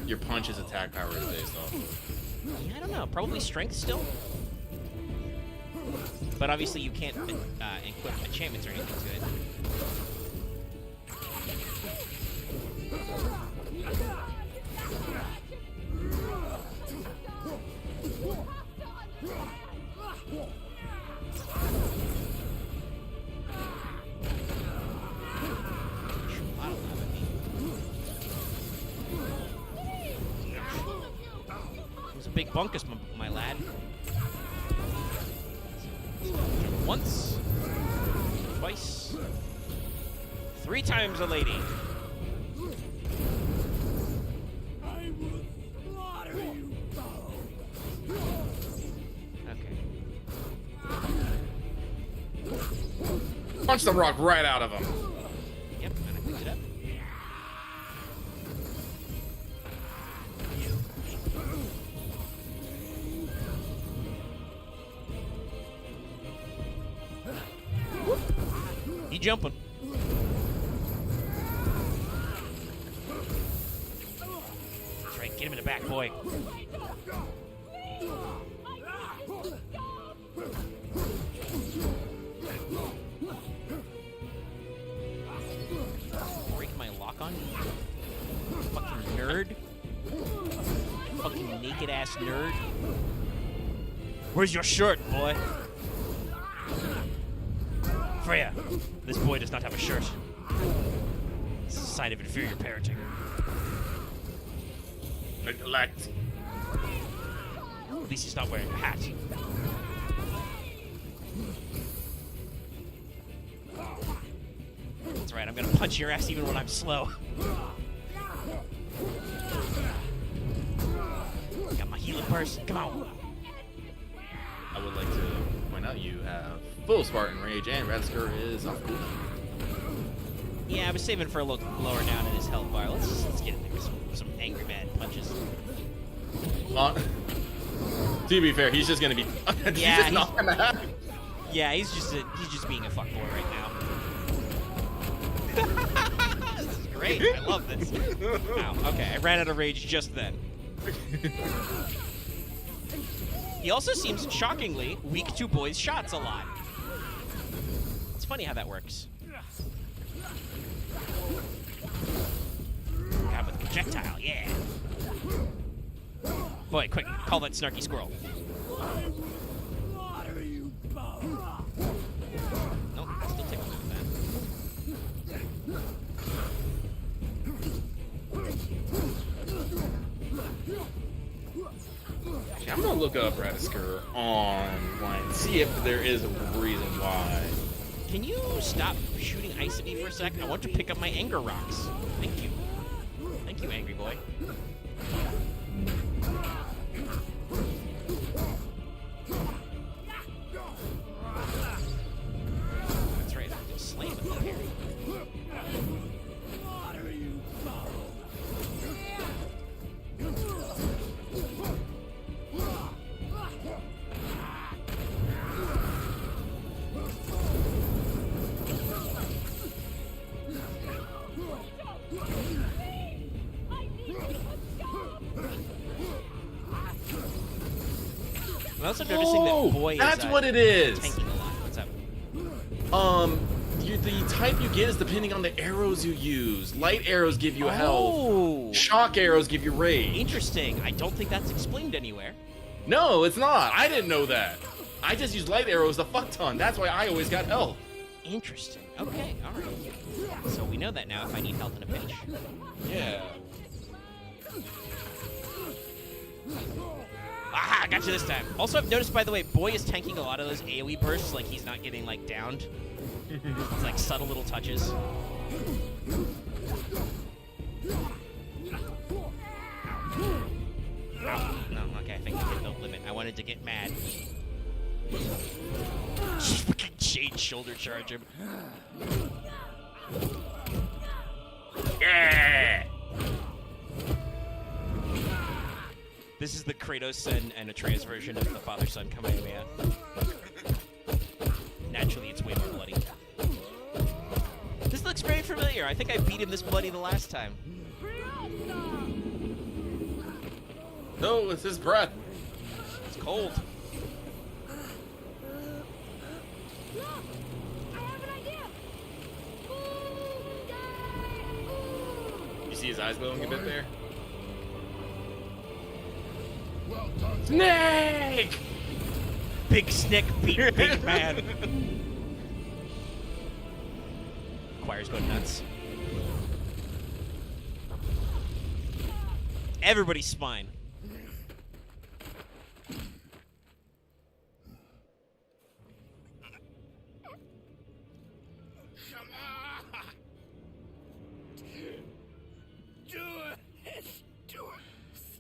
your punch's attack power is based off of. Yeah, I don't know. Probably strength still. But obviously you can't equip enchantments or anything to it. It was a big bunkus, my lad. Once, twice, 3 times a lady. I will slaughter you both. Okay. Punch the rock right out of him. Yep, and I picked it up. He jumping. That's right, get him in the back, boy. Break my lock on? Fucking nerd. Fucking naked ass nerd. Where's your shirt, boy? Freya, this boy does not have a shirt. This is a sign of inferior parenting. Neglect. At least he's not wearing a hat. That's right, I'm gonna punch your ass even when I'm slow. Got my healing burst. Come on. I would like to point out you have full Spartan Rage, and Ratsker is off cooldown. Yeah, I was saving for a little lower down in his health bar. Let's get in there. Some angry mad punches. To be fair, he's just gonna be. He's Yeah, just not gonna happen. Yeah, he's just being a fuckboy right now. This is great. I love this. Ow, okay, I ran out of rage just then. He also seems shockingly weak to boys' shots a lot. It's funny how that works. Got with the projectile, yeah. Boy, quick, call that snarky squirrel. Nope, still tickled with that. Actually, I'm gonna look up Ratsker online, see if there is a reason why. Can you stop shooting ice at me for a sec? I want to pick up my anger rocks. Thank you. Thank you, angry boy. That's right, I'm just slaying with them here. I'm also noticing that boy is that's what it is. tanking a lot. What's up? The type you get is depending on the arrows you use. Light arrows give you Oh. health. Shock arrows give you rage. Interesting. I don't think that's explained anywhere. No, it's not. I didn't know that. I just use light arrows a fuck ton. That's why I always got health. Interesting. Okay, alright. So we know that now if I need help in a pinch. Yeah. Aha, got you this time. Also, I've noticed, by the way, boy is tanking a lot of those AoE bursts, like he's not getting, like, downed. It's like subtle little touches. Oh, no, okay, I think I hit the limit. I wanted to get mad. Fucking Shade shoulder charge him. Yeah! This is the Kratos and Atreus version of the father-son Kamehameha. Naturally, it's way more bloody. This looks very familiar. I think I beat him this bloody the last time. No, it's his breath. It's cold. Look! I have an idea! You see his eyes glowing a bit there? Snake! Big Snick beat Big Man. Choir's going nuts. Everybody's spine.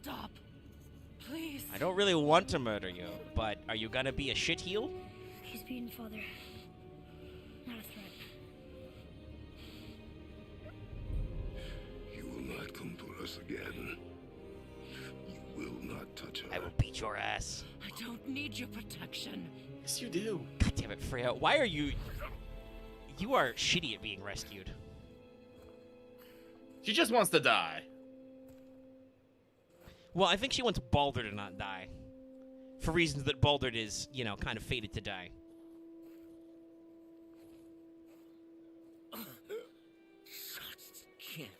Stop. Please. I don't really want to murder you, but are you gonna be a shit heel? He's beaten Father. Not a threat. You will not come for us again. You will not touch her. I will beat your ass. I don't need your protection. Yes, you do. God damn it, Freya. Why are you... You are shitty at being rescued. She just wants to die. Well, I think she wants Baldur to not die. For reasons that Baldur is, you know, kind of fated to die. Can't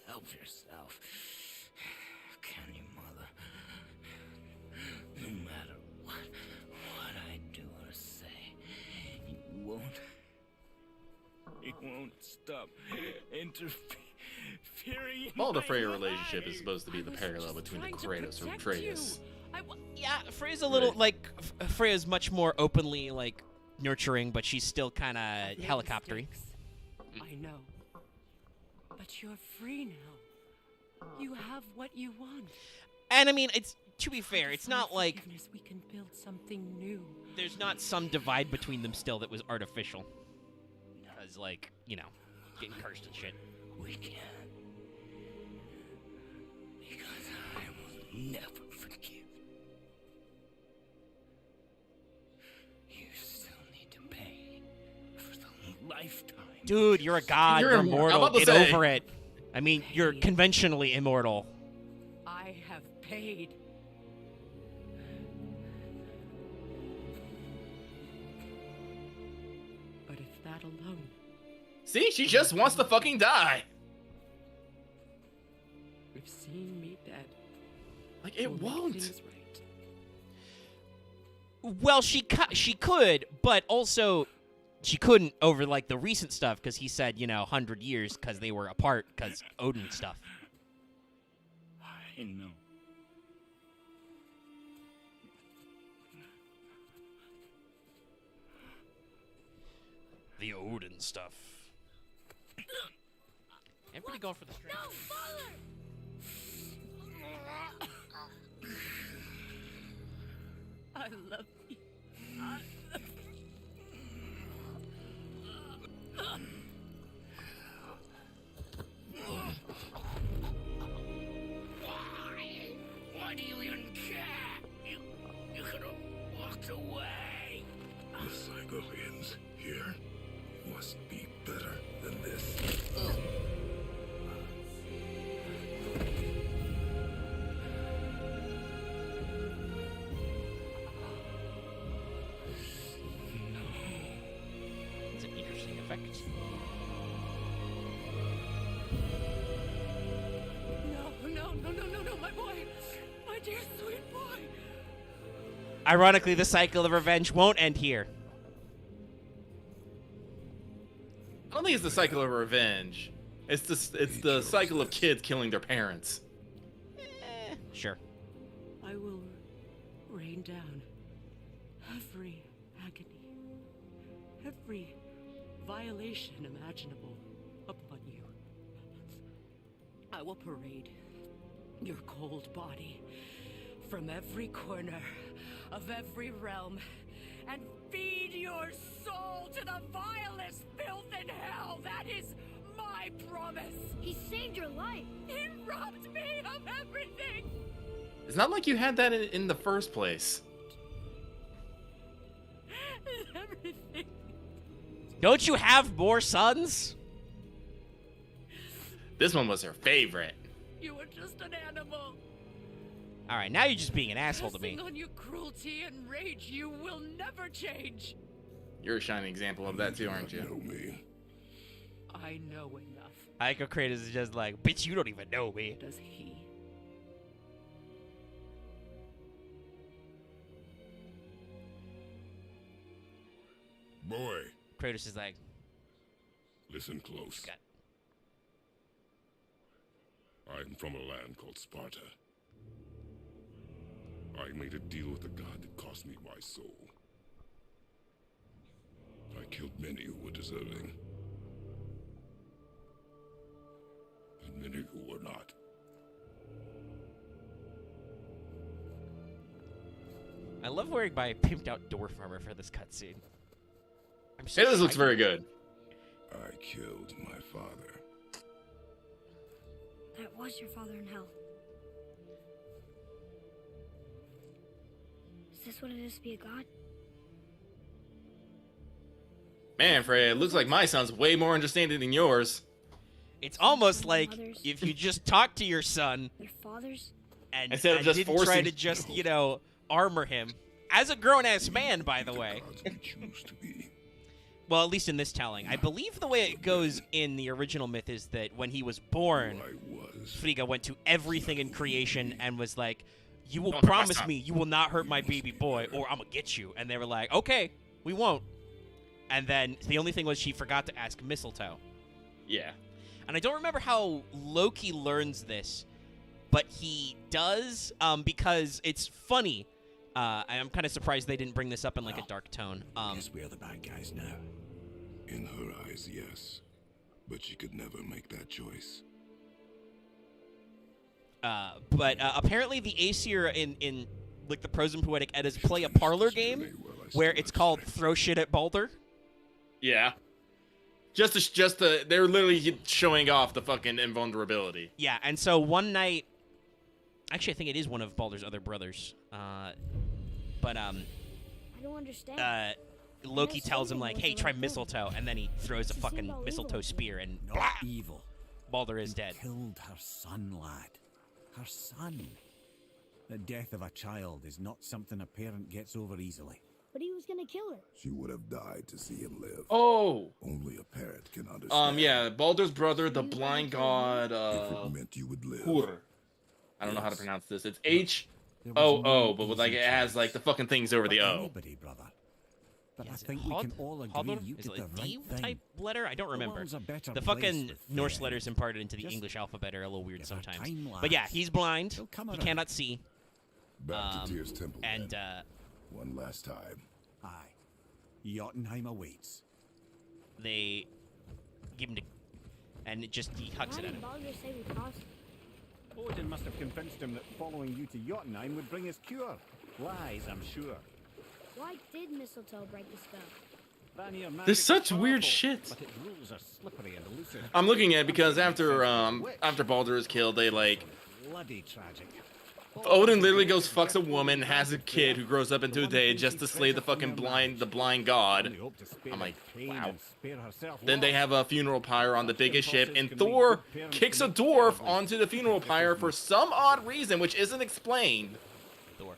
help yourself, can you, Mother? No matter what I do or say, you won't stop interfering hearing in Well, the my Freya mind. relationship is supposed to be the parallel between the Kratos or Atreus. Yeah, Freya's a little like Freya's much more openly like nurturing, but she's still kind of I've made helicoptery. mistakes. I know. But you're free now. You have what you want. And I mean, it's to be fair, it's not like Forgiveness, we can build something new. there's not some divide between them still that was artificial. Because like, you know, getting cursed and shit. We can. Because I will never forgive. You still need to pay for the lifetime. Dude, you're a god. You're You're I'm immortal. about to Get say. over it. I mean, you're conventionally immortal. I have paid. But if that alone, See, she just wants to fucking die. if seeing me dead, Like, it will make won't. things right. Well, she could, but also she couldn't over like the recent stuff because he said, 100 years because they were apart because Odin stuff. I know. The Odin stuff. Everybody going for the strength. No, father! I love you. Why do you even care? You could have walked away. The cycle ends here. Must be better than this. It's an interesting effect. No, my boy. My dear sweet boy. Ironically, the cycle of revenge won't end here. I don't think it's the cycle of revenge. It's the cycle of kids killing their parents. Sure. I will rain down every agony, every violation imaginable upon you. I will parade your cold body from every corner of every realm and feed your soul to the vilest filth in hell. That is my promise. He saved your life. He robbed me of everything. It's not like you had that in the first place. Everything. Don't you have more sons? This one was her favorite. You were just an animal. All right, now you're just being an asshole to me. Pressing on your cruelty and rage, you will never change. You're a shining example of that too, aren't you? Know me. I know enough. Ico Kratos is just like, bitch, you don't even know me. Does he? Boy, Kratos is like, listen close. got I'm from a land called Sparta. I made a deal with a god that cost me my soul. I killed many who were deserving. And many who were not. I love wearing my pimped out dwarf armor for this cutscene. Hey, this looks very good. I killed my father. That was your father in hell. Is this what it is to be a god? Man, Freya, it looks like my son's way more understanding than yours. It's almost like Mothers. if you just talk to your son Your father's? and, Instead of and just didn't try forcing- to just, armor him. As a grown-ass man, by the way. Gods we choose to be. Well, at least in this telling. I believe the way it goes in the original myth is that when he was born, I was. Frigga went to everything in creation and was like, you will Don't hurt my promise son." me you will not hurt my baby boy or I'm gonna get you. And they were like, okay, we won't. And then the only thing was she forgot to ask Mistletoe. Yeah. And I don't remember how Loki learns this, but he does because it's funny. I'm kind of surprised they didn't bring this up in like a dark tone. Guess we're the bad guys now. In her eyes, yes. But she could never make that choice. But apparently the Aesir in like the Prose and Poetic Eddas play a parlor game where it's called Throw Shit at Baldur. Yeah. Just to, they're literally showing off the fucking invulnerability. Yeah, and so one night, actually I think it is one of Baldur's other brothers. I don't understand. Loki tells him like, "Hey, try mistletoe," and then he throws a fucking mistletoe spear, and Not blah, evil. Baldur is You dead. Killed her son, lad. Her son. The death of a child is not something a parent gets over easily. But he was gonna kill her. She would have died to see him live. Oh. Only a parent can understand. Yeah, Baldur's brother, the blind god, If it meant you would live. Hur. I don't know how to pronounce this. It's There was no H-O-O, but with like easy it has choice. like the fucking things over the For O. anybody, brother. But Yeah, I is it think we Hod? can all agree Hodor? you Is did it the like right thing. type letter? I don't remember. world's a better The place fucking with Norse fair letters end. imparted into the Just English alphabet are a little weird give her sometimes. time, But yeah, lads. he's blind. He'll come He around. cannot see. Back to Tyr's temple. And then. One last time. Aye. Jotunheim awaits. they give him to, and it just he hucks Why it at did him. Baldur say we crossed? Odin must have convinced him that following you to Jotunheim would bring his cure. Lies, I'm sure. Why did mistletoe break the spell? Vanir magic There's is such weird powerful, shit. But its rules are slippery and elusive. I'm looking at it because after Baldur is killed, they like Bloody tragic. Odin literally goes fucks a woman, has a kid who grows up into a day just to slay the fucking blind god. Only hope to spare I'm like, her pain wow. and spare herself Then they loss. have a funeral pyre on the biggest ship, and Thor kicks a dwarf onto the funeral pyre for some odd reason, which isn't explained. Thor.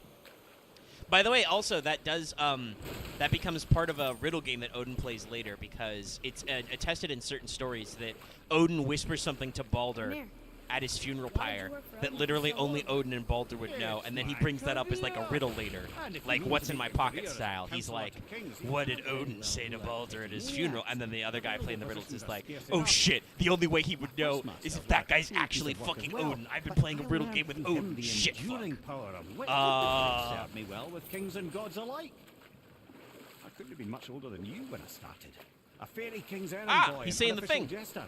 By the way, also that does that becomes part of a riddle game that Odin plays later because it's attested in certain stories that Odin whispers something to Baldur Come here. at his funeral Why did you pyre work for that Odin literally for so only long? Odin and Baldur would know, and then he brings that up as like a riddle later, like "What's in my pocket?" style. He's like, "What did Odin say to Baldur at his funeral?" And then the other guy playing the riddles is like, "Oh shit! The only way he would know is if that guy's actually fucking Odin. I've been playing a riddle game with Odin. The Shit, fuck." enduring power of wit served me well with kings and gods alike. I couldn't have been much older than you when I started. A fairy king's errand Ah, boy, he's an saying the unofficial thing. jester.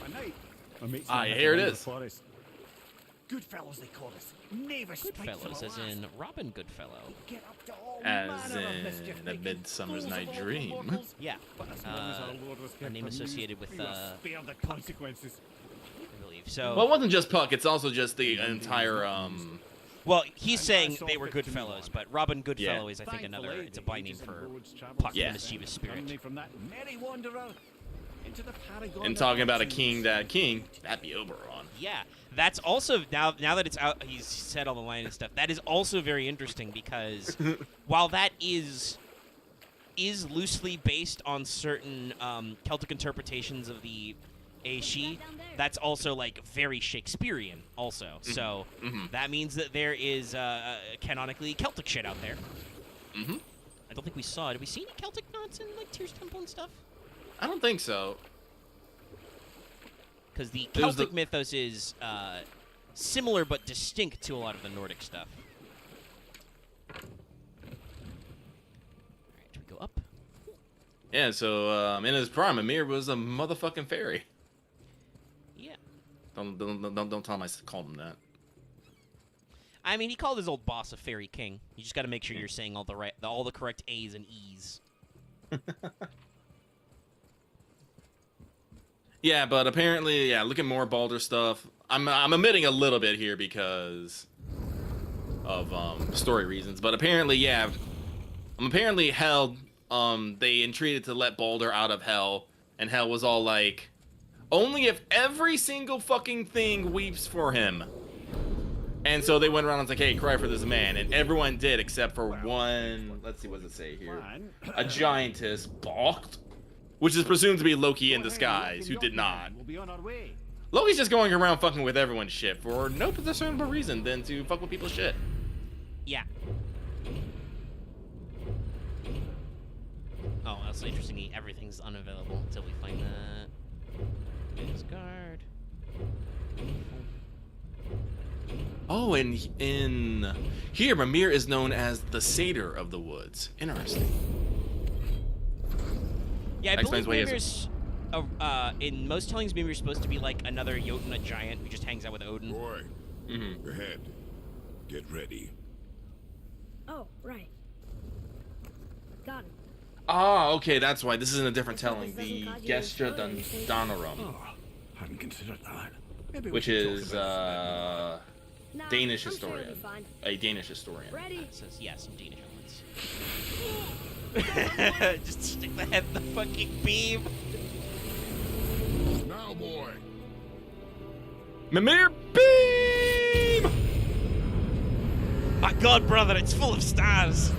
By night, my mates Ah, and I had here to it roam is. the forest. Good fellows they call us. Never Goodfellows, as in Robin Goodfellow. Get up to all As manner of in mischief A making, Midsummer's fools of Night all the Dream. mortals. Yeah, But as long as our Lord was a kept name from associated you, with we were spared the consequences. I believe. So, Well, it wasn't just Puck; it's also just the entire well, he's And saying I saw they were fit to move Goodfellows, on. but Robin Goodfellow Yeah. is, I think, another. Thankfully, It's a the by name ages and for roads travelled Puck, Yeah. the mischievous spirit. Suddenly from that merry wanderer into the paragon and of talking about a opportunities. that'd be Oberon. Yeah, that's also now that it's out. He's said all the line and stuff. That is also very interesting because while that is loosely based on certain Celtic interpretations of the Aesir, that's also like very Shakespearean also. So that means that there is canonically Celtic shit out there. Mhm. I don't think we saw it. Did we see any Celtic knots in like Tyr's Temple and stuff? I don't think so. Because the There was Celtic the- mythos is similar but distinct to a lot of the Nordic stuff. Alright, we go up. Yeah, so in his prime, Ymir was a motherfucking fairy. Yeah. Don't tell him I called him that. I mean, he called his old boss a fairy king. You just got to make sure you're saying all the correct A's and E's. Yeah, but apparently, yeah, look at more Baldur stuff. I'm omitting a little bit here because of story reasons, but apparently, yeah, apparently Hell, they entreated to let Baldur out of Hell, and Hell was all like, only if every single fucking thing weeps for him. And so they went around and was like, hey, cry for this man, and everyone did except for one. Let's see, what does it say here? A giantess balked. Which is presumed to be Loki in disguise, who did not. We'll be on our way. Loki's just going around fucking with everyone's shit for no discernible reason than to fuck with people's shit. Yeah. Oh, also interestingly, everything's unavailable until we find that. Asgard. Oh, and in here, Mimir is known as the Satyr of the Woods. Interesting. Yeah, I That explains believe why he has Mimir's, in most tellings, Mimir's supposed to be like another Jotun, a giant who just hangs out with Odin. Boy, Mm-hmm. ahead. Get ready. Oh, right. Got it. Ah, okay, that's why. This isn't a different Let's hope telling. this The doesn't cause you Gestra any trouble. Danorum, Oh, hadn't considered that. Maybe we which should talk is about Nah, Danish I'm sure it'll be historian. fine. A Danish historian. Ready? It says, yeah, some Danish elements. Just stick the head in the fucking beam. Now, boy. Mimir beam! My god, brother, it's full of stars.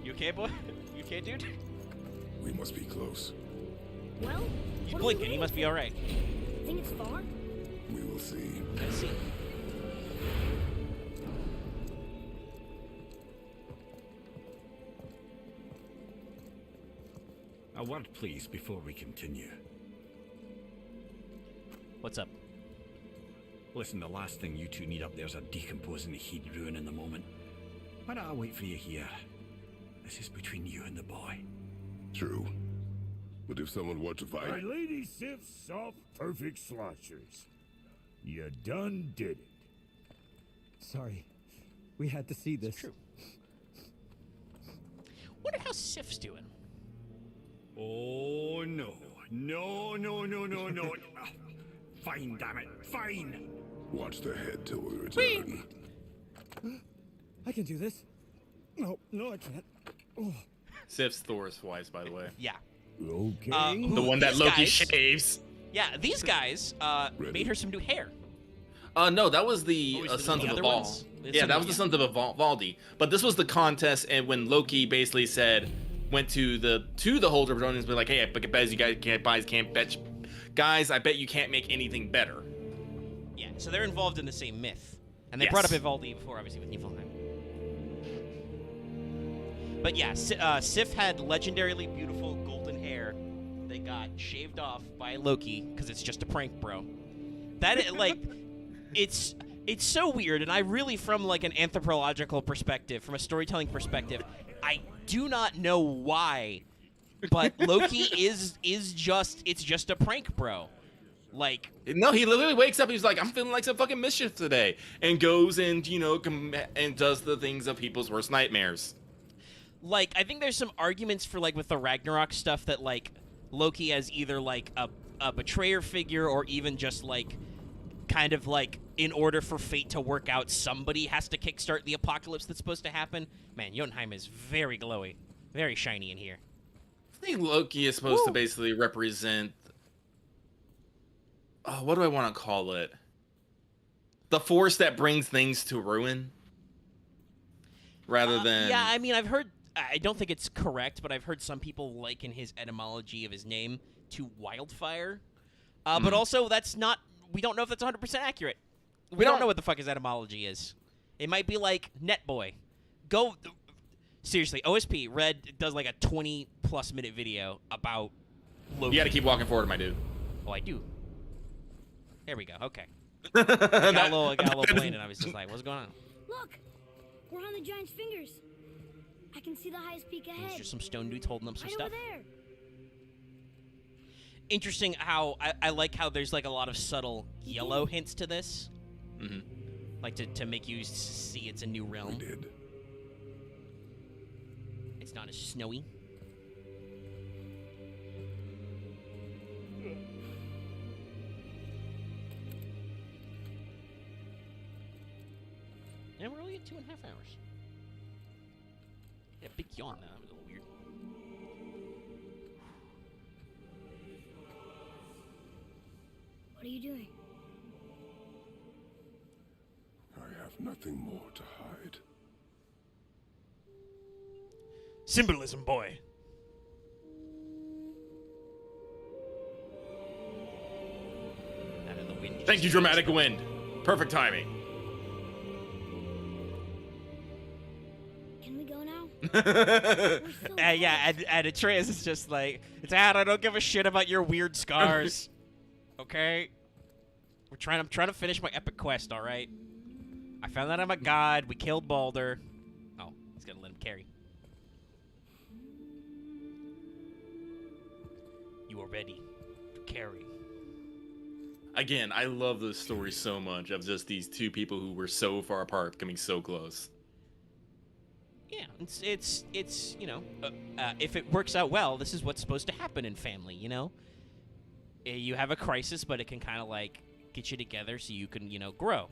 You okay, boy? You okay, dude? We must be close. Well, He's what are we blinking. He waiting must be for? alright. Think it's far? We will see. Let's see. A word, please, before we continue. What's up? Listen, the last thing you two need up there's a decomposing heat ruining the moment. Why don't I wait for you here? This is between you and the boy. True. But if someone were to My fight, Lady Sif's soft, perfect sloshers. You done did it. Sorry. We had to see this. True. Wonder how Sif's doing. Oh, no. No, no, no, no, no. Ah, fine, damn it. Fine. watch the head till we return. I can do this. No, I can't. Oh. Sif's Thor's wife, by the way. Yeah. Okay. The one that these Loki guys- shaves. Yeah, these guys made her some new hair. No, that was the What was the- Sons the of other Aval. ones? The Yeah, Sons that of- was the Sons of Valdi. But this was the contest, and when Loki basically went to the Holder Patronians and be like, hey, I bet you guys can't bet, guys, I bet you can't make anything better. Yeah, so they're involved in the same myth. And they Yes. brought up Ivaldi before, obviously, with Niflheim. But yeah, Sif had legendarily beautiful golden hair that got shaved off by Loki because it's just a prank, bro. It's so weird, and I really, from like an anthropological perspective, from a storytelling perspective, I do not know why, but Loki is just a prank, bro. Like, No, he literally wakes up. He's like, I'm feeling like some fucking mischief today, and goes and and does the things of people's worst nightmares. like, I think there's some arguments for, like, with the Ragnarok stuff that, like, Loki as either, like, a betrayer figure or even just, like, kind of, like, in order for fate to work out, somebody has to kickstart the apocalypse that's supposed to happen. Man, Jotunheim is very glowy. Very shiny in here. I think Loki is supposed to basically represent... what do I want to call it? The force that brings things to ruin? Rather than... Yeah, I mean, I've heard... I don't think it's correct, but I've heard some people liken his etymology of his name to wildfire. But also, that's not... We don't know if that's 100% accurate. We don't know what the fuck his etymology is. It might be like Netboy. Go... Seriously, OSP, Red does like a 20-plus minute video about Loki. You gotta keep walking forward, my dude. Oh, I do. There we go. Okay. I got a little plain, and I was just like, what's going on? Look! We're on the giant's fingers. I can see the highest peak ahead. There's just some stone dudes holding up some right stuff. over there. Interesting how I like how there's like a lot of subtle yellow hints to this. Mm-hmm. Like to make you see it's a new realm. We did. It's not as snowy. And we're only at 2.5 hours. Yeah, big yawn. That was a little weird. What are you doing? I have nothing more to hide. Symbolism, boy. Out of the wind. Thank you, dramatic wind. Perfect timing. Can we go Yeah, and Atreus is just like, Dad, I don't give a shit about your weird scars. Okay? I'm trying to finish my epic quest, alright? I found out I'm a god, we killed Balder. Oh, he's gonna let him carry. You are ready to carry. Again, I love this story so much of just these two people who were so far apart coming so close. Yeah, it's you know, if it works out well, this is what's supposed to happen in family, you know? You have a crisis, but it can kind of, like, get you together so you can, you know, grow.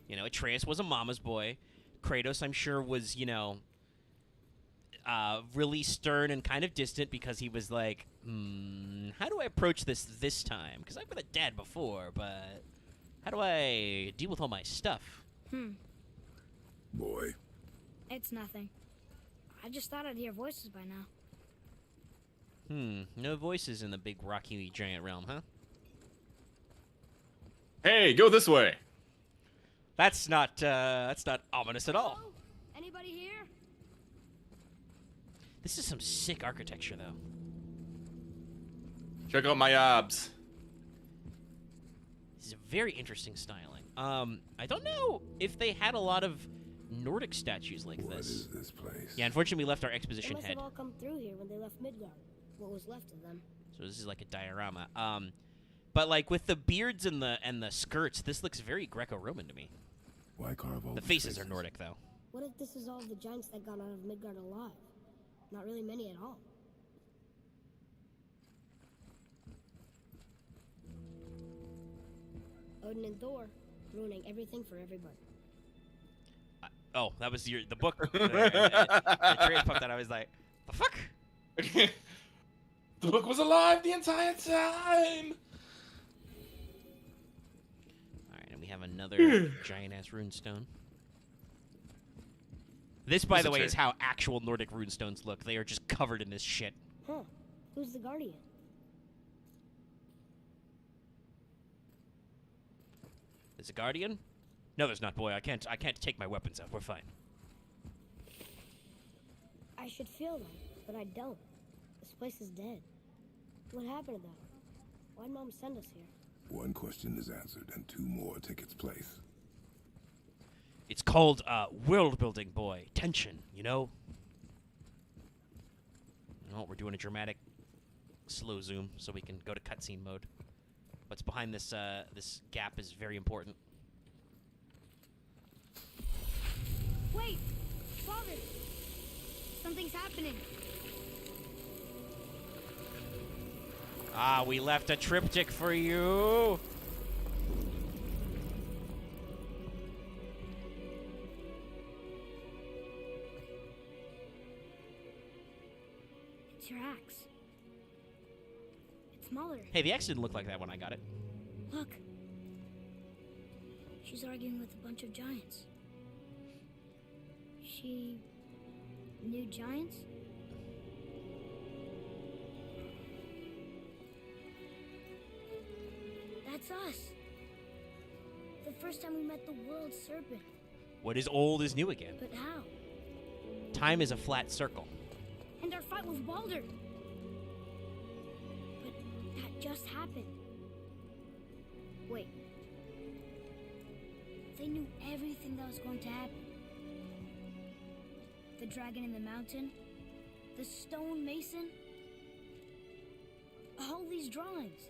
You know, Atreus was a mama's boy. Kratos, I'm sure, was, you know, really stern and kind of distant because he was like, how do I approach this time? Because I've been a dad before, but how do I deal with all my stuff? Boy. It's nothing. I just thought I'd hear voices by now. No voices in the big rocky giant realm, huh? Hey, go this way. That's not ominous at all. Hello? Anybody here? This is some sick architecture, though. Check out my abs. This is a very interesting styling. I don't know if they had a lot of Nordic statues like What this. is this place? Yeah, unfortunately, we left our They exposition must head. have all come through here when they left Midgard. What was left of them. So this is like a diorama. But like with the beards and the skirts, this looks very Greco-Roman to me. Why carve all The these faces are Nordic, though. What if this is all the giants that got out of Midgard alive? Not really many at all. Odin and Thor, ruining everything for everybody. Oh, that was the book. The trade popped out. I was like, the fuck? The book was alive the entire time. All right, and we have another giant-ass runestone. This, by What's the the way, trade? is how actual Nordic runestones look. They are just covered in this shit. Huh. Who's the Guardian? There's a guardian? No, there's not, boy. I can't take my weapons out. We're fine. I should feel them, but I don't. This place is dead. What happened to them? Why'd Mom send us here? One question is answered, and two more take its place. It's called world building, boy. Tension, you know? Oh, we're doing a dramatic slow zoom so we can go to cutscene mode. What's behind this this gap is very important. Wait! Father! Something's happening. Ah, we left a triptych for you. It's your axe. It's smaller. Hey, the axe didn't look like that when I got it. Look. She's arguing with a bunch of giants. She knew giants? That's us. The first time we met the world serpent. What is old is new again. But how? Time is a flat circle. And our fight with Baldur. But that just happened. Wait. They knew everything that was going to happen. The dragon in the mountain, the stone mason, all these drawings.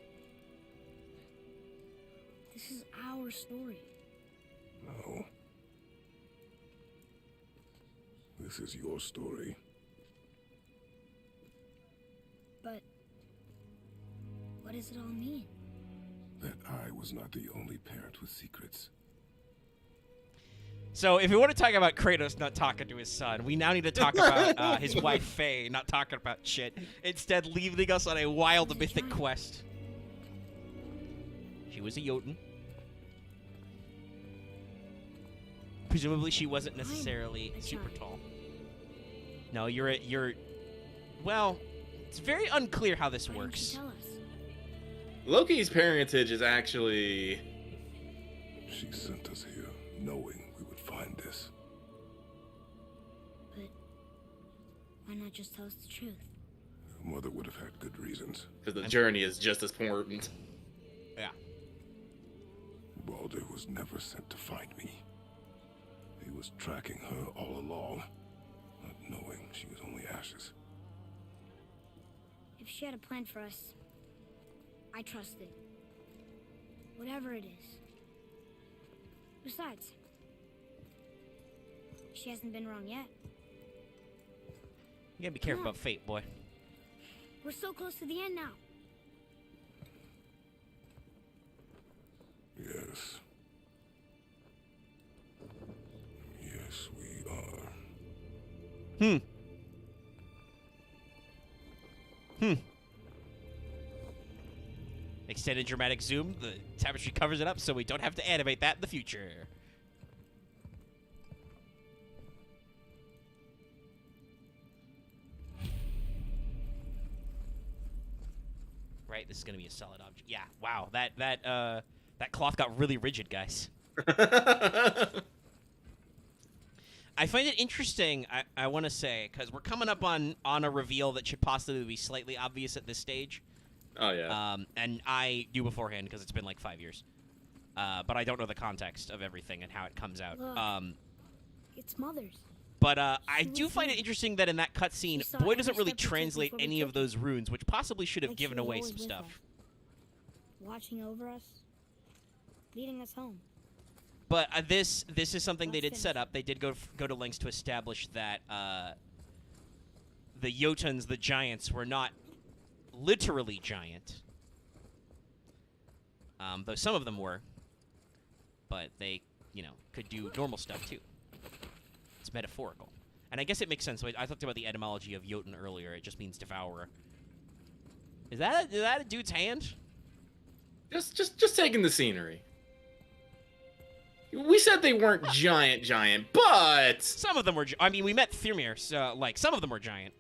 This is our story. No. This is your story. But what does it all mean? That I was not the only parent with secrets. So, if we want to talk about Kratos not talking to his son, we now need to talk about his wife Faye not talking about shit. Instead, leaving us on a wild mythic quest. She was a Jotun. Presumably, she wasn't necessarily super tall. No, you're. Well, it's very unclear how this works. Tell us. Loki's parentage is actually. She sent us here, knowing we would find this. Why not just tell us the truth? Your mother would have had good reasons. Because the journey is just as important. Yeah. Balder was never sent to find me. He was tracking her all along, not knowing she was only ashes. If she had a plan for us, I trust it. Whatever it is. Besides, she hasn't been wrong yet. You gotta be careful about fate, boy. We're so close to the end now. Yes. Yes, we are. Extended dramatic zoom. The tapestry covers it up so we don't have to animate that in the future. Right, this is gonna be a solid object. Yeah, wow. That cloth got really rigid, guys. I find it interesting, I want to say, because we're coming up on a reveal that should possibly be slightly obvious at this stage. Oh, yeah. And I knew beforehand because it's been like 5 years. But I don't know the context of everything and how it comes out. Look, it's Mother's. But I do find it interesting that in that cutscene, saw Boy doesn't every really step we took translate before we any took of those runes, which possibly should have Like she given was away always some with stuff. us, watching over us, leading us home. But this is something they Let's did set finish. up. They did go to lengths to establish that the Jotuns, the giants, were not literally giant. Though some of them were. But they, could do normal stuff too. It's metaphorical. And I guess it makes sense. I talked about the etymology of Jotun earlier. It just means devourer. Is that a dude's hand? Just taking the scenery. We said they weren't giant, but Some of them were. I mean, we met Thirmir, so some of them were giant.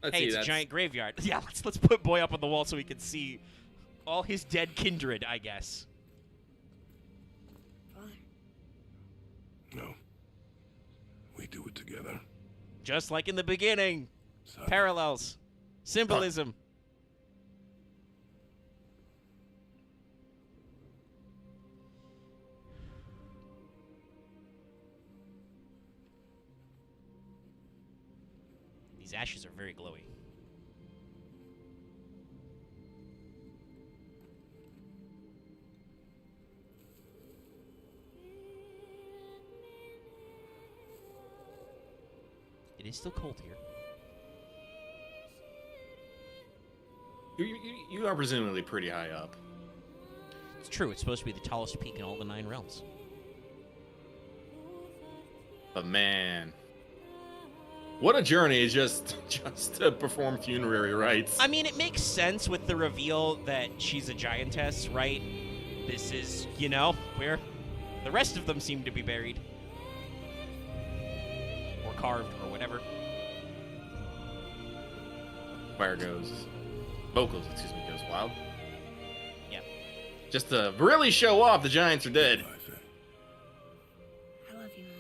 let's Hey, see. it's That's a giant graveyard. Yeah, let's put Boy up on the wall so we can see all his dead kindred, I guess. Father, No. We do it together. Just like in the beginning. Son. Parallels. Symbolism. These ashes are very glowy. It is still cold here. you are presumably pretty high up. It's true. It's supposed to be the tallest peak in all the 9 realms. But man, what a journey just to perform funerary rites. I mean, it makes sense with the reveal that she's a giantess, right? This is, where the rest of them seem to be buried. Or carved, or whatever. Fire goes, vocals, excuse me, goes wild. Yeah. Just to really show off the giants are dead. I love you, Mom.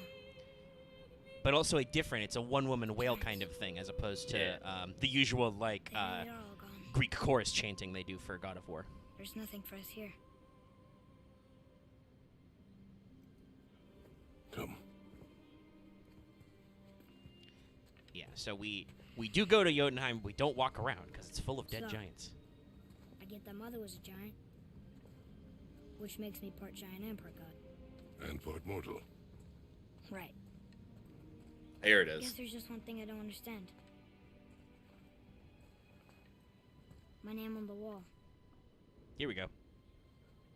But also it's a one-woman wail kind of thing, as opposed to the usual, Maybe they're all gone. Greek chorus chanting they do for God of War. There's nothing for us here. Come. Yeah, so we do go to Jotunheim, but we don't walk around, because it's full of dead So- giants. I get that Mother was a giant, which makes me part giant and part god. And part mortal. Right. Here it I guess is. there's just one thing I don't understand. My name on the wall. Here we go.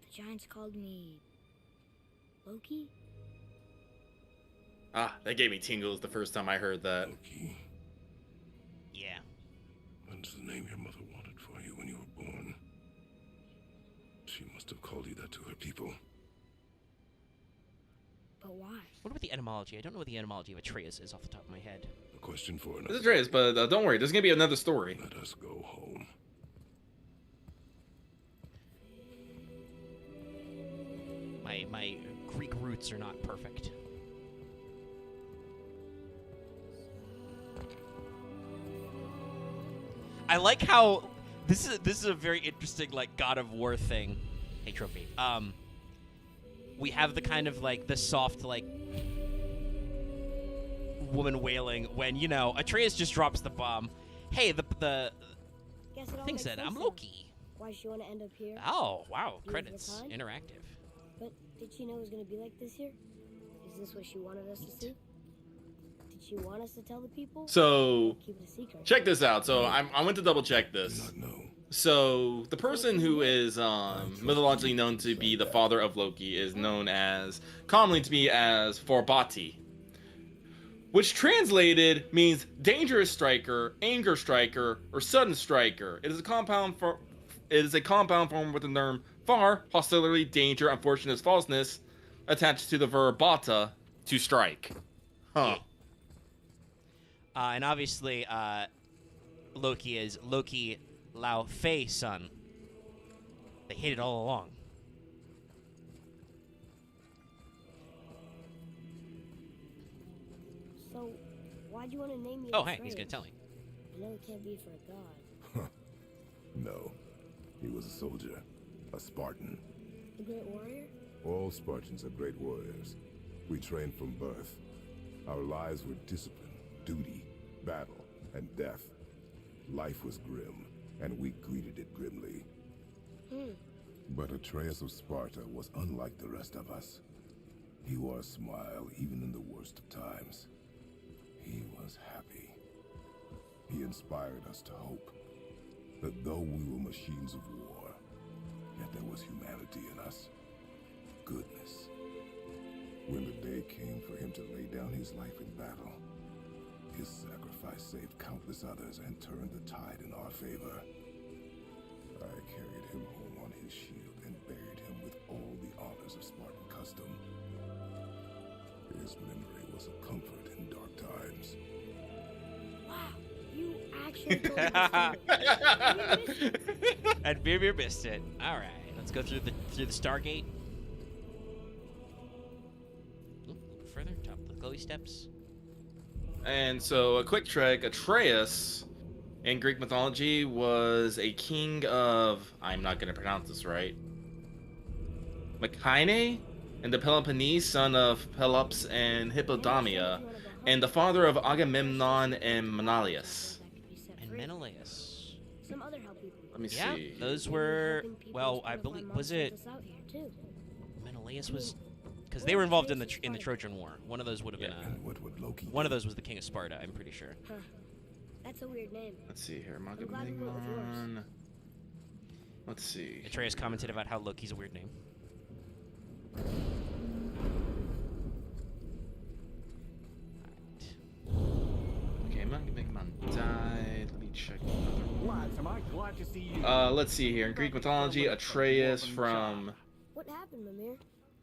The giants called me Loki? Ah, that gave me tingles the first time I heard that. Loki. Yeah. That's the name your mother wanted for you when you were born. She must have called you that to her people. But why? What about the etymology? I don't know what the etymology of Atreus is off the top of my head. A question for This another. is Dre's, but don't worry, there's gonna be another story. Let us go home. My Greek roots are not perfect. I like how this is a very interesting like God of War thing. Hey, trophy. We have the kind of like the soft like woman wailing when Atreus just drops the bomb. Hey, the Guess it all thing makes said, sense "I'm now. Loki." Why she want to end up here? Oh wow, Be with your credits, kind? interactive. But did she know it was going to be like this here? Is this what she wanted us to see? Did she want us to tell the people? So Keep it a secret. check this out. So I went to double check this. No. So the person who is mythologically known to be the father of Loki is known as commonly to be as Forbati, which translated means dangerous striker, anger striker, or sudden striker. It is a compound form with the term far, hostility, danger, unfortunate falseness, attached to the verb bata, to strike. Huh. And obviously, Loki is Loki Lao Fei's son. They hid it all along. So, why'd you want to name me? Oh, hey, he's gonna tell me. I know it can't be for a god. No. He was a soldier. A Spartan. The Great Warrior? All Spartans are great warriors. We trained from birth. Our lives were discipline, duty, battle, and death. Life was grim, and we greeted it grimly. But Atreus of Sparta was unlike the rest of us. He wore a smile even in the worst of times. He was happy. He inspired us to hope that though we were machines of war, yet there was humanity in us. Goodness. When the day came for him to lay down his life in battle, his sacrifice saved countless others and turned the tide in our favor. I carried him home on his shield and buried him with all the honors of Spartan custom. His memory was a comfort in dark times. Wow, you actually told me. And Beer missed it. All right, let's go through the Stargate. Ooh, a little bit further, top of the glowy steps. And so, a quick trick, Atreus, in Greek mythology, was a king of, I'm not going to pronounce this right, Mycenae, and the Peloponnese, son of Pelops and Hippodamia, and the father of Agamemnon and Menelaus. And Menelaus. Some other help people. Let me Yeah, see. those were, well, I believe, was it Menelaus was, because they were involved in the Trojan War. One of those would have been And what would Loki one of those was the king of Sparta, I'm pretty sure. Huh. That's a weird name. Let's see here. glad we went with yours. Agamemnon. Let's see. Atreus commented about how Loki's a weird name. Okay, Agamemnon died. Let me check another one. Lads, am I glad to see you? Let's see here. In Greek mythology, Atreus from... What happened, Mimir?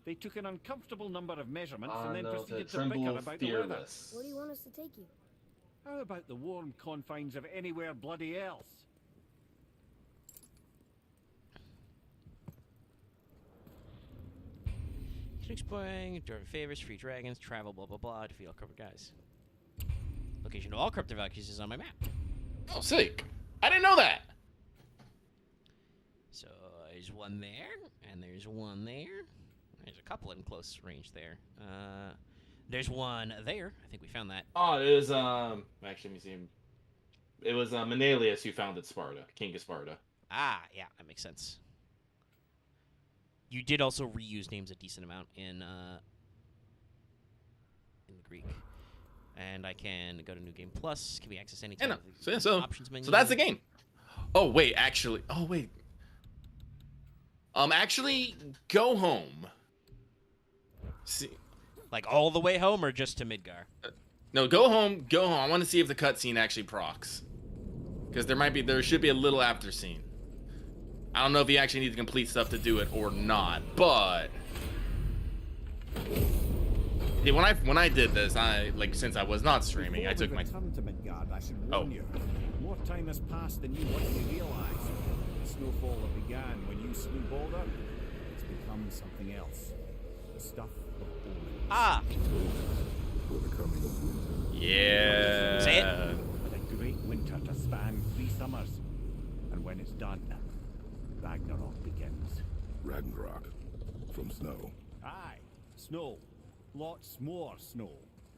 They took an uncomfortable number of measurements Ah, and then no, proceeded to to bicker tremble about the weather. fearless. Where do you want us to take you? How about the warm confines of anywhere bloody else? Exploring, dwarven favors, free dragons, travel, blah blah blah, defeat all corrupted guys. Location of all corrupted Valkyries is on my map. Oh, sick. I didn't know that. So there's one there, and there's one there. There's a couple in close range there. There's one there. I think we found that. Oh, it was, actually, let me see. It was, Menelaus who founded Sparta, king of Sparta. Ah, yeah, that makes sense. You did also reuse names a decent amount in the Greek. And I can go to New Game Plus. Can we access any Yeah, type no. of So options menu? that's the game. Oh, wait, actually. Oh, wait. Actually, go home. See. Like all the way home or just to Midgar? No, go home. Go home. I want to see if the cutscene actually procs. Because there should be a little after scene. I don't know if you actually need to complete stuff to do it or not, but yeah, when I did this, since I was not streaming, I took my Return to Midgard, I should warn you. More time has passed than you want to realize. The snowfall that began when you slew Balder, it's become something else. The stuff of omens. Ah! for the coming of winter. Yeah. Say it. For the great winter to span 3 summers. And when it's done, Ragnarok begins. Ragnarok. From snow. Aye, snow. Lots more snow.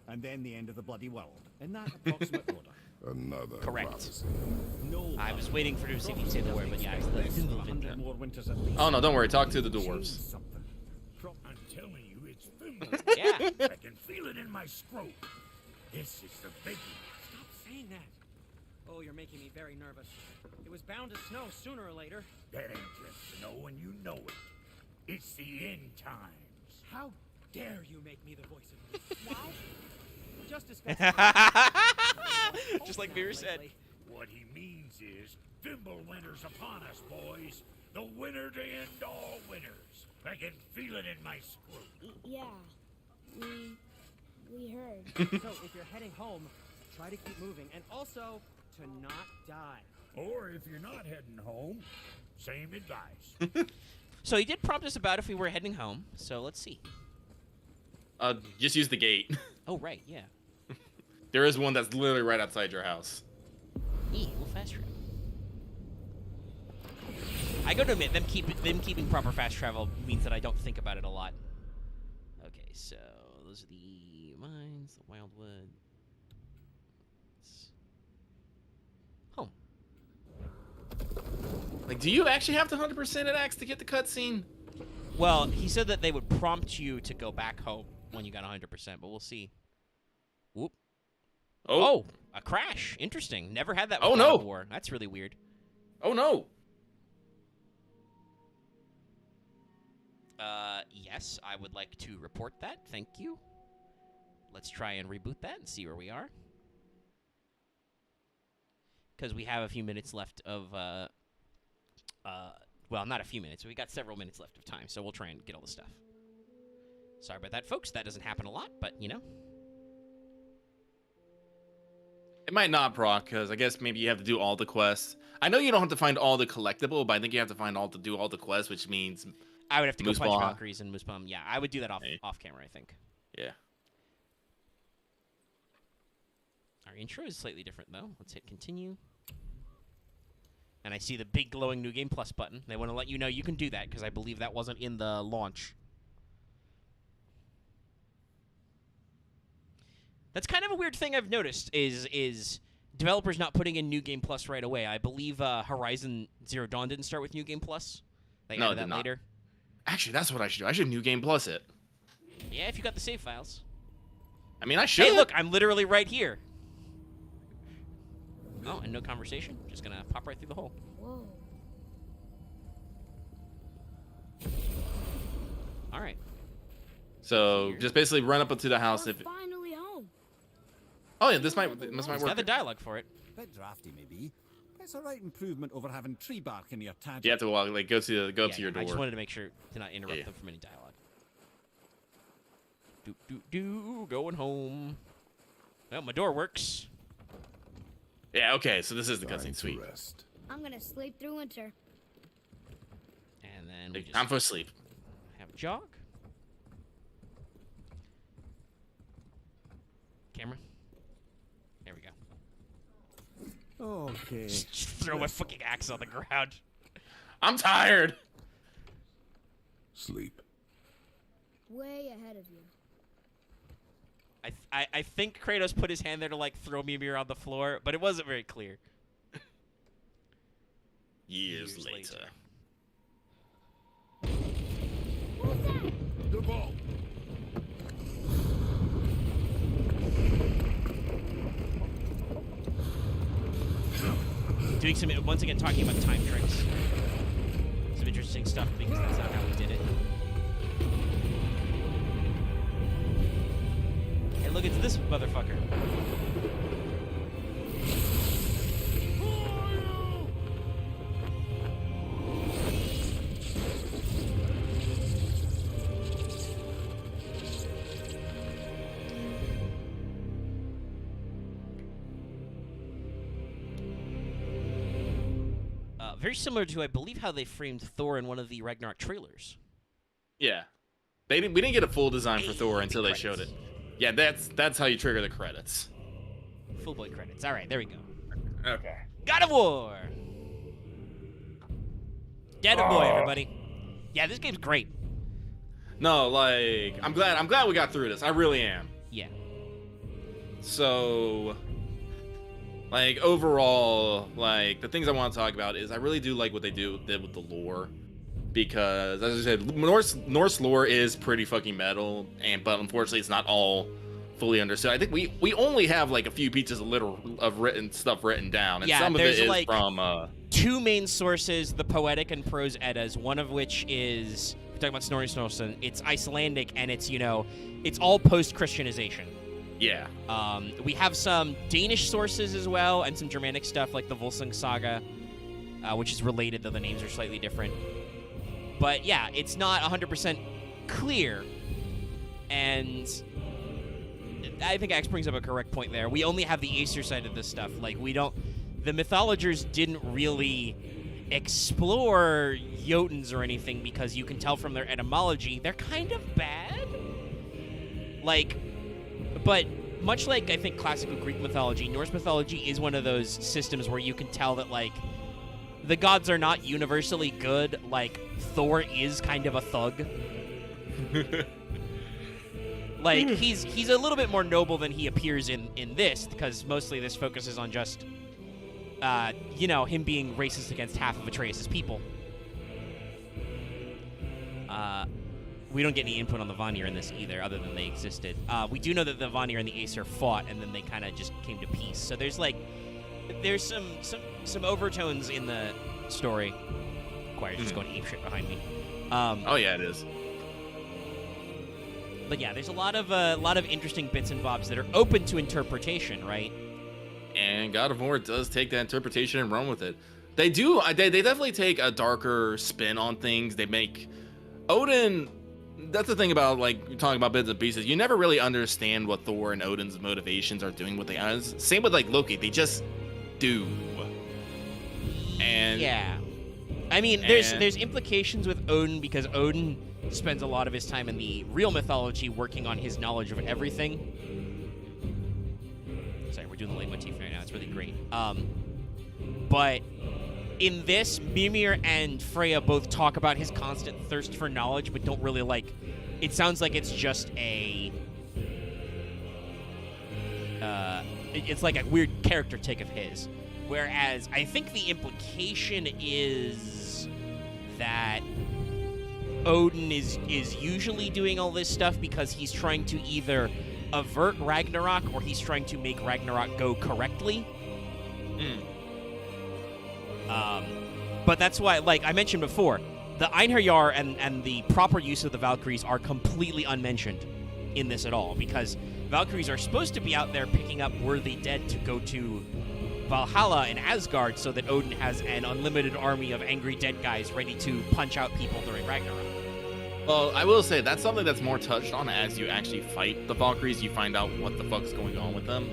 And then the end of the bloody world. In that approximate order. Another Correct. prophecy. No. I was waiting for you to see if you say the word, but yeah, it's Prophecy the doesn't exist for 100 more winters at least. Oh no, don't worry. Talk to the Change dwarves. something. I'm telling you, it's Thimble. Yeah. I can feel it in my scrote. This is the biggie. Stop saying that. Oh, you're making me very nervous. It was bound to snow sooner or later. That ain't just snow, and you know it. It's the end times. How dare you make me the voice of reason? Why? Just as Just like Beer said. What he means is, Thimble winter's upon us, boys. The winter to end all winters. I can feel it in my scrote. Yeah, we heard. So if you're heading home, try to keep moving, and also to not die. Or if you're not heading home, same advice. So he did prompt us about if we were heading home. So let's see. Just use the gate. Oh right, yeah. There is one that's literally right outside your house. We'll fast travel. I gotta admit, them keeping proper fast travel means that I don't think about it a lot. Okay, so those are the mines, the wildwood. Home. Like, do you actually have to 100% it Axe to get the cutscene? Well, he said that they would prompt you to go back home when you got 100%, but we'll see. Whoop. Oh, a crash. Interesting. Never had that with God of War. That's really weird. Oh, no. Yes, I would like to report that. Thank you. Let's try and reboot that and see where we are. Because we have a few minutes left of, well, not a few minutes. We got several minutes left of time, so we'll try and get all the stuff. Sorry about that, folks. That doesn't happen a lot, but, you know. It might not proc, because I guess maybe you have to do all the quests. I know you don't have to find all the collectible, but I think you have to do all the quests, which means... I would have to go punch Mooseball. Valkyries and Moosebum. Yeah, I would do that off camera, I think. Yeah. Our intro is slightly different, though. Let's hit continue. And I see the big glowing New Game Plus button. They want to let you know you can do that, because I believe that wasn't in the launch. That's kind of a weird thing I've noticed, is developers not putting in New Game Plus right away. I believe Horizon Zero Dawn didn't start with New Game Plus. They No, added it did that not. later. Actually, that's what I should do. I should New Game Plus it. Yeah, if you got the save files. I mean, I should. Hey, look, I'm literally right here. Oh, and no conversation. Just gonna pop right through the hole. Whoa. All right. So just basically run up to the house. We're If finally home. oh yeah, this might It's work. got the dialogue for it. Bit drafty, maybe. It's a right improvement over having tree bark in your tag. You have to walk, like go up to your I just door. wanted to make sure to not interrupt them from any dialogue. Going home. Well, my door works. Yeah, okay. So this is the Time cutscene. to Sweet. rest. I'm gonna sleep through winter. And then we just Time for sleep. have a jog. Camera. There we go. Okay. Just throw my fucking axe on the ground. I'm tired. Sleep. Way ahead of you. I think Kratos put his hand there to like throw Mimir on the floor, but it wasn't very clear. Years later. The ball. Doing some, once again, talking about time tricks. Some interesting stuff because that's not how we did it. Hey, look, it's this motherfucker. Very similar to, I believe, how they framed Thor in one of the Ragnarok trailers. Yeah. We didn't get a full design for Thor the until they credits. showed it. Yeah, that's how you trigger the credits. Full boy credits. All right, there we go. Okay. God of War. Dead of Boy, everybody. Yeah, this game's great. No, like I'm glad we got through this. I really am. Yeah. So, like overall, like the things I want to talk about is I really do like what they did with the lore, because as I said, Norse lore is pretty fucking metal, but unfortunately it's not all fully understood. I think we only have like a few pieces of written stuff written down, and Yeah, some of it is like from two main sources, the Poetic and Prose Eddas, one of which is, we're talking about Snorri Sturluson, it's Icelandic, and it's, it's all post-Christianization. Yeah. We have some Danish sources as well, and some Germanic stuff like the Volsung Saga, which is related, though the names are slightly different. But yeah, it's not 100% clear, and I think Axe brings up a correct point there. We only have the Aesir side of this stuff. Like, the mythologers didn't really explore Jotuns or anything, because you can tell from their etymology, they're kind of bad. Like, but much like, I think, classical Greek mythology, Norse mythology is one of those systems where you can tell that, like, the gods are not universally good. Like, Thor is kind of a thug. Like, he's a little bit more noble than he appears in this, because mostly this focuses on just, him being racist against half of Atreus' people. We don't get any input on the Vanir in this either, other than they existed. We do know that the Vanir and the Aesir fought, and then they kind of just came to peace. So there's some overtones in the story. Quiet's just going apeshit behind me. Oh yeah, it is. But yeah, there's a lot of interesting bits and bobs that are open to interpretation, right? And God of War does take that interpretation and run with it. They do. They definitely take a darker spin on things. They make Odin. That's the thing about, like, you're talking about bits and pieces. You never really understand what Thor and Odin's motivations are doing. What they are. Same with, like, Loki. They just do. And yeah, I mean, there's implications with Odin, because Odin spends a lot of his time in the real mythology working on his knowledge of everything. Sorry, we're doing the leitmotif right now. It's really great. But in this, Mimir and Freya both talk about his constant thirst for knowledge, but don't really, like, it sounds like it's just it's like a weird character take of his. Whereas I think the implication is that Odin is usually doing all this stuff because he's trying to either avert Ragnarok or he's trying to make Ragnarok go correctly. But that's why, like I mentioned before, the Einherjar and the proper use of the Valkyries are completely unmentioned in this at all, because Valkyries are supposed to be out there picking up worthy dead to go to Valhalla and Asgard, so that Odin has an unlimited army of angry dead guys ready to punch out people during Ragnarok. Well, I will say that's something that's more touched on as you actually fight the Valkyries. You find out what the fuck's going on with them.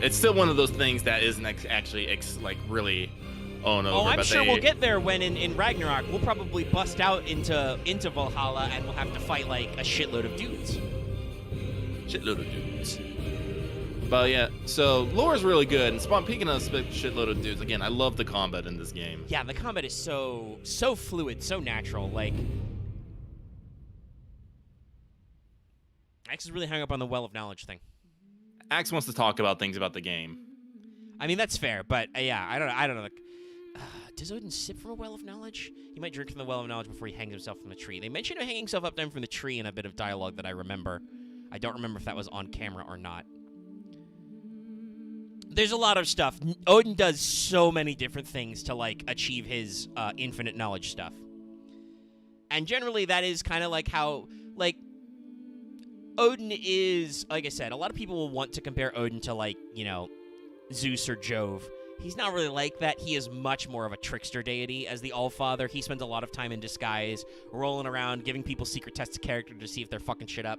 It's still one of those things that isn't actually really over. Oh, I'm but sure we'll get there when in Ragnarok we'll probably bust out into Valhalla and we'll have to fight like a shitload of dudes. But yeah, so lore is really good. And speaking of shitload of dudes, again, I love the combat in this game. Yeah, the combat is so fluid, so natural. Like, Axe is really hung up on the Well of Knowledge thing. Axe wants to talk about things about the game. I mean, that's fair, but yeah, I don't know. Like, does Odin sip from a Well of Knowledge? He might drink from the Well of Knowledge before he hangs himself from the tree. They mentioned him hanging himself up down from the tree in a bit of dialogue that I remember. I don't remember if that was on camera or not. There's a lot of stuff. Odin does so many different things to, like, achieve his infinite knowledge stuff. And generally that is kind of like how, like, Odin is, like I said, a lot of people will want to compare Odin to, like, Zeus or Jove. He's not really like that. He is much more of a trickster deity as the Allfather. He spends a lot of time in disguise, rolling around, giving people secret tests of character to see if they're fucking shit up.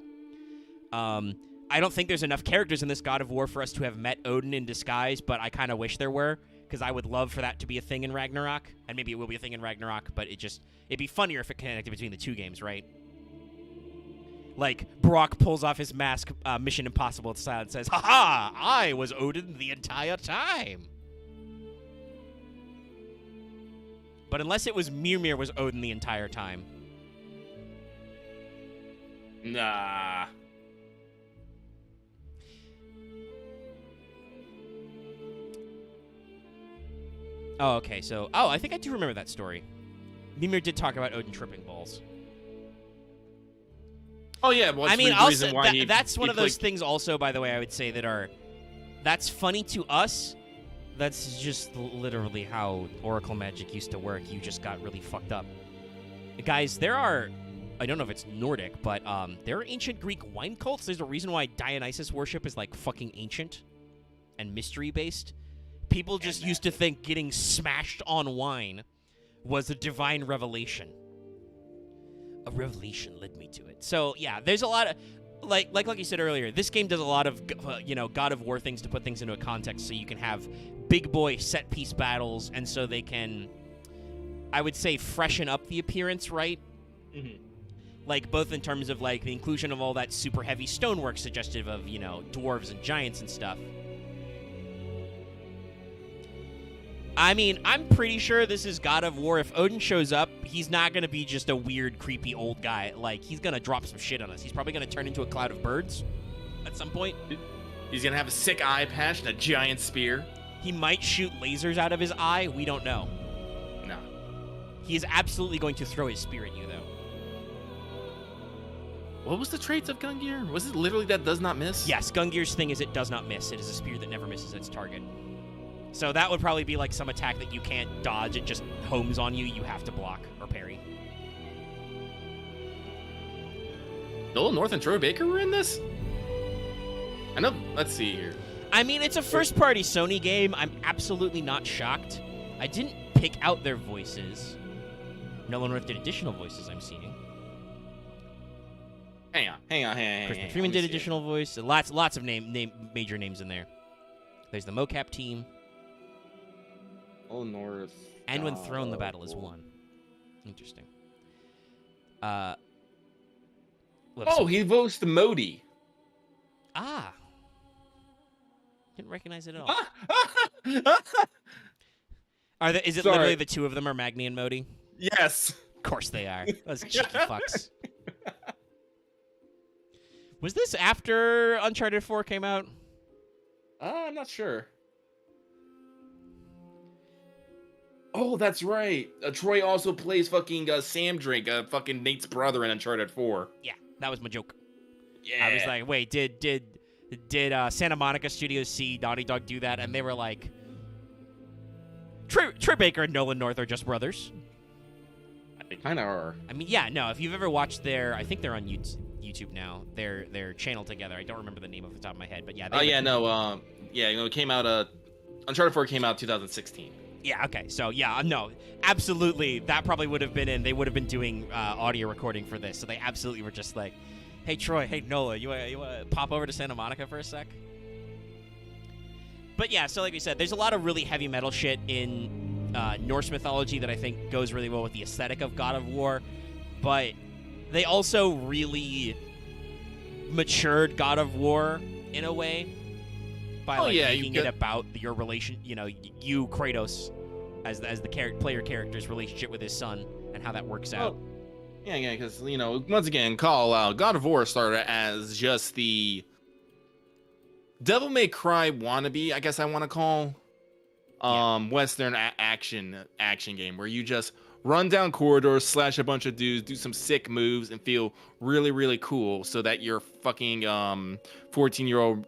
I don't think there's enough characters in this God of War for us to have met Odin in disguise, but I kind of wish there were, because I would love for that to be a thing in Ragnarok, and maybe it will be a thing in Ragnarok, but it'd be funnier if it connected between the two games, right? Like, Brock pulls off his mask, Mission Impossible style, and says, "Ha-ha! I was Odin the entire time." But unless it was Mimir was Odin the entire time. Nah. Oh, okay, so... Oh, I think I do remember that story. Mimir did talk about Odin tripping balls. Oh, yeah. Well, I mean, the also, reason why that's one he of those clicked- things also, by the way, I would say that are... That's funny to us. That's just literally how Oracle magic used to work. You just got really fucked up. Guys, there are... I don't know if it's Nordic, but there are ancient Greek wine cults. There's a reason why Dionysus worship is, like, fucking ancient and mystery-based. People just used to think getting smashed on wine was a divine revelation. A revelation led me to it. So, yeah, there's a lot of... Like you said earlier, this game does a lot of, God of War things to put things into a context so you can have big boy set-piece battles, and so they can, I would say, freshen up the appearance, right? Mm-hmm. Like, both in terms of, like, the inclusion of all that super heavy stonework suggestive of, dwarves and giants and stuff. I mean, I'm pretty sure this is God of War. If Odin shows up, he's not going to be just a weird, creepy old guy. Like, he's going to drop some shit on us. He's probably going to turn into a cloud of birds at some point. He's going to have a sick eye patch and a giant spear. He might shoot lasers out of his eye. We don't know. No. He is absolutely going to throw his spear at you, though. What was the traits of Gungnir? Was it literally that does not miss? Yes, Gungnir's thing is it does not miss. It is a spear that never misses its target. So that would probably be like some attack that you can't dodge. It just homes on you. You have to block or parry. Nolan North and Troy Baker were in this? I know. Let's see here. I mean, it's a first-party Sony game. I'm absolutely not shocked. I didn't pick out their voices. Nolan North did additional voices, I'm seeing. Hang on. Crispin Freeman did additional voice. Lots of major names in there. There's the mocap team. Nolan North. And when thrown, the battle is won. Interesting. He voiced the Modi. Ah. Didn't recognize it at all. Is it literally the two of them are Magni and Modi? Yes. Of course they are. Those cheeky fucks. Was this after Uncharted 4 came out? I'm not sure. Oh, that's right. Troy also plays fucking Sam Drake, fucking Nate's brother in Uncharted 4. Yeah, that was my joke. Yeah. I was like, wait, did Santa Monica Studios see Naughty Dog do that? And they were like, Troy Baker and Nolan North are just brothers. They kind of are. I mean, yeah, no. If you've ever watched I think they're on YouTube now. Their channel together. I don't remember the name off the top of my head, but yeah. It came out. Uncharted 4 came out 2016. Yeah. Okay. So yeah, no, absolutely. That probably would have been in. They would have been doing audio recording for this, so they absolutely were just like, "Hey Troy, hey Nola, you want to pop over to Santa Monica for a sec?" But yeah, so like we said, there's a lot of really heavy metal shit in Norse mythology that I think goes really well with the aesthetic of God of War, but they also really matured God of War in a way by making it about your relation, you Kratos as the player character's relationship with his son and how that works out. Yeah, because once again, call out God of War started as just the Devil May Cry wannabe, I guess I want to call Western action game where you just run down corridors, slash a bunch of dudes, do some sick moves, and feel really, really cool, so that your fucking 14-year-old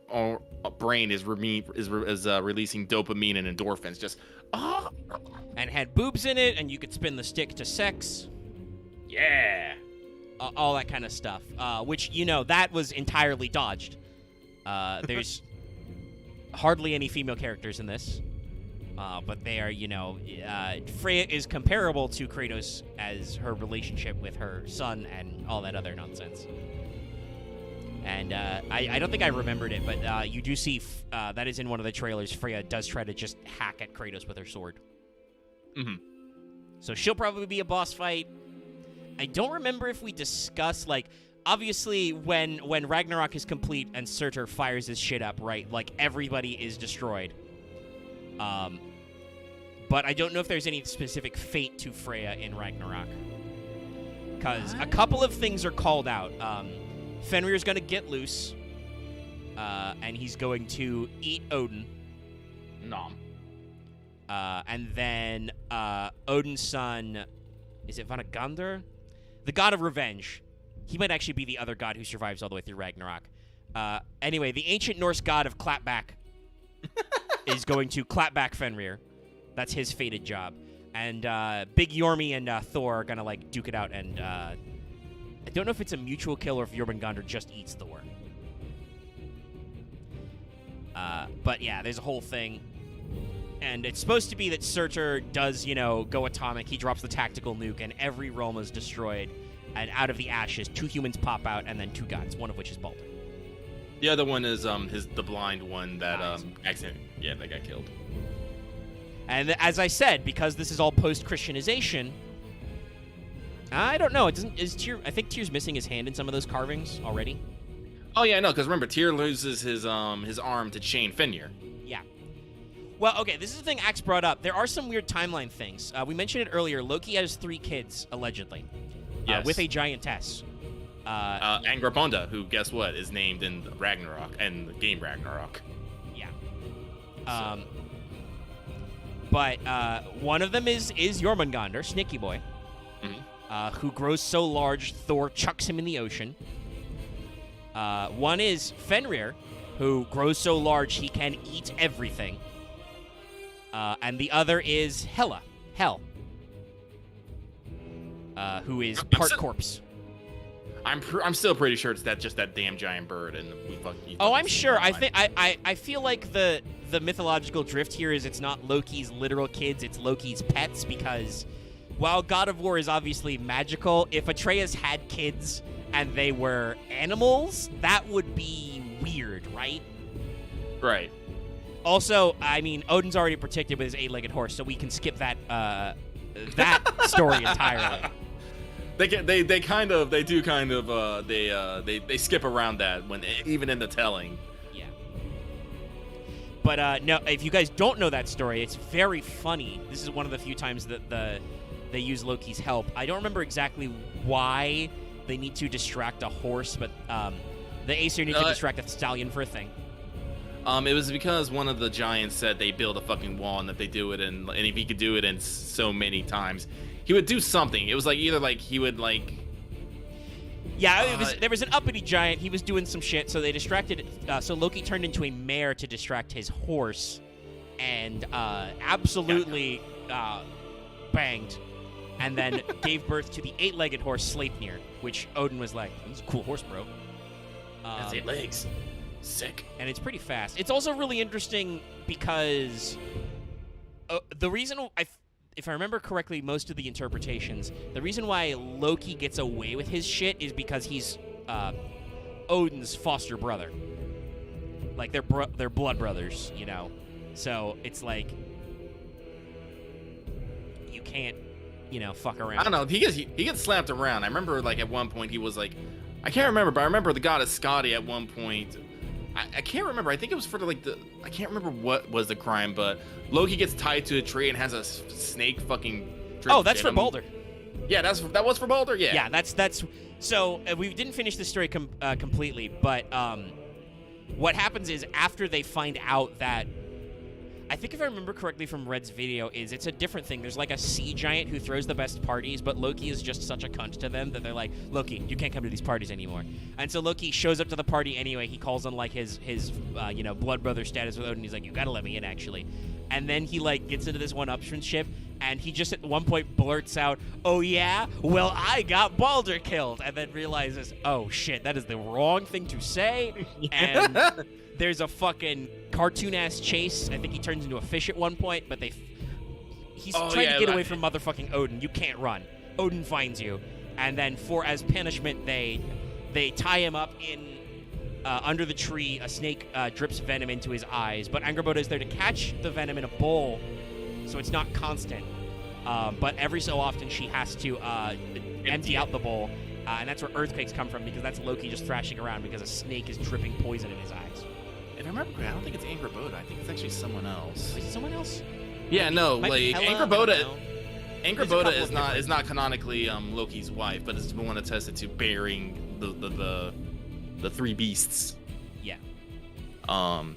brain is releasing dopamine and endorphins. Just and had boobs in it, and you could spin the stick to sex. Yeah, all that kind of stuff. Which that was entirely dodged. There's hardly any female characters in this. But they are, Freya is comparable to Kratos as her relationship with her son and all that other nonsense. And I don't think I remembered it, but you do see that is in one of the trailers. Freya does try to just hack at Kratos with her sword. Mm-hmm. So she'll probably be a boss fight. I don't remember if we discussed, obviously, when Ragnarok is complete and Surtur fires his shit up, right, like, everybody is destroyed. But I don't know if there's any specific fate to Freya in Ragnarok. Because a couple of things are called out. Fenrir's going to get loose, and he's going to eat Odin. Nom. And then Odin's son, is it Vanagandr? The god of revenge. He might actually be the other god who survives all the way through Ragnarok. Anyway, the ancient Norse god of clapback is going to clap back Fenrir. That's his fated job. And Big Yormi and Thor are going to, like, duke it out. And I don't know if it's a mutual kill or if Jormungandr just eats Thor. But, yeah, there's a whole thing. And it's supposed to be that Surtur does, go atomic. He drops the tactical nuke, and every realm is destroyed. And out of the ashes, 2 humans pop out, and then 2 gods, one of which is Baldur. The other one is the blind one that that got killed. And as I said, because this is all post-Christianization, I don't know. It doesn't. I think Tyr's missing his hand in some of those carvings already. Oh yeah, no, because remember, Tyr loses his arm to chain Fenrir. Yeah. Well, okay, this is the thing Axe brought up. There are some weird timeline things. We mentioned it earlier. Loki has 3 kids, allegedly, with a giantess. Angrboda, who, guess what, is named in Ragnarok, and the game Ragnarok. Yeah. But one of them is Jormungandr, Sneaky Boy, who grows so large Thor chucks him in the ocean. One is Fenrir, who grows so large he can eat everything. And the other is Hel, who is part corpse. I'm still pretty sure it's just that damn giant bird, and I'm sure. I feel like the mythological drift here is it's not Loki's literal kids, it's Loki's pets, because while God of War is obviously magical, if Atreus had kids and they were animals, that would be weird, right? Right. Also, I mean, Odin's already protected with his 8-legged horse, so we can skip that story entirely. They skip around that even in the telling. Yeah. But no, if you guys don't know that story, it's very funny. This is one of the few times that they use Loki's help. I don't remember exactly why they need to distract a horse, but the Aesir need to distract a stallion for a thing. It was because one of the giants said they build a fucking wall and that they do it, and if he could do it in so many times, he would do something. It was like either like he would like. Yeah, there was an uppity giant. He was doing some shit, so they distracted. So Loki turned into a mare to distract his horse, and absolutely banged, and then gave birth to the 8-legged horse Sleipnir, which Odin was like, "This is a cool horse, bro." That's 8 legs. Sick. And it's pretty fast. It's also really interesting because the reason if I remember correctly, most of the interpretations, the reason why Loki gets away with his shit is because he's Odin's foster brother. Like, they're blood brothers, So it's like you can't, fuck around. I don't know. He gets slapped around. I remember, like, at one point he was like, I can't remember, but I remember the goddess Skadi at one point. I can't remember. I think it was for I can't remember what was the crime, but Loki gets tied to a tree and has a snake fucking. Oh, that's for Baldur. Yeah, that was for Baldur. Yeah. Yeah, that's. So we didn't finish the story completely, but what happens is after they find out that. I think if I remember correctly from Red's video, it's a different thing. There's like a sea giant who throws the best parties, but Loki is just such a cunt to them that they're like, Loki, you can't come to these parties anymore. And so Loki shows up to the party anyway. He calls on like his blood brother status with Odin. He's like, you gotta let me in, actually. And then he like gets into this one-upsmanship, and he just at one point blurts out, oh yeah? Well, I got Baldur killed. And then realizes, oh shit, that is the wrong thing to say. And there's a fucking cartoon-ass chase. I think he turns into a fish at one point, but he's trying to get away from motherfucking Odin. You can't run. Odin finds you. And then as punishment, they tie him up in under the tree. A snake drips venom into his eyes, but Angrboda is there to catch the venom in a bowl, so it's not constant. But every so often she has to empty out the bowl, And that's where earthquakes come from, because that's Loki just thrashing around because a snake is dripping poison in his eyes. If I remember correctly, I don't think it's Angrboda. I think it's actually someone else. Is it someone else? Yeah, no, Might be like Hela, Angrboda. I don't know. Angrboda is not canonically Loki's wife, but it's the one attested to bearing the three beasts. Yeah.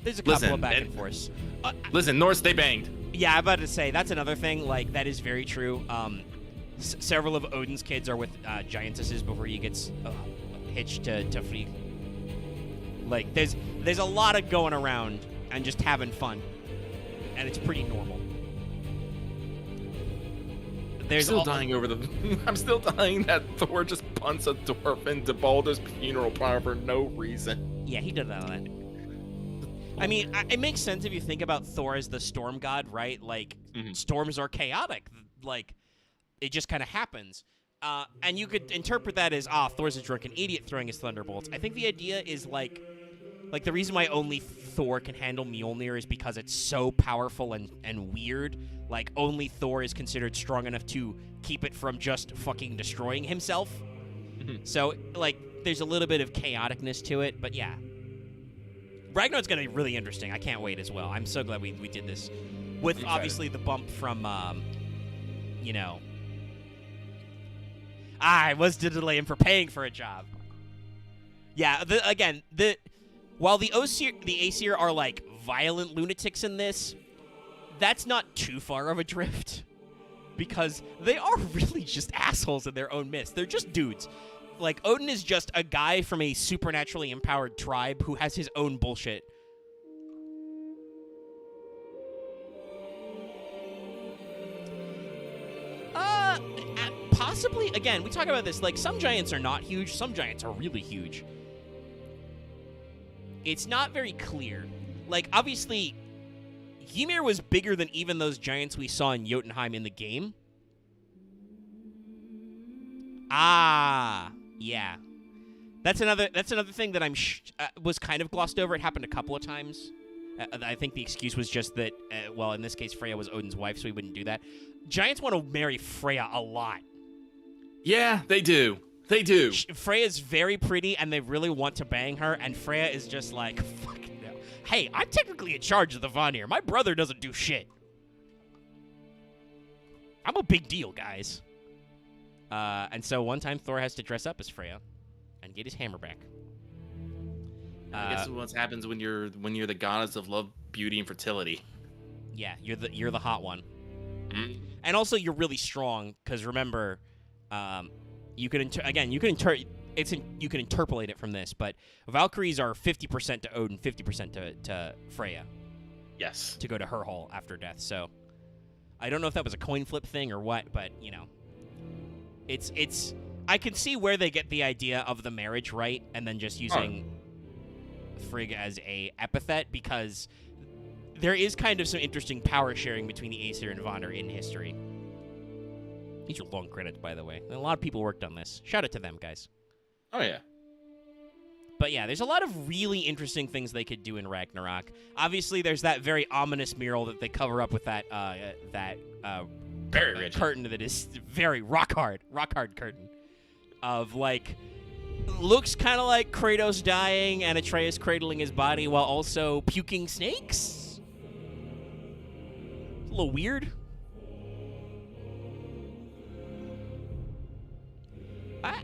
There's a couple of back and forth. Listen, Norse, they banged. Yeah, I'm about to say that's another thing. Like, that is very true. Several of Odin's kids are with giantesses before he gets hitched to Frigg. Like, there's a lot of going around and just having fun, and it's pretty normal. I'm still dying over the. I'm still dying that Thor just punts a dwarf into Baldur's funeral pyre for no reason. Yeah, he did that. I mean, it makes sense if you think about Thor as the storm god, right? Like, storms are chaotic. Like, it just kind of happens. And you could interpret that as, Thor's a drunken idiot throwing his thunderbolts. I think the idea is, like the reason why only Thor can handle Mjolnir is because it's so powerful and weird. Like, only Thor is considered strong enough to keep it from just fucking destroying himself. So, like, there's a little bit of chaoticness to it, but yeah. Ragnarok's going to be really interesting. I can't wait as well. I'm so glad we did this. With, obviously, the bump from, I was to delay him for paying for a job. Yeah, while the Aesir are, like, violent lunatics in this, that's not too far of a drift. Because they are really just assholes in their own midst. They're just dudes. Like, Odin is just a guy from a supernaturally empowered tribe who has his own bullshit. Possibly, again, we talk about this, like, some giants are not huge, some giants are really huge. It's not very clear. Like, obviously, Ymir was bigger than even those giants we saw in Jotunheim in the game. Yeah. That's another thing that was kind of glossed over. It happened a couple of times. I think the excuse was just that, well, in this case, Freya was Odin's wife, so he wouldn't do that. Giants want to marry Freya a lot. Yeah, they do. They do. Freya's very pretty, and they really want to bang her, and Freya is just like, fuck no. Hey, I'm technically in charge of the Vanir. My brother doesn't do shit. I'm a big deal, guys. And so one time Thor has to dress up as Freya and get his hammer back. I guess what happens when you're the goddess of love, beauty, and fertility. Yeah, you're the hot one. And also you're really strong, because remember, you can interpolate it from this, but Valkyries are 50% to Odin, 50% to Freya. Yes. To go to her hall after death. So I don't know if that was a coin flip thing or what, but you know, it's I can see where they get the idea of the marriage, right, and then just using Frigg as a epithet, because there is kind of some interesting power sharing between the Aesir and Vanir in history. These are long credits, by the way. A lot of people worked on this. Shout out to them, guys. Oh, yeah. But yeah, there's a lot of really interesting things they could do in Ragnarok. Obviously, there's that very ominous mural that they cover up with that curtain that is very rock hard curtain of, like, looks kind of like Kratos dying and Atreus cradling his body while also puking snakes. It's a little weird.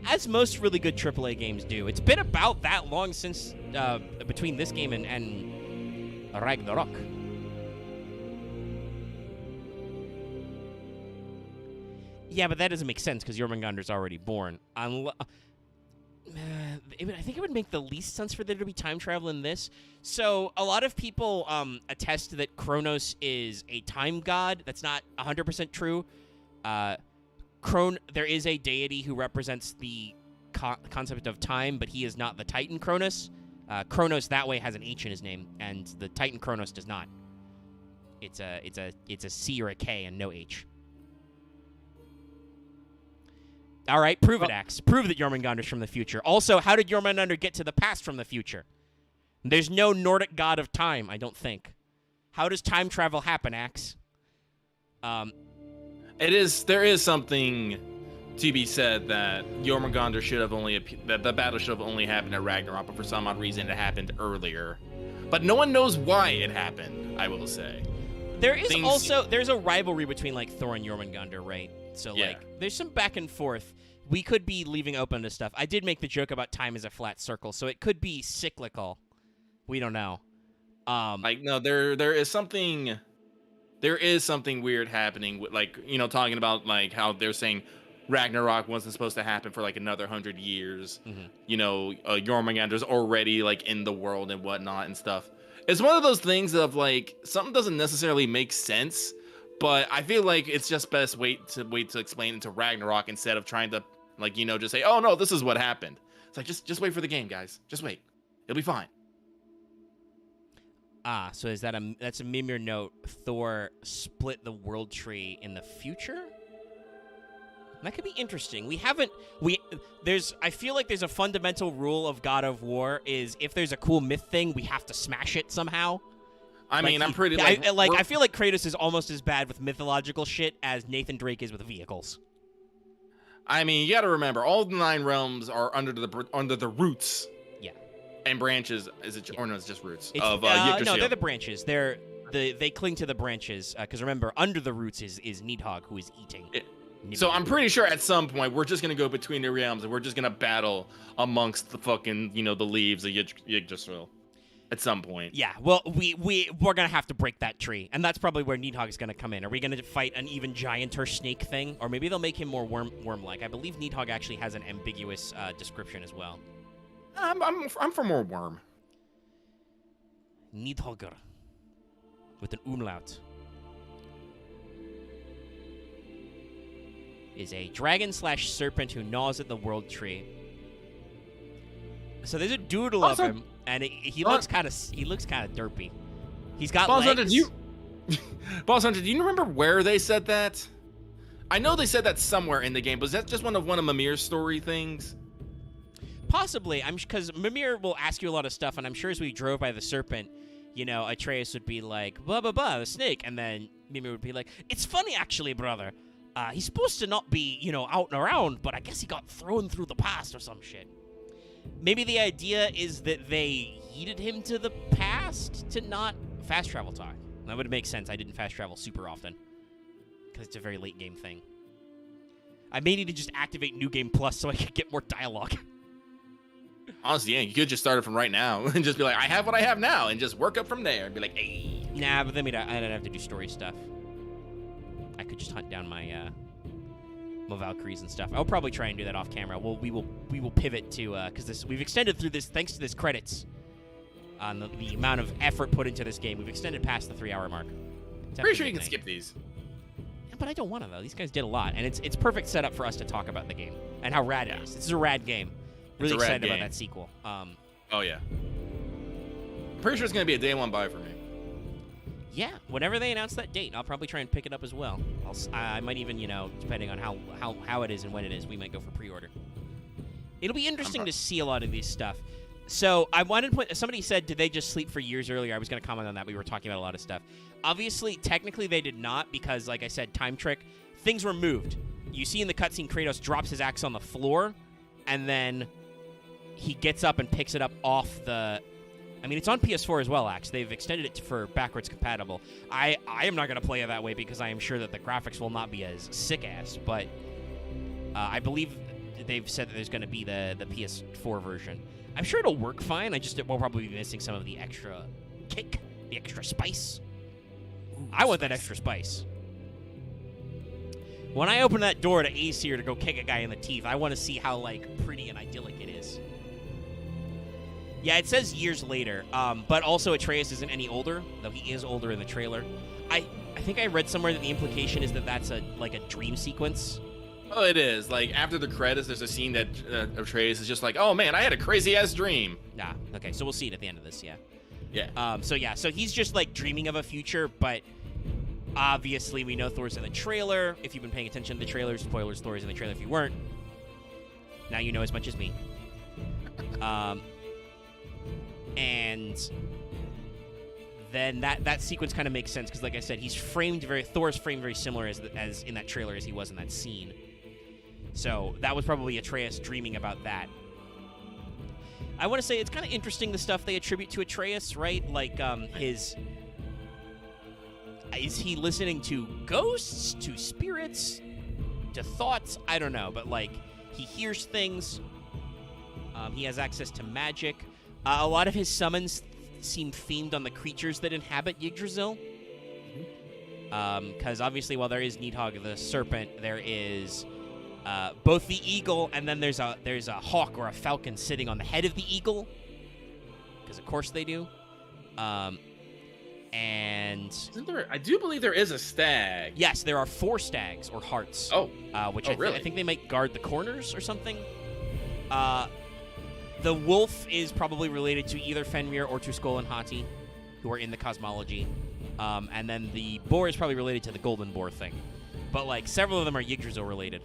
As most really good AAA games do. It's been about that long since between this game and Ragnarok. Yeah, but that doesn't make sense because Jormungandr's already born. I think it would make the least sense for there to be time travel in this. So a lot of people attest that Kronos is a time god. That's not 100% true. There is a deity who represents the concept of time, but he is not the Titan Kronos. Kronos that way has an H in his name, and the Titan Kronos does not. It's a C or a K and no H. All right, prove it, Axe. Prove that Jormungandr's from the future. Also, how did Jormungandr get to the past from the future? There's no Nordic god of time, I don't think. How does time travel happen, Axe? There is something to be said that Jormungandr should have that the battle should have only happened at Ragnarok, but for some odd reason it happened earlier. But no one knows why it happened, I will say. There is there's a rivalry between like Thor and Jormungandr, right? So Yeah. like there's some back and forth. We could be leaving open to stuff. I did make the joke about time as a flat circle, so it could be cyclical. We don't know. Like no, there is something weird happening with, like, you know, talking about like how they're saying Ragnarok wasn't supposed to happen for like another 100 years. You know, Jormungandr's already like in the world and whatnot and stuff. It's one of those things of like something doesn't necessarily make sense, but I feel like it's just best wait to explain it to Ragnarok instead of trying to, like, you know, just say, oh no, this is what happened. It's like just wait for the game, guys. Just wait, it'll be fine. So is that's a Mimir note? Thor split the world tree in the future? That could be interesting. I feel like there's a fundamental rule of God of War is if there's a cool myth thing, we have to smash it somehow. I mean, I'm pretty I feel like Kratos is almost as bad with mythological shit as Nathan Drake is with vehicles. I mean, you got to remember, all the 9 realms are under the roots. Yeah. And branches, or no, it's just roots of no, Yggdrasil. they're the branches. They cling to the branches because remember, under the roots is Nidhogg, who is eating. So I'm pretty sure at some point we're just gonna go between the realms and we're just gonna battle amongst the fucking, you know, the leaves of Yggdrasil. At some point. Yeah, well, we're gonna have to break that tree, and that's probably where Nidhogg is gonna come in. Are we gonna fight an even gianter snake thing, or maybe they'll make him more worm-like? I believe Nidhogg actually has an ambiguous description as well. I'm for more worm. Nidhoggr with an umlaut is a dragon/serpent who gnaws at the world tree. So there's a doodle of him, and he looks kind of derpy. He's got Boss legs. Boss Hunter, do you remember where they said that? I know they said that somewhere in the game, but is that just one of Mimir's story things? Possibly, because Mimir will ask you a lot of stuff, and I'm sure as we drove by the serpent, you know, Atreus would be like, blah, blah, blah, the snake, and then Mimir would be like, it's funny, actually, brother. He's supposed to not be, you know, out and around, but I guess he got thrown through the past or some shit. Maybe the idea is that they yeeted him to the past to not fast travel talk. That would make sense. I didn't fast travel super often because it's a very late game thing. I may need to just activate New Game Plus so I can get more dialogue. Honestly, yeah, you could just start it from right now and just be like, I have what I have now, and just work up from there and be like, hey. Nah, but then I'd have to do story stuff. I could just hunt down my Valkyries and stuff. I'll probably try and do that off camera. We will pivot to because we've extended through this thanks to this credits on the amount of effort put into this game. We've extended past the 3-hour mark. Pretty sure you can skip these. Yeah, but I don't want to though. These guys did a lot, and it's perfect setup for us to talk about the game and how rad it is. This is a rad game. Really excited about that sequel. Oh yeah. Pretty sure it's gonna be a day one buy for me. Yeah, whenever they announce that date, I'll probably try and pick it up as well. I might even, you know, depending on how it is and when it is, we might go for pre-order. It'll be interesting to see a lot of these stuff. So I wanted to point. Somebody said, did they just sleep for years earlier? I was going to comment on that. We were talking about a lot of stuff. Obviously, technically, they did not because, like I said, time trick. Things were moved. You see in the cutscene, Kratos drops his axe on the floor, and then he gets up and picks it up off the... I mean, it's on PS4 as well, Axe. They've extended it for backwards compatible. I am not going to play it that way because I am sure that the graphics will not be as sick-ass, but I believe they've said that there's going to be the PS4 version. I'm sure it'll work fine. We'll probably be missing some of the extra kick, the extra spice. I want that extra spice. When I open that door to Aesir to go kick a guy in the teeth, I want to see how, like, pretty and idyllic it is. Yeah, it says years later, but also Atreus isn't any older, though he is older in the trailer. I think I read somewhere that the implication is that that's a dream sequence. Oh, it is. Like, after the credits, there's a scene that Atreus is just like, oh man, I had a crazy-ass dream. Nah, okay, so we'll see it at the end of this, yeah. Yeah. So he's just, like, dreaming of a future, but obviously we know Thor's in the trailer. If you've been paying attention to the trailer, spoilers, Thor's in the trailer if you weren't. Now you know as much as me. And then that sequence kind of makes sense because, like I said, Thor's framed very similar as in that trailer as he was in that scene. So that was probably Atreus dreaming about that. I want to say it's kind of interesting the stuff they attribute to Atreus, right? Like is he listening to ghosts, to spirits, to thoughts? I don't know, but like he hears things. He has access to magic. A lot of his summons seem themed on the creatures that inhabit Yggdrasil. Because obviously, while there is Nidhogg the serpent, there is both the eagle, and then there's a hawk or a falcon sitting on the head of the eagle. Because of course they do. And I do believe there is a stag. Yes, there are 4 stags or hearts. Oh, which really? I think they might guard the corners or something. The wolf is probably related to either Fenrir or to Skoll and Hati, who are in the cosmology. And then the boar is probably related to the golden boar thing. But like several of them are Yggdrasil related.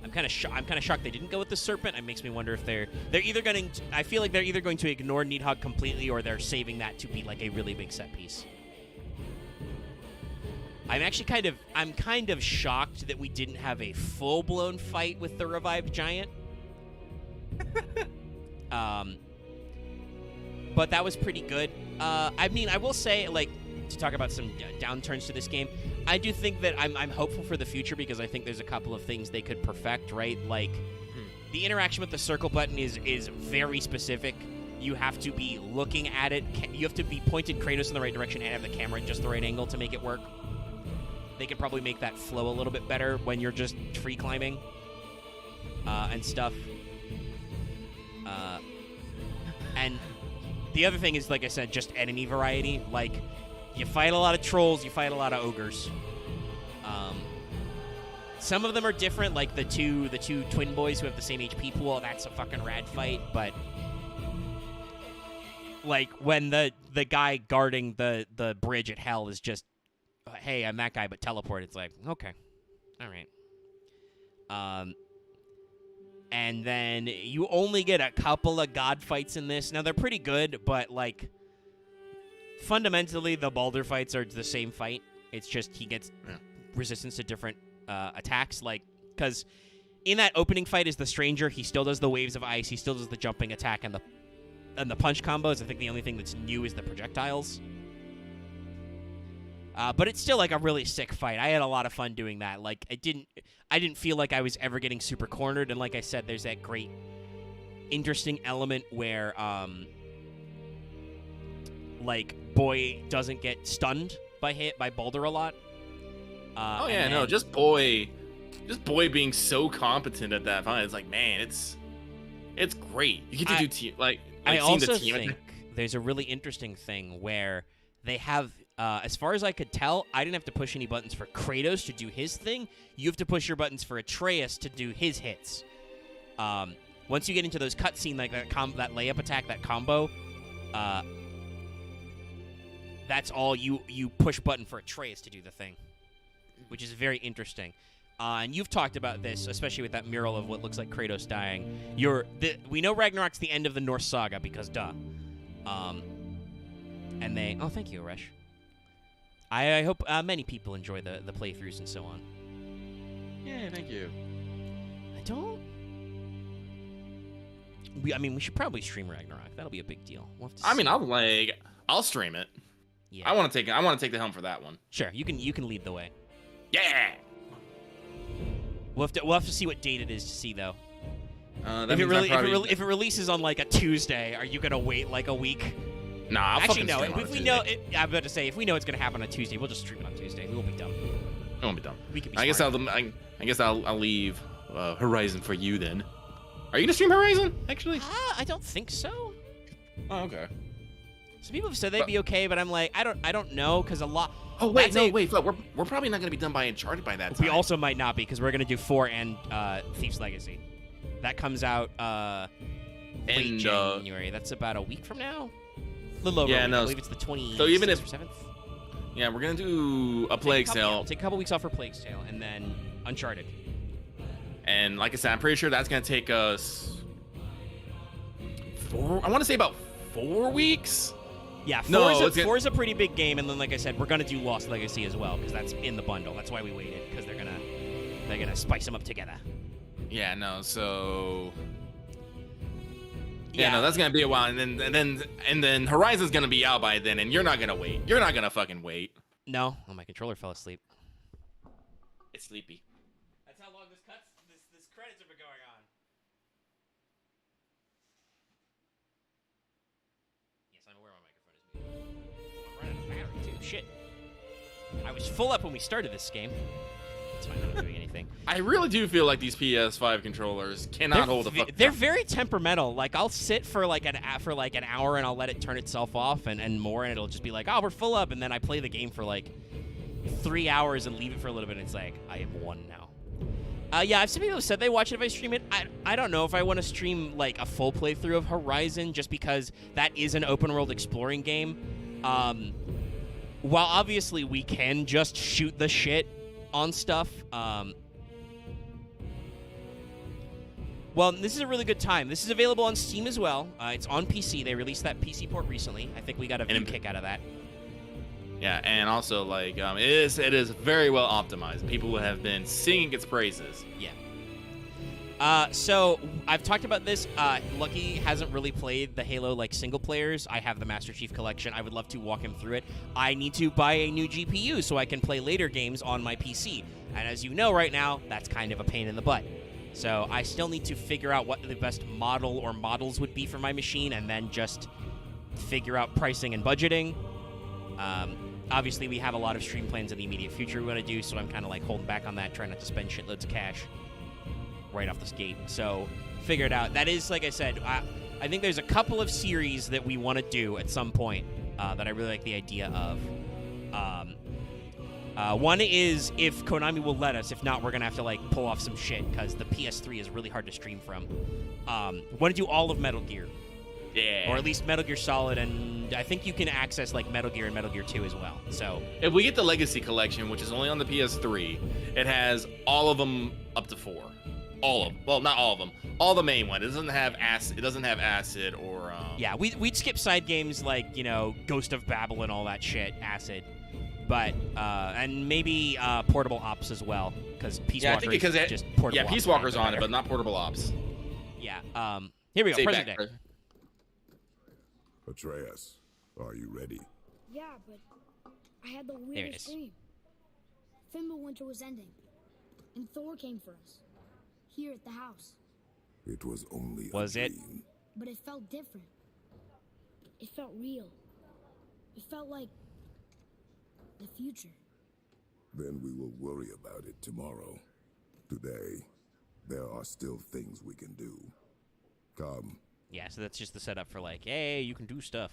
I'm kind of shocked they didn't go with the serpent. It makes me wonder if they're either going to, I feel like they're either going to ignore Nidhogg completely or they're saving that to be like a really big set piece. I'm kind of shocked that we didn't have a full-blown fight with the revived giant. But that was pretty good. I mean, I will say, like, to talk about some downturns to this game, I do think that I'm hopeful for the future because I think there's a couple of things they could perfect, right? Like, the interaction with the circle button is very specific. You have to be looking at it. You have to be pointed Kratos in the right direction and have the camera at just the right angle to make it work. They could probably make that flow a little bit better when you're just tree climbing and stuff. And the other thing is, like I said, just enemy variety. Like, you fight a lot of trolls, you fight a lot of ogres. Some of them are different, like the two twin boys who have the same HP pool. That's a fucking rad fight, but like when the guy guarding the bridge at Hell is just, hey, I'm that guy, but teleport. It's like, okay, all right. And then you only get a couple of god fights in this. Now, they're pretty good, but, like, fundamentally, the Baldur fights are the same fight. It's just he gets resistance to different attacks. Like, because in that opening fight is the Stranger. He still does the waves of ice. He still does the jumping attack and the punch combos. I think the only thing that's new is the projectiles. But it's still, like, a really sick fight. I had a lot of fun doing that. Like, I didn't feel like I was ever getting super cornered. And like I said, there's that great, interesting element where, like, Boy doesn't get stunned by Baldur a lot. Just Boy being so competent at that fight. It's like, man, it's great. You get to do team, I also think there's a really interesting thing where they have. As far as I could tell, I didn't have to push any buttons for Kratos to do his thing. You have to push your buttons for Atreus to do his hits. Once you get into those cutscene, like that layup attack, that combo, that's all you push button for Atreus to do the thing, which is very interesting. And you've talked about this, especially with that mural of what looks like Kratos dying. We know Ragnarok's the end of the Norse saga because duh. And they... Oh, thank you, Aresh. I hope many people enjoy the playthroughs and so on. Yeah, thank you. I don't... we should probably stream Ragnarok. That'll be a big deal. We'll have to I'll stream it. Yeah. I want to take the helm for that one. Sure, you can lead the way. Yeah. We'll have to see what date it is to see though. If it releases on like a Tuesday, are you gonna wait like a week? Nah, I'll actually no. If we know, I'm about to say if we know it's gonna happen on Tuesday, we'll just stream it on Tuesday. We won't be dumb. We won't be dumb. We can be. I guess I'll leave Horizon for you then. Are you gonna stream Horizon? Actually, I don't think so. Oh, okay. Some people have said they'd be okay, but I'm like, I don't know because a lot. Oh wait, Flo, we're probably not gonna be done by Uncharted by that time. We also might not be because we're gonna do 4 and Thief's Legacy. That comes out late January. That's about a week from now. A little over. I believe it's the 26th or 7th. Yeah, we're gonna do a Plague's Tale. Take a couple weeks off for Plague's Tale, and then Uncharted. And like I said, I'm pretty sure that's gonna take us I want to say about 4 weeks. Yeah, 4 is a pretty big game, and then like I said, we're gonna do Lost Legacy as well because that's in the bundle. That's why we waited because they're gonna They're gonna spice them up together. Yeah, no. So Yeah, no, that's gonna be a while, and then Horizon's gonna be out by then, and you're not gonna wait. You're not gonna fucking wait. No. Oh, my controller fell asleep. It's sleepy. That's how long this credits have been going on. Yes, I'm aware my microphone is muted. I'm running out of battery too. Shit. I was full up when we started this game. It's fine. I'm not doing anything. I really do feel like these PS5 controllers cannot hold a fucking. They're very temperamental. Like I'll sit for like an hour and I'll let it turn itself off and more, and it'll just be like, oh, we're full up, and then I play the game for like 3 hours and leave it for a little bit, and it's like I am one now. Yeah, I've seen people who said they watch it if I stream it. I don't know if I want to stream like a full playthrough of Horizon, just because that is an open world exploring game. While obviously we can just shoot the shit on stuff. Well, this is a really good time. This is available on Steam as well. It's on PC. They released that PC port recently. I think we got a view kick out of that. Yeah, and also like it is very well optimized. People have been singing its praises. Yeah. So I've talked about this. Lucky hasn't really played the Halo like single players. I have the Master Chief Collection. I would love to walk him through it. I need to buy a new GPU so I can play later games on my PC. And as you know, right now that's kind of a pain in the butt. So I still need to figure out what the best model or models would be for my machine, and then just figure out pricing and budgeting. Obviously, we have a lot of stream plans in the immediate future we want to do, so I'm kind of like holding back on that, trying not to spend shitloads of cash right off this gate. So figure it out. That is, like I said, I think there's a couple of series that we want to do at some point that I really like the idea of. One is if Konami will let us. If not, we're going to have to like pull off some shit, because the PS3 is really hard to stream from. Want to do all of Metal Gear. Yeah. Or at least Metal Gear Solid, and I think you can access like Metal Gear and Metal Gear 2 as well. So if we get the Legacy Collection, which is only on the PS3, it has all of them up to 4. All of them. Well, not all of them. All the main one. It doesn't have acid. It doesn't have acid or. Yeah, we'd skip side games like Ghost of Babel and all that shit, acid, but and maybe Portable Ops as well, because Peace Walker. I think because just Portable. Yeah, Ops Peace Walker's on it, but not Portable Ops. Yeah. Here we go. Present day. Atreus, are you ready? Yeah, but I had the weirdest dream. Fimbulwinter was ending, and Thor came for us, here at the house. It was only was a it? dream. But it felt different. It felt real. It felt like the future. Then we will worry about it tomorrow. Today, there are still things we can do. Come. Yeah, so that's just the setup for like, hey, you can do stuff.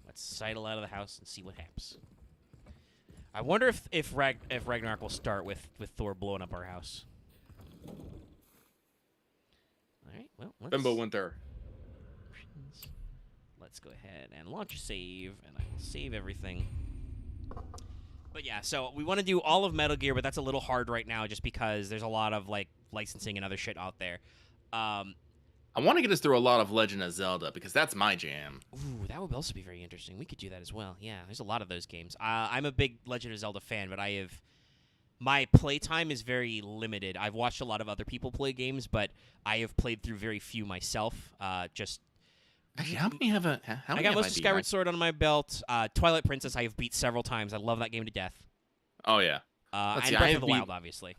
Let's sidle out of the house and see what happens. I wonder if Ragnarok will start with Thor blowing up our house. All right, well, Fimbulwinter. Let's go ahead and launch a save, and I will save everything. But yeah, so we want to do all of Metal Gear, but that's a little hard right now just because there's a lot of like licensing and other shit out there. I want to get us through a lot of Legend of Zelda because that's my jam. Ooh, that would also be very interesting. We could do that as well. Yeah, there's a lot of those games. I'm a big Legend of Zelda fan, but my playtime is very limited. I've watched a lot of other people play games, but I have played through very few myself. Actually, how many have I got most of Skyward Sword on my belt. Twilight Princess I have beat several times. I love that game to death. Oh yeah. And Breath of the Wild, obviously.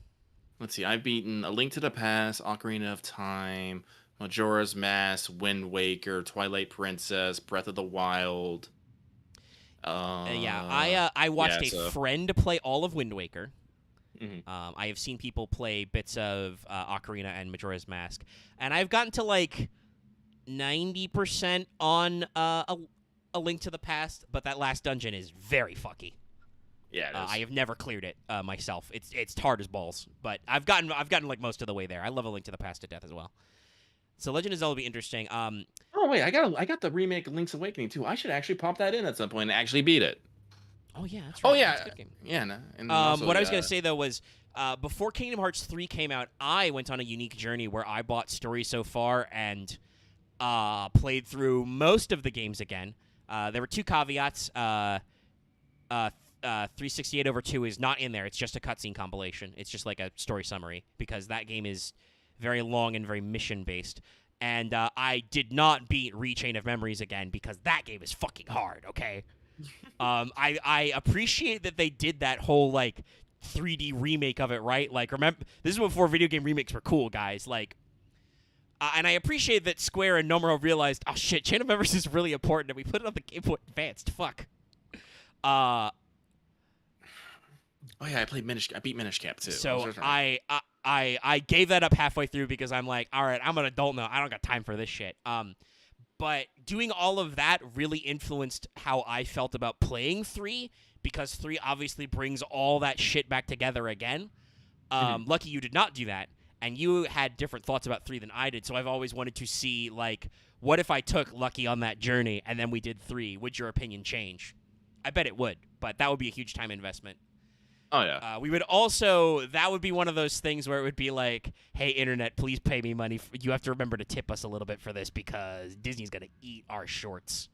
Let's see. I've beaten A Link to the Past, Ocarina of Time, Majora's Mask, Wind Waker, Twilight Princess, Breath of the Wild. I watched a friend play all of Wind Waker. Mm-hmm. I have seen people play bits of Ocarina and Majora's Mask, and I've gotten to like 90% on A Link to the Past, but that last dungeon is very fucky. Yeah, it is. I have never cleared it myself. It's hard as balls, but I've gotten like most of the way there. I love A Link to the Past to death as well. So Legend of Zelda will be interesting. Oh wait, I got the remake of Link's Awakening too. I should actually pop that in at some point and actually beat it. Oh yeah, that's right. Oh yeah, that's a good game. Yeah. No, and what I was gonna say though was before Kingdom Hearts 3 came out, I went on a unique journey where I bought Story So Far and played through most of the games again. There were two caveats. 368 over 2 is not in there. It's just a cutscene compilation. It's just like a story summary because that game is very long and very mission-based. And I did not beat Rechain of Memories again because that game is fucking hard, okay? I appreciate that they did that whole, like, 3D remake of it, right? Like, remember, this is before video game remakes were cool, guys. Like, and I appreciate that Square and Nomura realized, oh shit, Chain of Memories is really important, and we put it on the Game Boy Advanced. Fuck. Oh yeah, I beat Minish Cap too. So I gave that up halfway through because I'm like, all right, I'm an adult now. I don't got time for this shit. But doing all of that really influenced how I felt about playing 3 because 3 obviously brings all that shit back together again. Lucky you did not do that, and you had different thoughts about 3 than I did. So I've always wanted to see, like, what if I took Lucky on that journey and then we did 3? Would your opinion change? I bet it would, but that would be a huge time investment. Oh, yeah. We would also, that would be one of those things where it would be like, hey, internet, please pay me money. You have to remember to tip us a little bit for this because Disney's going to eat our shorts.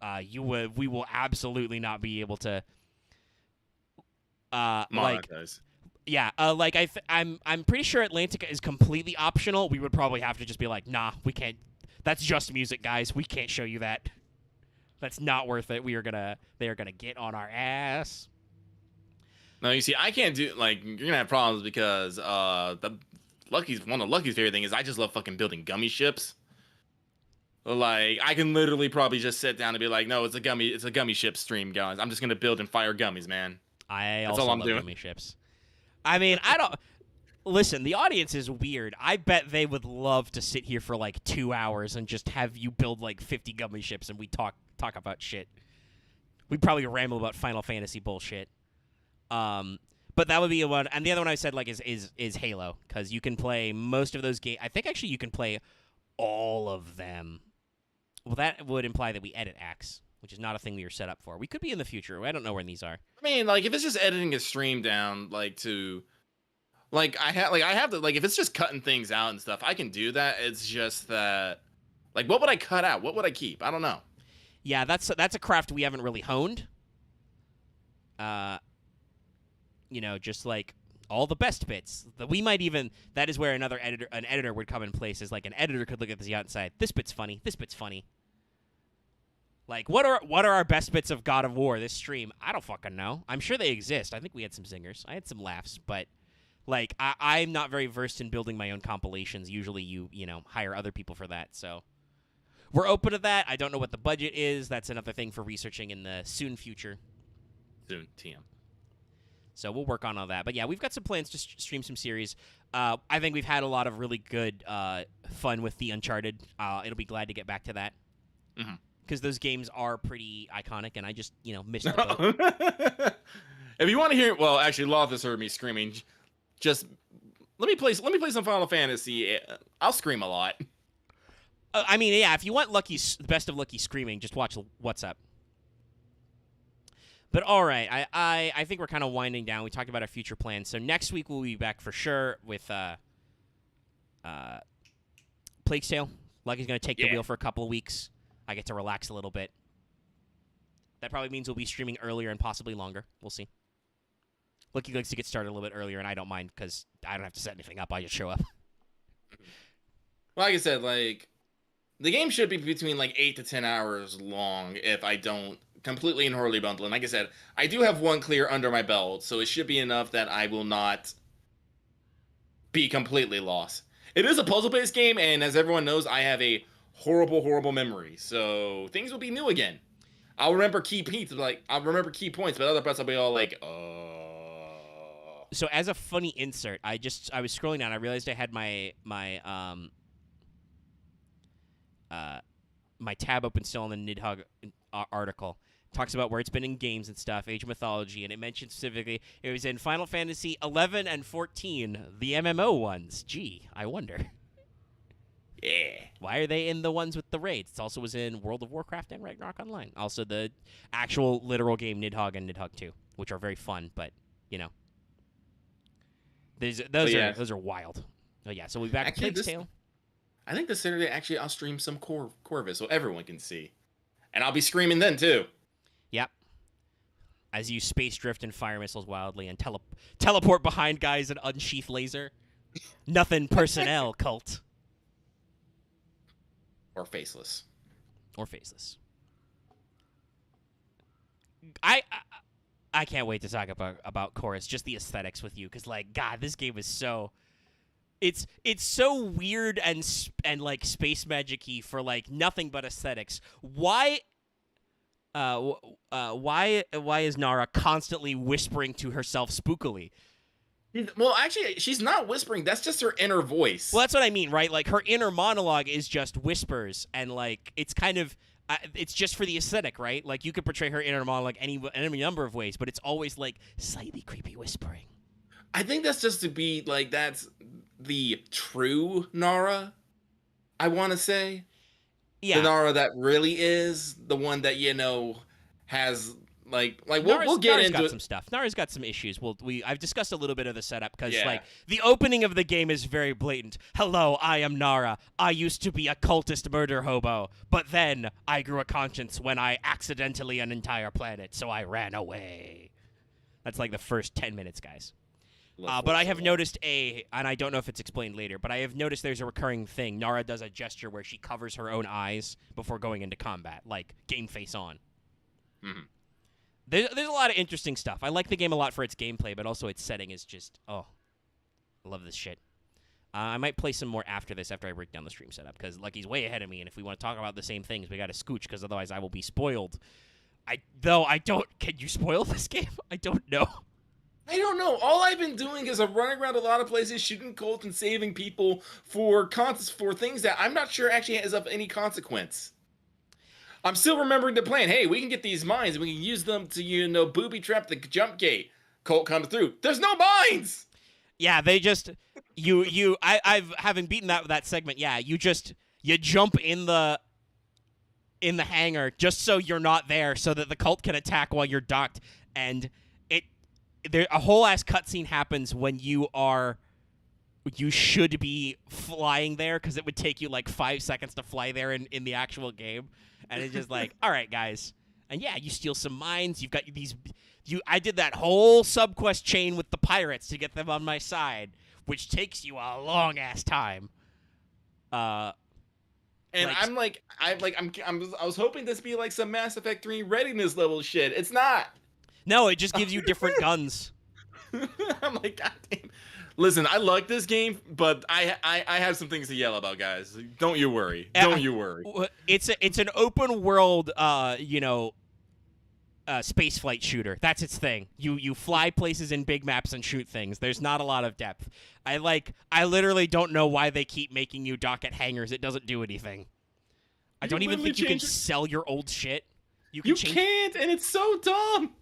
We will absolutely not be able to, monetize. I'm pretty sure Atlantica is completely optional. We would probably have to just be like, nah, we can't. That's just music, guys. We can't show you that. That's not worth it. They are gonna get on our ass. No, you see, I can't do, like, you're gonna have problems because one of Lucky's favorite thing is I just love fucking building gummy ships. Like, I can literally probably just sit down and be like, no, it's a gummy ship stream, guys. I'm just gonna build and fire gummies, man. That's also all I'm love doing. Gummy ships. I mean, I don't. Listen, the audience is weird. I bet they would love to sit here for like 2 hours and just have you build like 50 gummy ships and we talk about shit. We'd probably ramble about Final Fantasy bullshit. But that would be one. And the other one I said like is Halo because you can play most of those games. I think actually you can play all of them. Well, that would imply that we edit acts, which is not a thing we were set up for. We could be in the future. I don't know when these are. I mean, like, if it's just editing a stream down, like, to, like, I have to, like, if it's just cutting things out and stuff, I can do that. It's just that, like, what would I cut out? What would I keep? I don't know. Yeah, that's a craft we haven't really honed. Just like all the best bits. That is where an editor would come in place. Is like an editor could look at the outside. This bit's funny. This bit's funny. Like, what are our best bits of God of War this stream? I don't fucking know. I'm sure they exist. I think we had some zingers. I had some laughs, but like I'm not very versed in building my own compilations. Usually you hire other people for that. So we're open to that. I don't know what the budget is. That's another thing for researching in the soon future. Soon, TM. So we'll work on all that. But yeah, we've got some plans to stream some series. I think we've had a lot of really good fun with the Uncharted. It'll be glad to get back to that. Mm-hmm. Because those games are pretty iconic, and I just, missed the boat. If you want to hear, well, actually, Lothus heard me screaming. Just let me play some Final Fantasy. I'll scream a lot. I mean, yeah, if you want the best of Lucky screaming, just watch What's Up. But all right, I think we're kind of winding down. We talked about our future plans. So next week we'll be back for sure with Plague's Tale. Lucky's going to take the wheel for a couple of weeks. I get to relax a little bit. That probably means we'll be streaming earlier and possibly longer. We'll see. Lucky likes to get started a little bit earlier, and I don't mind because I don't have to set anything up. I just show up. Like I said, like, the game should be between like 8 to 10 hours long if I don't completely and wholly bundle. And like I said, I do have one clear under my belt, so it should be enough that I will not be completely lost. It is a puzzle-based game, and as everyone knows, I have a horrible memory, so things will be new again. I'll remember key points, but other parts I'll be all like, So as a funny insert, I was scrolling down. I realized I had my tab open still on the Nidhogg article. Talks about where it's been in games and stuff, Age of Mythology, and it mentioned specifically it was in Final Fantasy 11 and 14, the MMO ones. Gee, I wonder. Yeah. Why are they in the ones with the raids? It also was in World of Warcraft and Ragnarok Online. Also the actual literal game Nidhogg and Nidhogg 2, which are very fun, but, those are wild. Oh, yeah, so we'll be back to Plague's Tale. I think this Saturday, actually, I'll stream some Corvus so everyone can see. And I'll be screaming then, too. Yep. as you space drift and fire missiles wildly and teleport behind guys and unsheath laser. Nothing personnel, cult. Or faceless. Or faceless. I can't wait to talk about Chorus, just the aesthetics with you, because like God, this game is so. It's so weird and like space magic-y for like nothing but aesthetics. Why is Nara constantly whispering to herself spookily? Well, actually, she's not whispering. That's just her inner voice. Well, that's what I mean, right? Like her inner monologue is just whispers, and like it's kind of. It's just for the aesthetic, right? Like you could portray her inner monologue any number of ways, but it's always like slightly creepy whispering. I think that's just to be like that's the true Nara. I want to say, yeah, the Nara that really is the one that has like we'll get Nara's into got it. some stuff. Nara's got some issues. I've discussed a little bit of the setup because Yeah. like the opening of the game is very blatant. Hello, I am Nara. I used to be a cultist murder hobo, but then I grew a conscience when I accidentally an entire planet, so I ran away. That's like the first 10 minutes, guys. But I have noticed and I don't know if it's explained later, but I have noticed there's a recurring thing. Nara does a gesture where she covers her own eyes before going into combat, like game face on. Mm-hmm. There's a lot of interesting stuff. I like the game a lot for its gameplay, but also its setting is just, I love this shit. I might play some more after this, after I break down the stream setup, because Lucky's way ahead of me, and if we want to talk about the same things, we got to scooch, because otherwise I will be spoiled. Can you spoil this game? I don't know. I don't know. All I've been doing is I'm running around a lot of places, shooting cults and saving people for things that I'm not sure actually is of any consequence. I'm still remembering the plan. Hey, we can get these mines and we can use them to, booby trap the jump gate. Colt comes through. There's no mines! Yeah, they just I've having beaten that segment, yeah, you jump in the hangar just so you're not there so that the cult can attack while you're docked, and a whole ass cutscene happens when you should be flying there, because it would take you like 5 seconds to fly there in the actual game. And it's just like, all right, guys. And yeah, you steal some mines. You've got these. I did that whole subquest chain with the pirates to get them on my side, which takes you a long ass time. And I was hoping this be like some Mass Effect 3 readiness level shit. It's not. No, it just gives you different guns. I'm like, God damn. Listen, I like this game, but I have some things to yell about, guys. Don't you worry. Don't you worry. It's an open world, space flight shooter. That's its thing. You fly places in big maps and shoot things. There's not a lot of depth. I literally don't know why they keep making you dock at hangars. It doesn't do anything. I don't even think you can sell your old shit. You can't, and it's so dumb.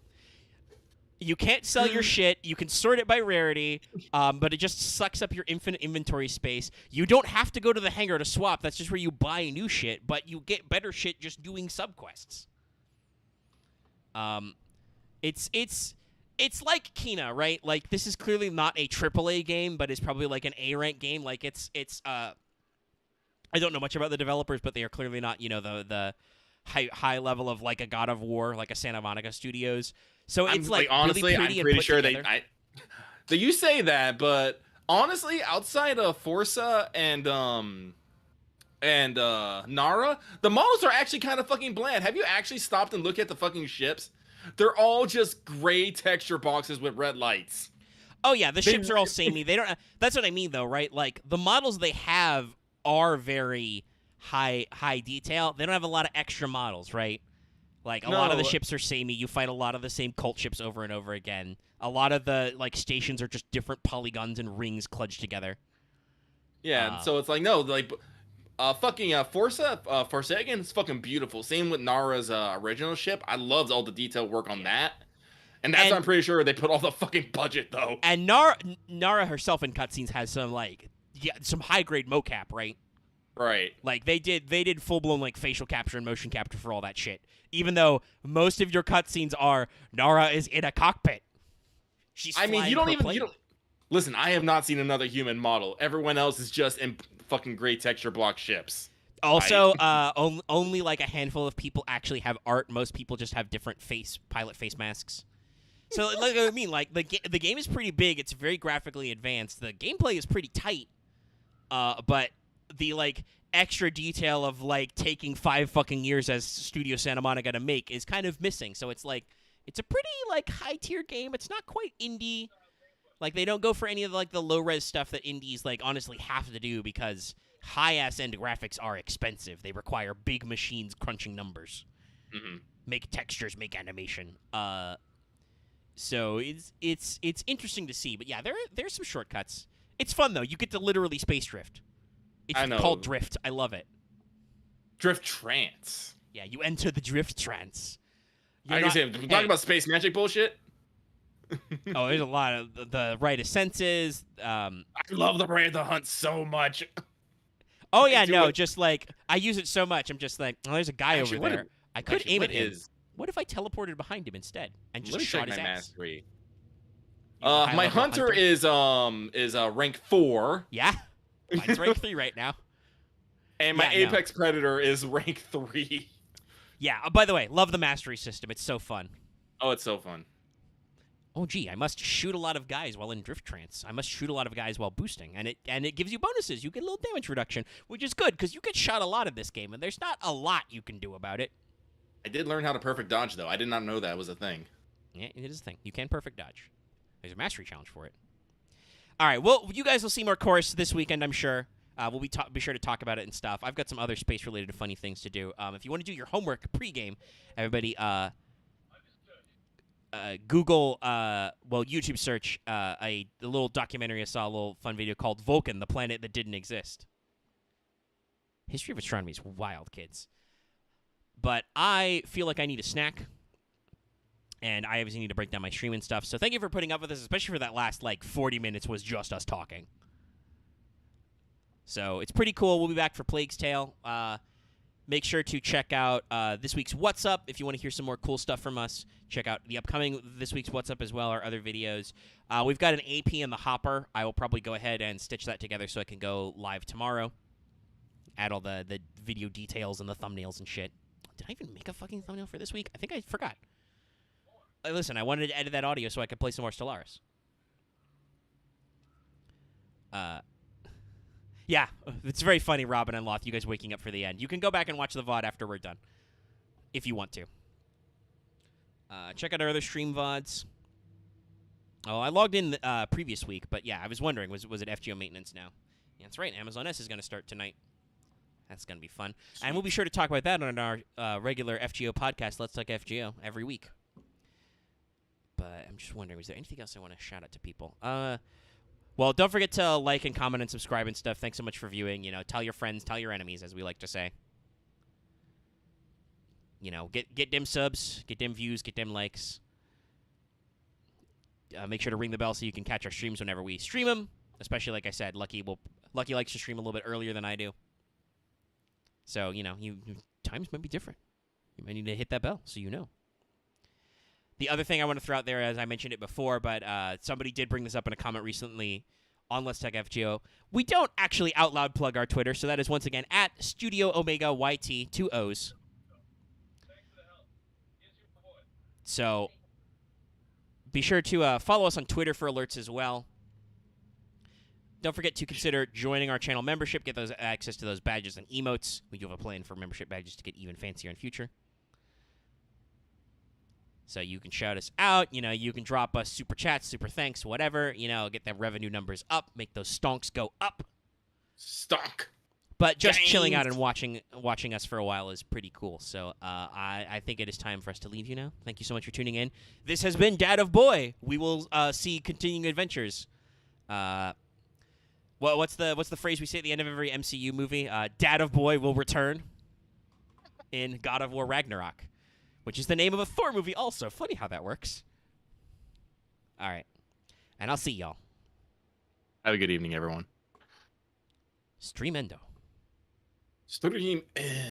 You can't sell your shit. You can sort it by rarity, but it just sucks up your infinite inventory space. You don't have to go to the hangar to swap. That's just where you buy new shit, but you get better shit just doing subquests. It's like Kena, right? Like, this is clearly not a AAA game, but it's probably like an A-rank game. Like, it's I don't know much about the developers, but they are clearly not, the high level of like a God of War, like a Santa Monica Studios. So it's honestly, really I'm pretty sure together. So you say that, but honestly, outside of Forza and Nara, the models are actually kind of fucking bland. Have you actually stopped and looked at the fucking ships? They're all just gray texture boxes with red lights. Oh yeah, the ships are all samey. They don't. That's what I mean, though, right? Like the models they have are very high detail. They don't have a lot of extra models, right? Like, a lot of the ships are samey. You fight a lot of the same cult ships over and over again. A lot of the, like, stations are just different polygons and rings kludged together. Yeah, so it's like, no, like, Forsaken is fucking beautiful. Same with Nara's original ship. I loved all the detail work on that. And that's, I'm pretty sure they put all the fucking budget, though. And Nara herself in cutscenes has some, like, some high-grade mocap, right? Right. Like, they did full-blown, like, facial capture and motion capture for all that shit. Even though most of your cutscenes are Nara is in a cockpit. Listen, I have not seen another human model. Everyone else is just in fucking gray texture block ships. Also, only like a handful of people actually have art. Most people just have different pilot face masks. So, like I mean, like the game is pretty big. It's very graphically advanced. The gameplay is pretty tight. But the like extra detail of like taking 5 fucking years as Studio Santa Monica to make is kind of missing. So it's like it's a pretty like high tier game. It's not quite indie. Like they don't go for any of like the low res stuff that indies like honestly have to do because high ass end graphics are expensive. They require big machines crunching numbers, make textures, make animation. So it's interesting to see. But yeah, there's some shortcuts. It's fun though. You get to literally space drift. It's called Drift. I love it. Drift trance. Yeah, you enter the drift trance. I can say, talking about space magic bullshit. Oh, there's a lot of the Rite of Senses. I love the Ray of the Hunt so much. Oh yeah, no, just like I use it so much. I'm just like, oh, there's a guy over there. I could aim at him. What if I teleported behind him instead and just shot his ass? Mastery. My hunter is rank 4. Yeah, mine's rank 3 right now. And my Apex Predator is rank 3. Yeah. By the way, love the mastery system. It's so fun. Oh, it's so fun. Oh, gee, I must shoot a lot of guys while in drift trance. I must shoot a lot of guys while boosting, and it gives you bonuses. You get a little damage reduction, which is good because you get shot a lot in this game, and there's not a lot you can do about it. I did learn how to perfect dodge though. I did not know that was a thing. Yeah, it is a thing. You can perfect dodge. There's a mastery challenge for it. All right, well, you guys will see more Chorus this weekend, I'm sure. We'll be sure to talk about it and stuff. I've got some other space-related funny things to do. If you want to do your homework pregame, everybody, Google, YouTube search a little documentary I saw, a little fun video called Vulcan, the Planet That Didn't Exist. History of astronomy is wild, kids. But I feel like I need a snack. And I obviously need to break down my stream and stuff. So thank you for putting up with this, especially for that last, 40 minutes was just us talking. So it's pretty cool. We'll be back for Plague's Tale. Make sure to check out this week's What's Up if you want to hear some more cool stuff from us. Check out the upcoming this week's What's Up as well, our other videos. We've got an AP in the hopper. I will probably go ahead and stitch that together so I can go live tomorrow. Add all the video details and the thumbnails and shit. Did I even make a fucking thumbnail for this week? I think I forgot. Listen, I wanted to edit that audio so I could play some more Stellaris. Yeah, it's very funny, Robin and Loth, you guys waking up for the end. You can go back and watch the VOD after we're done, if you want to. Check out our other stream VODs. Oh, I logged in the previous week, but yeah, I was wondering, was it FGO maintenance now? Yeah, that's right, Amazon S is going to start tonight. That's going to be fun. And we'll be sure to talk about that on our regular FGO podcast, Let's Talk FGO, every week. But I'm just wondering, was there anything else I want to shout out to people? Well, don't forget to like and comment and subscribe and stuff. Thanks so much for viewing. Tell your friends, tell your enemies, as we like to say. Get them subs, get them views, get them likes. Make sure to ring the bell so you can catch our streams whenever we stream them. Especially, like I said, Lucky likes to stream a little bit earlier than I do. So, times might be different. You might need to hit that bell so you know. The other thing I want to throw out there, as I mentioned it before, but somebody did bring this up in a comment recently on Let's Talk FGO. We don't actually out loud plug our Twitter, so that is once again at Studio Omega YT, 2 O's. So be sure to follow us on Twitter for alerts as well. Don't forget to consider joining our channel membership, get those access to those badges and emotes. We do have a plan for membership badges to get even fancier in future. So you can shout us out, you can drop us super chats, super thanks, whatever, get them revenue numbers up, make those stonks go up. Stonk. But just chilling out and watching us for a while is pretty cool. So I think it is time for us to leave you now. Thank you so much for tuning in. This has been Dad of Boy. We will see continuing adventures. What's the phrase we say at the end of every MCU movie? Dad of Boy will return in God of War Ragnarok. Which is the name of a Thor movie also. Funny how that works. All right. And I'll see y'all. Have a good evening, everyone. Streamendo. Stream.